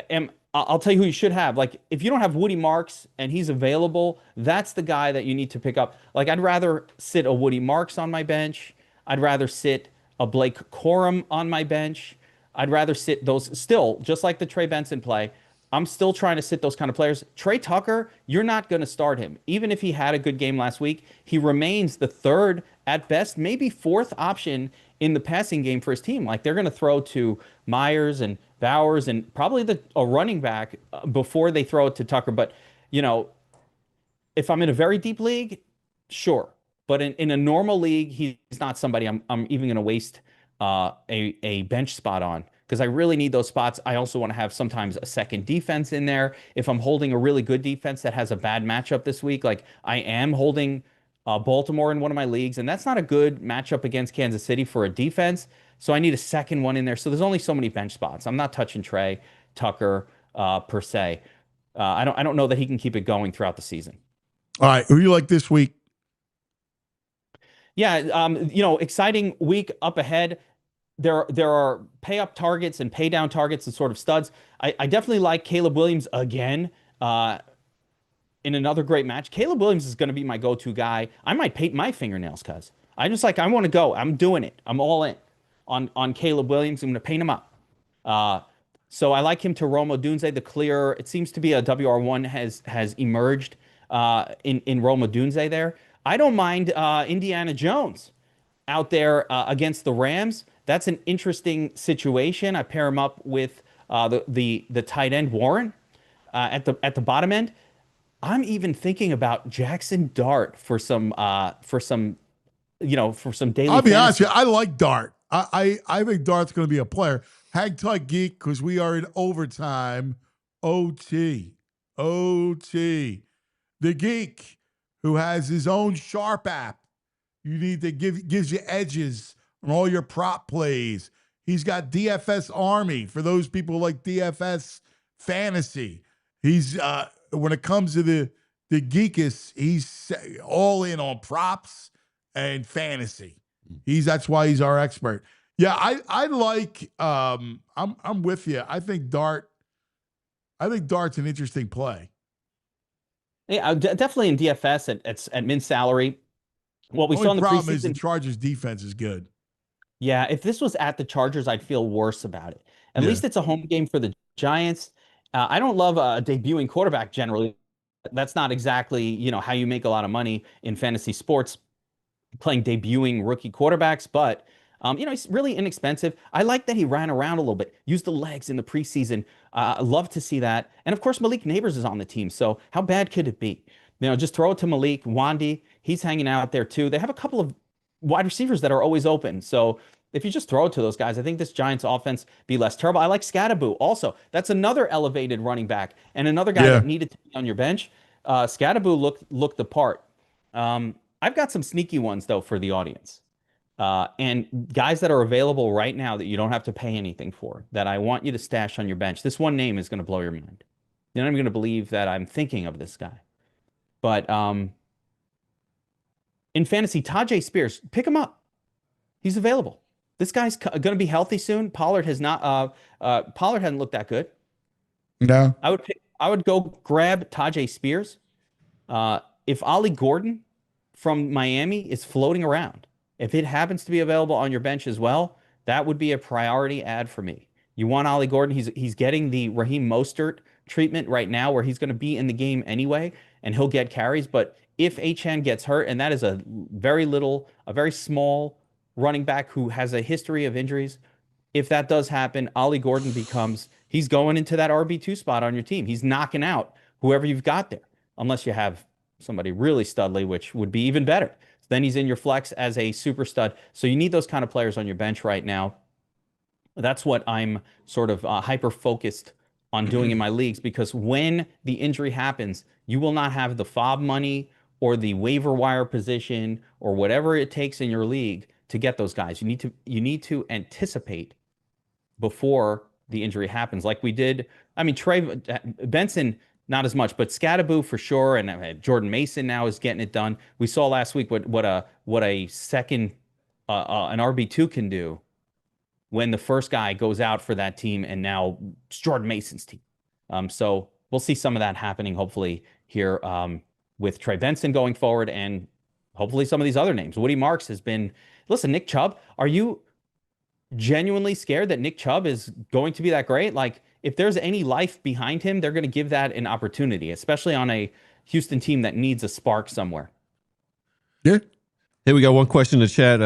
who you should have. Like, if you don't have Woody Marks and he's available, that's the guy that you need to pick up. Like, I'd rather sit a Woody Marks on my bench. I'd rather sit a Blake Corum on my bench. I'd rather sit those still, just like the Trey Benson play. I'm still trying to sit those kind of players. Trey Tucker, you're not going to start him. Even if he had a good game last week, he remains the third, at best, maybe fourth option in the passing game for his team. Like, they're going to throw to Myers and Bowers and probably a running back before they throw it to Tucker. But, if I'm in a very deep league, sure. But in a normal league, he's not somebody I'm even going to waste a bench spot on, because I really need those spots. I also want to have sometimes a second defense in there. If I'm holding a really good defense that has a bad matchup this week, like I am holding Baltimore in one of my leagues, and that's not a good matchup against Kansas City for a defense. So I need a second one in there. So there's only so many bench spots. I'm not touching Trey Tucker per se. I don't know that he can keep it going throughout the season. All right, who you like this week? Yeah, exciting week up ahead. There are pay up targets and pay down targets and sort of studs. I definitely like Caleb Williams again in another great match. Caleb Williams is going to be my go-to guy. I might paint my fingernails, cuz I want to go. I'm doing it. I'm all in on Caleb Williams. I'm going to paint him up. So I like him to Rome Odunze, the clear. It seems to be a WR1 has emerged in Rome Odunze there. I don't mind Indiana Jones out there against the Rams. That's an interesting situation. I pair him up with the tight end Warren at the bottom end. I'm even thinking about Jackson Dart for some for some daily. I'll be honest fantasy. with you, I like Dart. I think Dart's going to be a player. Hang tight, Geek, because we are in overtime. OT. The Geek, who has his own Sharp app. You need to gives you edges on all your prop plays. He's got DFS Army for those people who like DFS fantasy. He's when it comes to the Geekus, he's all in on props and fantasy. That's why he's our expert. Yeah, I like I'm with you. I think Dart's an interesting play. Yeah, definitely in DFS at min salary. What we saw in the problem preseason, is the Chargers defense is good. Yeah, if this was at the Chargers, I'd feel worse about it. At least it's a home game for the Giants. I don't love a debuting quarterback generally. That's not exactly, how you make a lot of money in fantasy sports, playing debuting rookie quarterbacks, but he's really inexpensive. I like that he ran around a little bit, used the legs in the preseason. I love to see that. And of course, Malik Neighbors is on the team. So how bad could it be? Just throw it to Malik. Wandy, he's hanging out there too. They have a couple of wide receivers that are always open. So if you just throw it to those guys, I think this Giants offense be less terrible. I like Scattaboo also. That's another elevated running back and another guy that needed to be on your bench. Scattaboo looked the part. I've got some sneaky ones though for the audience. And guys that are available right now that you don't have to pay anything for, that I want you to stash on your bench. This one name is going to blow your mind. You're not even going to believe that I'm thinking of this guy. But in fantasy, Tajay Spears, pick him up. He's available. This guy's going to be healthy soon. Pollard has not. Pollard hasn't looked that good. No. I would go grab Tajay Spears. If Ollie Gordon from Miami is floating around, if it happens to be available on your bench as well, that would be a priority add for me. You want Ollie Gordon. He's getting the Raheem Mostert treatment right now where he's going to be in the game anyway, and he'll get carries. But if Achane gets hurt, and that is a very small running back who has a history of injuries, if that does happen, Ollie Gordon he's going into that RB2 spot on your team. He's knocking out whoever you've got there, unless you have somebody really studly, which would be even better. Then he's in your flex as a super stud. So you need those kind of players on your bench right now. That's what I'm sort of hyper-focused on doing in my leagues, because when the injury happens, you will not have the fob money or the waiver wire position or whatever it takes in your league to get those guys. You need to anticipate before the injury happens, like we did. I mean, Trey Benson, not as much, but Scattaboo for sure, and Jordan Mason now is getting it done. We saw last week what a second an RB2 can do when the first guy goes out for that team, and now it's Jordan Mason's team. So we'll see some of that happening hopefully here with Trey Benson going forward, and hopefully some of these other names. Woody Marks has been. Listen, Nick Chubb, are you genuinely scared that Nick Chubb is going to be that great? Like, if there's any life behind him, they're going to give that an opportunity, especially on a Houston team that needs a spark somewhere. Yeah. Hey, we got one question in the chat.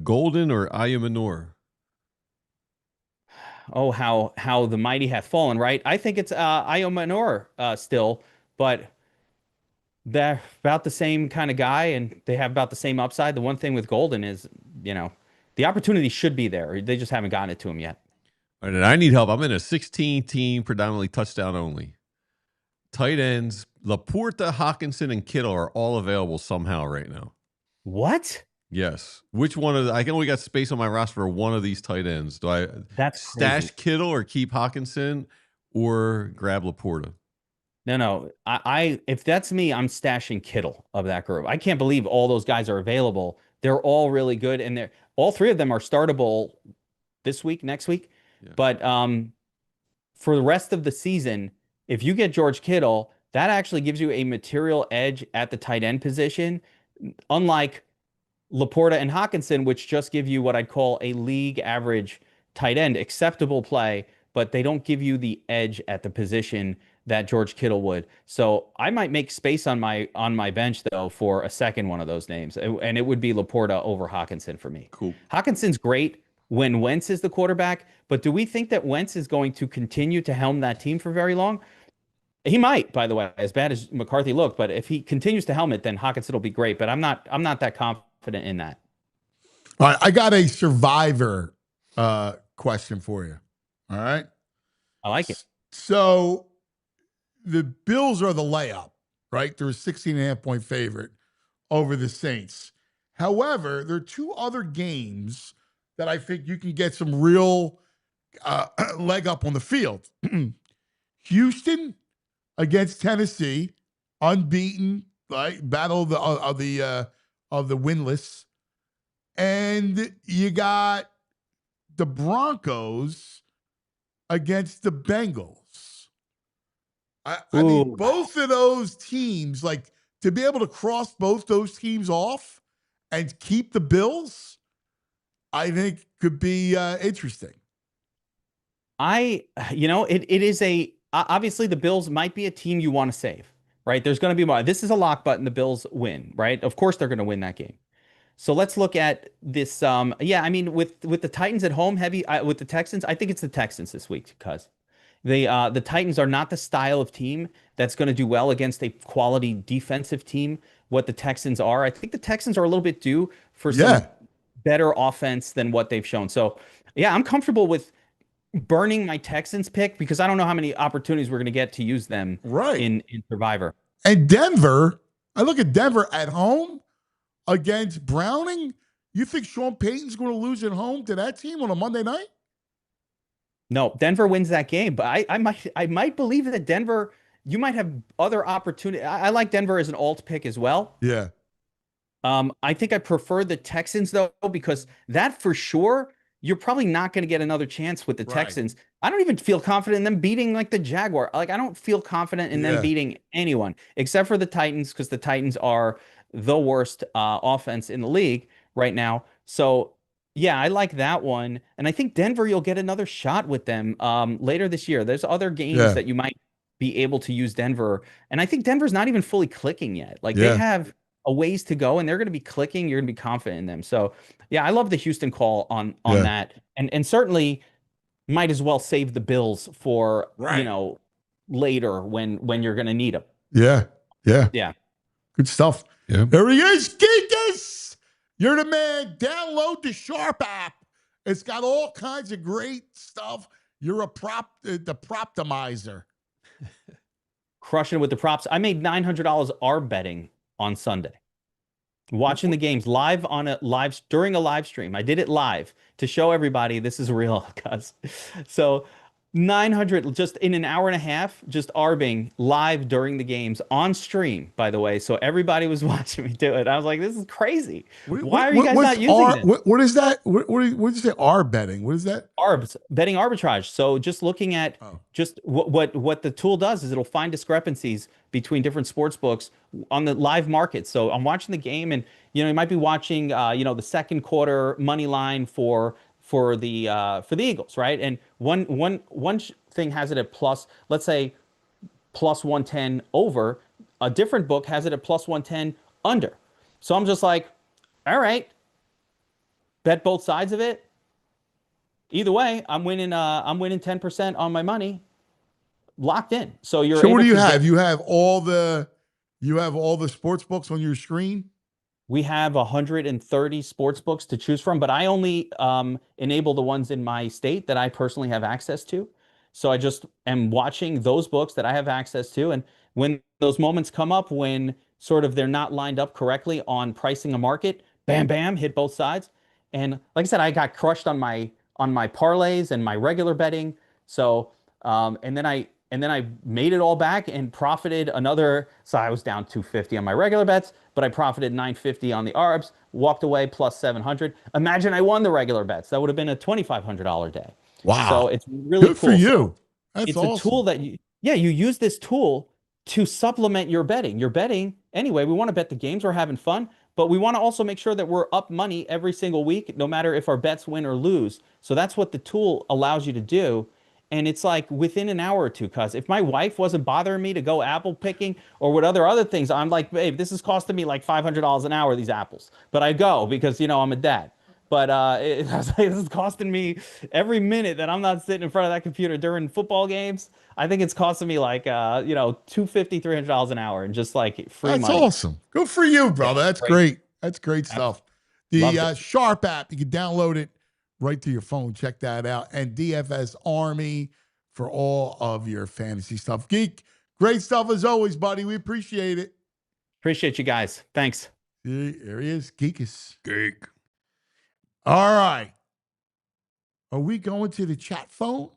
Golden or Ayamanor? Oh, how the mighty hath fallen, right? I think it's Ayamanor still, but they're about the same kind of guy, and they have about the same upside. The one thing with Golden is, the opportunity should be there. They just haven't gotten it to him yet. All right, and I need help. I'm in a 16-team, predominantly touchdown only. Tight ends, Laporta, Hawkinson, and Kittle are all available somehow right now. What? Yes. Which one of I only got space on my roster for one of these tight ends. Do I stash Kittle or keep Hawkinson or grab Laporta? No. I if that's me, I'm stashing Kittle of that group. I can't believe all those guys are available. They're all really good, and all three of them are startable this week, next week. Yeah. But for the rest of the season, if you get George Kittle, that actually gives you a material edge at the tight end position, unlike Laporta and Hawkinson, which just give you what I'd call a league average tight end, acceptable play, but they don't give you the edge at the position that George Kittle would. So I might make space on my bench though for a second one of those names, and it would be Laporta over Hawkinson for me. Cool. Hawkinson's great when Wentz is the quarterback, but do we think that Wentz is going to continue to helm that team for very long? He might, by the way, as bad as McCarthy looked, but if he continues to helm it, then Hawkinson will be great. But I'm not that confident in that. All right, I got a survivor question for you. All right. I like it. So the Bills are the layup, right? They're a 16.5-point favorite over the Saints. However, there are two other games that I think you can get some real leg up on the field. Houston against Tennessee, unbeaten, right? Battle of the winless. And you got the Broncos against the Bengals. I mean, both of those teams, like, to be able to cross both those teams off and keep the Bills, I think could be interesting. It is obviously the Bills might be a team you want to save, right? There's going to be more. This is a lock button. The Bills win, right? Of course they're going to win that game. So let's look at this. I mean, with the Titans at home, with the Texans, I think it's the Texans this week because the Titans are not the style of team that's going to do well against a quality defensive team. What the Texans are, I think the Texans are a little bit due for some better offense than what they've shown. So yeah, I'm comfortable with burning my Texans pick because I don't know how many opportunities we're going to get to use them in Survivor. And Denver, I look at Denver at home against Browning. You think Sean Payton's going to lose at home to that team on a Monday night? No, Denver wins that game, but I might believe that Denver, you might have other opportunity. I like Denver as an alt pick as well. Yeah. I think I prefer the Texans though, because that for sure, you're probably not going to get another chance with the Texans. I don't even feel confident in them beating like the Jaguar. Like I don't feel confident in them beating anyone except for the Titans because the Titans are the worst offense in the league right now. So yeah, I like that one. And I think Denver, you'll get another shot with them later this year. There's other games that you might be able to use Denver. And I think Denver's not even fully clicking yet. Like they have a ways to go and they're going to be clicking. You're going to be confident in them. So yeah, I love the Houston call on that. And certainly might as well save the Bills for, later when you're going to need them. Yeah. Yeah. Yeah. Good stuff. Yeah. There he is, Geekus. You're the man. Download the Sharp app. It's got all kinds of great stuff. You're the proptimizer. Crushing it with the props. I made $900 arb betting on Sunday. Watching the games live during a live stream. I did it live to show everybody this is real, guys. So 900 just in an hour and a half, just arbing live during the games on stream, by the way. So everybody was watching me do it. I was like, this is crazy. Why are you guys not using this? What is that? What did you say? Arb betting. What is that? Arbs, betting arbitrage. So just looking at just what the tool does is it'll find discrepancies between different sports books on the live market. So I'm watching the game and, you might be watching, the second quarter money line for the Eagles, right? And one thing has it at plus, let's say plus 110 over. A different book has it at plus 110 under. So I'm just like, all right, bet both sides of it. Either way, I'm winning 10% on my money, locked in. So what do you have? You have all the sports books on your screen? We have 130 sports books to choose from, but I only enable the ones in my state that I personally have access to. So I just am watching those books that I have access to. And when those moments come up, when sort of they're not lined up correctly on pricing a market, bam, bam, hit both sides. And like I said, I got crushed on my parlays and my regular betting. So, and then I made it all back and profited another. So I was down 250 on my regular bets, but I profited 950 on the ARBs, walked away plus 700. Imagine I won the regular bets. That would have been a $2,500 day. Wow. So it's really good cool. For you. That's it's awesome. a tool that you use this tool to supplement your betting. Your betting, anyway, we want to bet the games. We're having fun, but we want to also make sure that we're up money every single week, no matter if our bets win or lose. So that's what the tool allows you to do. And it's like within an hour or two, cuz if my wife wasn't bothering me to go apple picking or what other things, I'm like, babe, this is costing me like $500 an hour, these apples. But I go because, I'm a dad. But I was like, this is costing me every minute that I'm not sitting in front of that computer during football games. I think it's costing me like, $250, $300 an hour and just like free That's money. awesome. Good for you, brother. That's great. That's great stuff. The Sharp app, you can download it right to your phone. Check that out. And DFS Army for all of your fantasy stuff. Geek, great stuff as always, buddy. We appreciate it. Appreciate you guys. Thanks. There he is. Geek. All right. Are we going to the chat phone?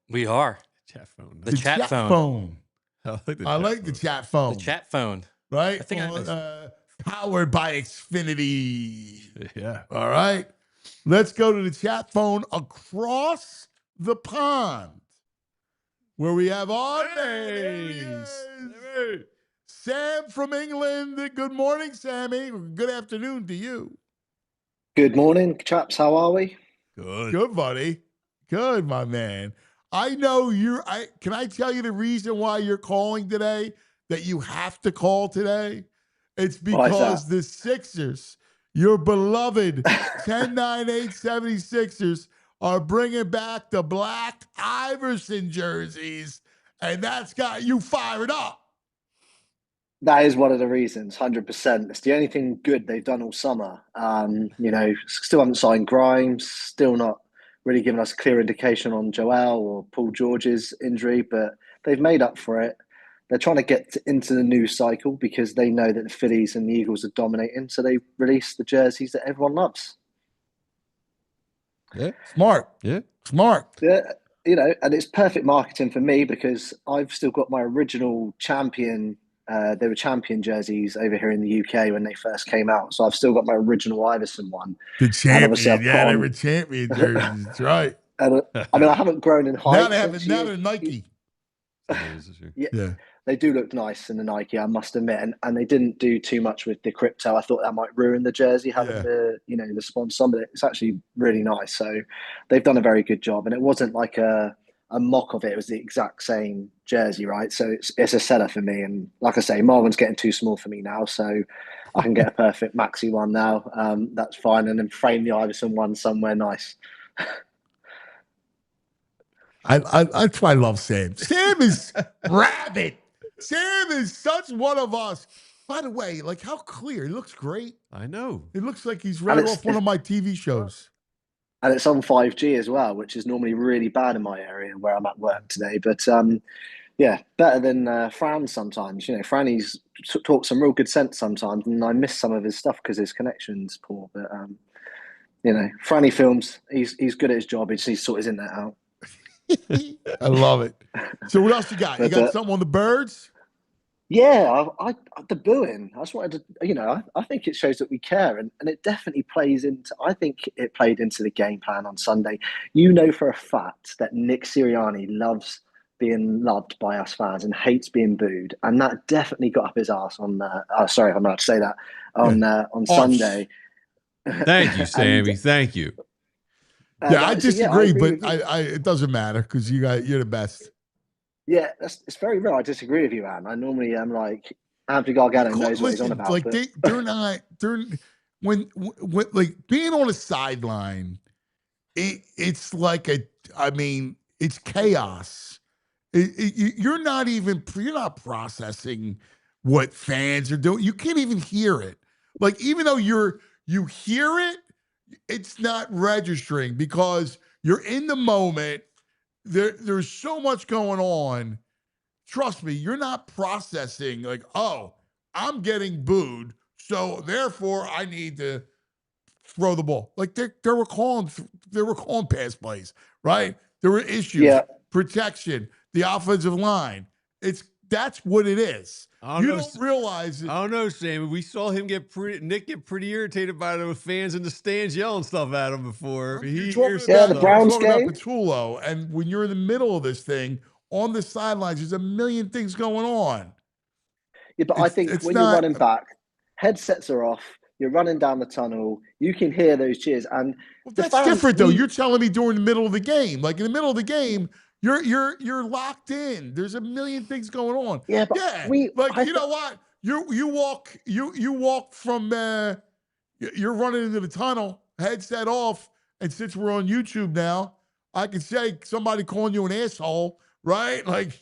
We are. Chat phone. The chat phone. I like the chat phone. The chat phone. Right? I think powered by Xfinity. Yeah. All right. Let's go to the chat phone across the pond where we have our names. Sam from England. Good morning, Sammy. Good afternoon to you. Good morning, chaps. How are we? Good, buddy. Good, my man. I know can I tell you the reason why you're calling today, that you have to call today? It's because the Sixers, your beloved 10-9-8-76ers, are bringing back the black Iverson jerseys, and that's got you fired up. That is one of the reasons, 100%. It's the only thing good they've done all summer. Still haven't signed Grimes, still not really given us a clear indication on Joel or Paul George's injury, but they've made up for it. They're trying to get into the new cycle because they know that the Phillies and the Eagles are dominating, so they release the jerseys that everyone loves. Yeah, smart. Yeah, smart. Yeah, and it's perfect marketing for me because I've still got my original champion. They were champion jerseys over here in the UK when they first came out, so I've still got my original Iverson one. The champion, they were champion jerseys. That's right. And I haven't grown in height. Now they're Nike. Yeah. They do look nice in the Nike, I must admit, and they didn't do too much with the crypto. I thought that might ruin the jersey having the sponsor, but it's actually really nice. So they've done a very good job, and it wasn't like a mock of it. It was the exact same jersey, right? So it's a seller for me. And like I say, Marlins getting too small for me now, so I can get a perfect maxi one now. That's fine, and then frame the Iverson one somewhere nice. That's why I love Sam. Sam is rabid. Sam is such one of us. By the way, like how clear. He looks great. I know. It looks like he's right off one of my TV shows. And it's on 5G as well, which is normally really bad in my area where I'm at work today. But better than Fran sometimes. Franny's talks some real good sense sometimes, and I miss some of his stuff because his connection's poor. But Franny films. He's good at his job. He just needs to sort his internet out. I love it. So what else you got? You got something on the birds? Yeah, I the booing. I just wanted to, I think it shows that we care, and it definitely plays into. I think it played into the game plan on Sunday. For a fact that Nick Sirianni loves being loved by us fans and hates being booed, and that definitely got up his ass on. Sorry, I'm allowed to say that on Sunday. Thank you, Sammy. Thank you. I disagree, but it doesn't matter because you're the best. Yeah, it's very rare. I disagree with you, Anne. I normally am like Anthony Gargano knows what he's on about. Like when being on a sideline, it's like it's chaos. You're not processing what fans are doing. You can't even hear it. Like even though you hear it, it's not registering because you're in the moment. There's so much going on. Trust me, you're not processing like, oh, I'm getting booed, so therefore I need to throw the ball. Like they were calling pass plays, right? There were issues, protection, the offensive line. That's what it is. Don't realize it. I don't know, Sam. We saw him Nick get pretty irritated by the fans in the stands yelling stuff at him before. The Browns game. About Patullo, and when you're in the middle of this thing on the sidelines, there's a million things going on. Yeah, but I think when you're running back, headsets are off. You're running down the tunnel. You can hear those cheers, and that's different though. You're telling me during the middle of the game, like in the middle of the game. You're locked in. There's a million things going on. Yeah, but you know what? You walk from you're running into the tunnel, headset off, and since we're on YouTube now, I can say somebody calling you an asshole, right? Like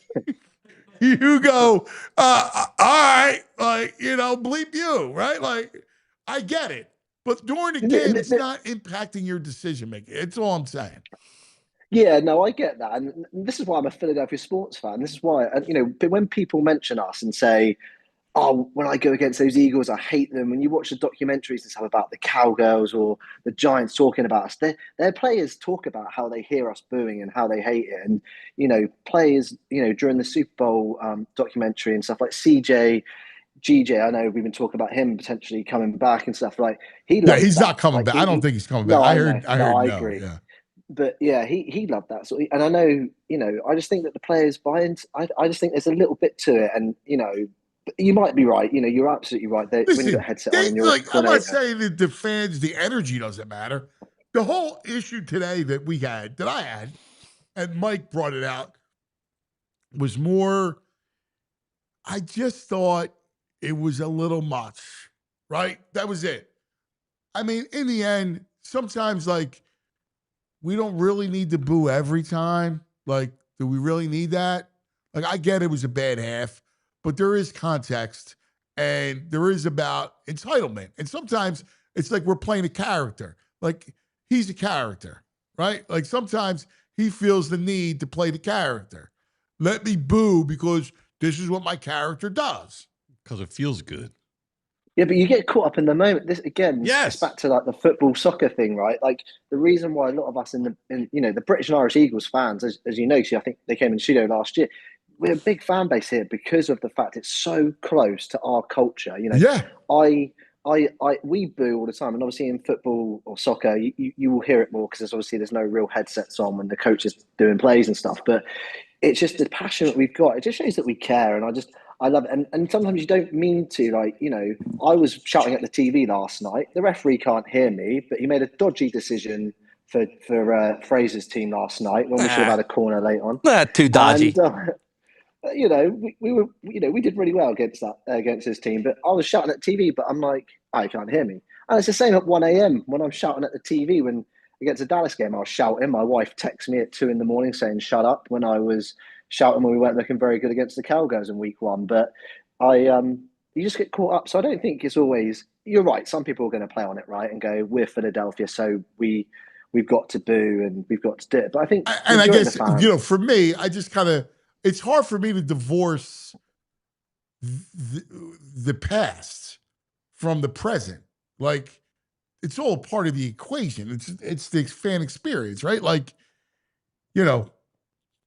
you go, all right, like, bleep you, right? Like, I get it. But during the game, it's not impacting your decision making. It's all I'm saying. Yeah, no, I get that. And this is why I'm a Philadelphia sports fan. This is why, but when people mention us and say, oh, when I go against those Eagles, I hate them. When you watch the documentaries and stuff about the Cowgirls or the Giants talking about us, their players talk about how they hear us booing and how they hate it. And, players, during the Super Bowl documentary and stuff like CJGJ, I know we've been talking about him potentially coming back and stuff. Like he's not coming back. I don't think he's coming back. I agree. Yeah. But yeah, he loved that. So, and I know, I just think that the players buy into. I just think there's a little bit to it, and you might be right. You're absolutely right. When you got a headset on, and you're I'm not saying that the fans, the energy doesn't matter. The whole issue today that I had, and Mike brought it out, was more. I just thought it was a little much, right? That was it. I mean, in the end, sometimes we don't really need to boo every time. Like, do we really need that? Like, I get it was a bad half, but there is context and there is about entitlement. And sometimes it's like we're playing a character. Like, he's a character, right? Like, sometimes he feels the need to play the character. Let me boo because this is what my character does. Because it feels good. Yeah, but you get caught up in the moment. This again, it's back to the football soccer thing, right? Like the reason why a lot of us in the British and Irish Eagles fans, as you know, I think they came in the studio last year. We're a big fan base here because of the fact it's so close to our culture. We boo all the time, and obviously in football or soccer, you will hear it more because there's no real headsets on when the coach is doing plays and stuff. But it's just the passion that we've got. It just shows that we care, and I love it. And sometimes you don't mean to, I was shouting at the TV last night. The referee can't hear me, but he made a dodgy decision for Fraser's team last night when we should have had a corner late on. Too dodgy. And, we did really well against his team, but I was shouting at TV, but I'm like, he can't hear me. And it's the same at 1 a.m. when I'm shouting at the TV when against a Dallas game, I was shouting. My wife texted me at 2 a.m. saying, shut up, when I was shouting when we weren't looking very good against the Cowgirls in week 1. But you just get caught up. So I don't think it's always, you're right. Some people are going to play on it, right? And go, we're Philadelphia, so we've got to boo and we've got to do it. But I think, and I guess, for me, I just kind of, it's hard for me to divorce the past from the present. Like, it's all part of the equation. It's the fan experience, right? Like,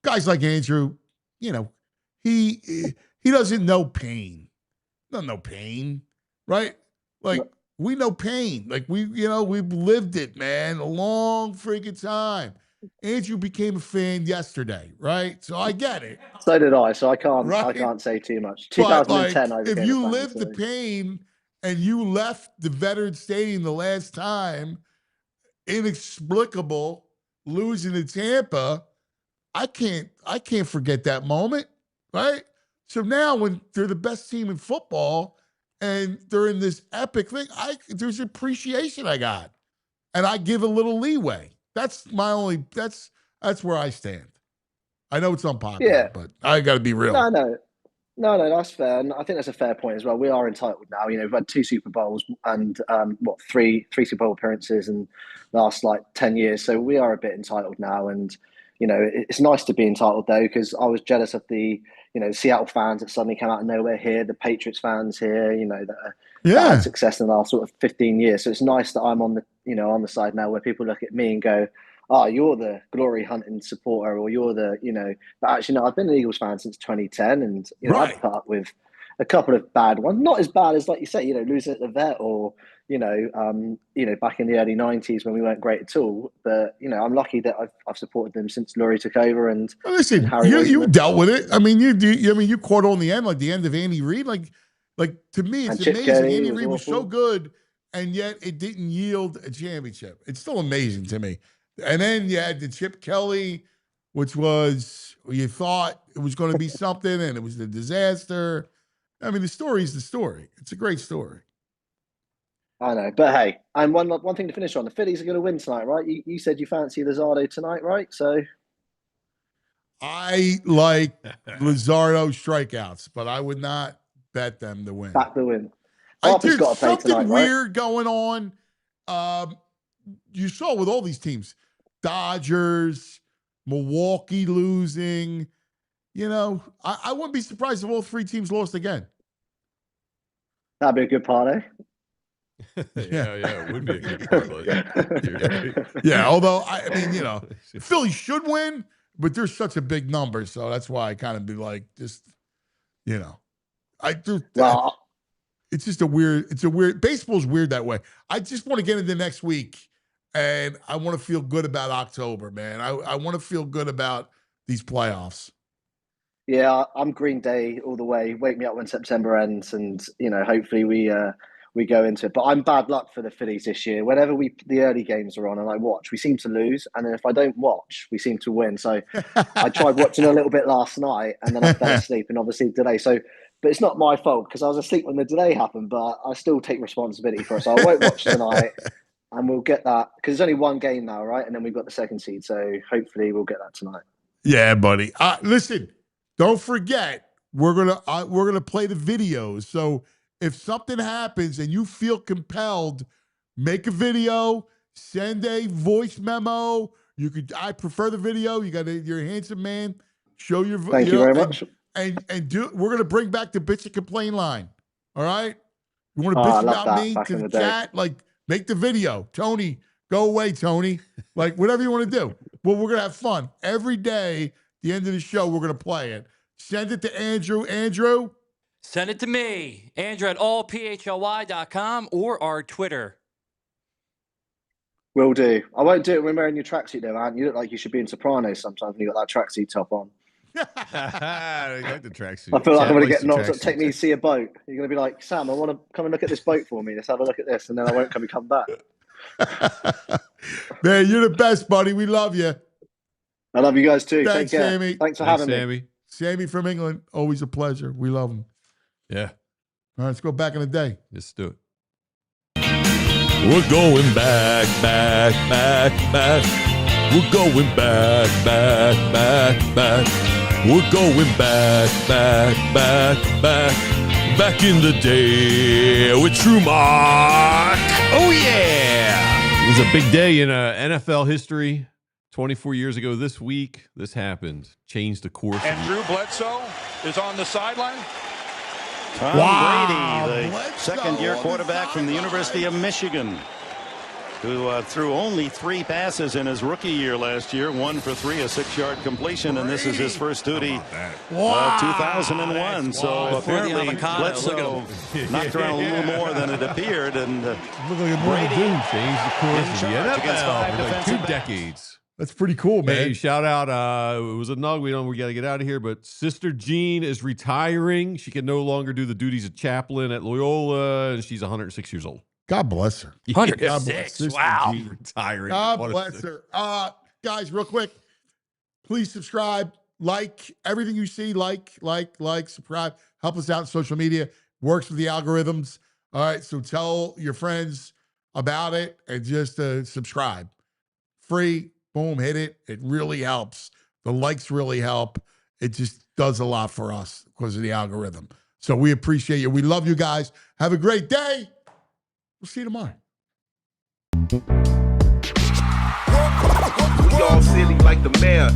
guys like Andrew, he doesn't know pain. Doesn't know pain, right? Like, we know pain. Like, we've lived it, man, a long freaking time. Andrew became a fan yesterday, right? So I get it. So did I. So I can't say too much. 2010, if you lived the pain and you left the Veterans Stadium the last time, inexplicable, losing to Tampa, I can't forget that moment, right? So now when they're the best team in football and they're in this epic thing, there's appreciation I got, and I give a little leeway. That's where I stand. I know it's unpopular, but I got to be real. No, that's fair. And I think that's a fair point as well. We are entitled now. We've had 2 Super Bowls and three Super Bowl appearances in the last 10 years. So we are a bit entitled now. And, it's nice to be entitled though, because I was jealous of the, Seattle fans that suddenly came out of nowhere here, the Patriots fans here, that had success in the last sort of 15 years. So it's nice that I'm on the side now where people look at me and go, oh, you're the glory hunting supporter, or you're the, but actually, no, I've been an Eagles fan since 2010, and, I've put up with a couple of bad ones, not as bad as, like you say, losing at the vet or, back in the early 90s when we weren't great at all. But, I'm lucky that I've supported them since Lurie took over. And listen, you dealt with it. I mean, you caught on the end, like the end of Andy Reid, like to me, it's amazing. Andy Reid was so good, and yet it didn't yield a championship. It's still amazing to me. And then you had the Chip Kelly which was you thought it was going to be something and it was a disaster. I mean, the story is the story. It's a great story. I know, but hey, and one thing to finish on: the Phillies are going to win tonight, right? You said you fancy Luzardo tonight, right? So I like Luzardo strikeouts, but I would not bet them to win. Back the win. There's something tonight, weird going on. You saw with all these teams, Dodgers, Milwaukee losing. You know, I wouldn't be surprised if all three teams lost again. That'd be a good parlay. Yeah, it would be a good parlay. Yeah, although, I mean, you know, Philly should win, but they're such a big number, so that's why I kind of be like, just, you know. It's just baseball's weird that way. I just want to get into next week, and I want to feel good about October, man. I want to feel good about these playoffs. Yeah, I'm Green Day all the way. Wake me up when September ends, and you know, hopefully we go into it. But I'm bad luck for the Phillies this year. Whenever the early games are on and I watch, we seem to lose, and then if I don't watch, we seem to win. So I tried watching a little bit last night, and then I fell asleep, and obviously delay. So, but it's not my fault because I was asleep when the delay happened. But I still take responsibility for it. So I won't watch tonight, and we'll get that because there's only one game now, right? And then we've got the second seed. So hopefully we'll get that tonight. Yeah, buddy. Listen. Don't forget, we're gonna play the videos. So if something happens and you feel compelled, make a video, send a voice memo. I prefer the video. You're a handsome man. Show your. Thank you very much. And we're gonna bring back the bitch and complain line. All right. You want to bitch about me to the chat? Like, make the video. Tony, go away, Tony. Like, whatever you want to do. Well, we're gonna have fun every day. The end of the show, we're going to play it. Send it to Andrew. Andrew? Send it to me. Andrew at allphly.com or our Twitter. Will do. I won't do it when wearing your tracksuit though, man. You look like you should be in Sopranos sometimes when you got that tracksuit top on. I like the tracksuit. I feel like I'm going to get knocked up. Take me to see a boat. You're going to be like, Sam, I want to come and look at this boat for me. Let's have a look at this. And then I won't come back. Man, you're the best, buddy. We love you. I love you guys too. Thanks, Take care. Sammy. Thanks for having me. Sammy from England. Always a pleasure. We love him. Yeah. All right, let's go back in the day. Let's do it. We're going back. We're going back. We're going back in the day with True Mark. Oh, yeah. It was a big day in NFL history. 24 years ago this week, this happened. Changed the course. And Drew Bledsoe is on the sideline. Tom Brady, the second-year quarterback from the University of Michigan, who threw only 3 passes in his rookie year last year, 1 for 3, a 6-yard completion, and this is his first duty of 2001. So apparently Bledsoe knocked around a little more than it appeared, and Brady changed the course of the NFL for like 2 decades. That's pretty cool, man. Hey, shout out. It was a nug. We got to get out of here. But Sister Jean is retiring. She can no longer do the duties of chaplain at Loyola, and she's 106 years old. God bless her. 106. Wow. Retiring. God bless her. Guys, real quick, please subscribe, like everything you see, like, subscribe. Help us out on social media. Works with the algorithms. All right, so tell your friends about it and just subscribe. Free. Boom, hit it. It really helps. The likes really help. It just does a lot for us because of the algorithm. So we appreciate you. We love you guys. Have a great day. We'll see you tomorrow. We all silly like the mayor.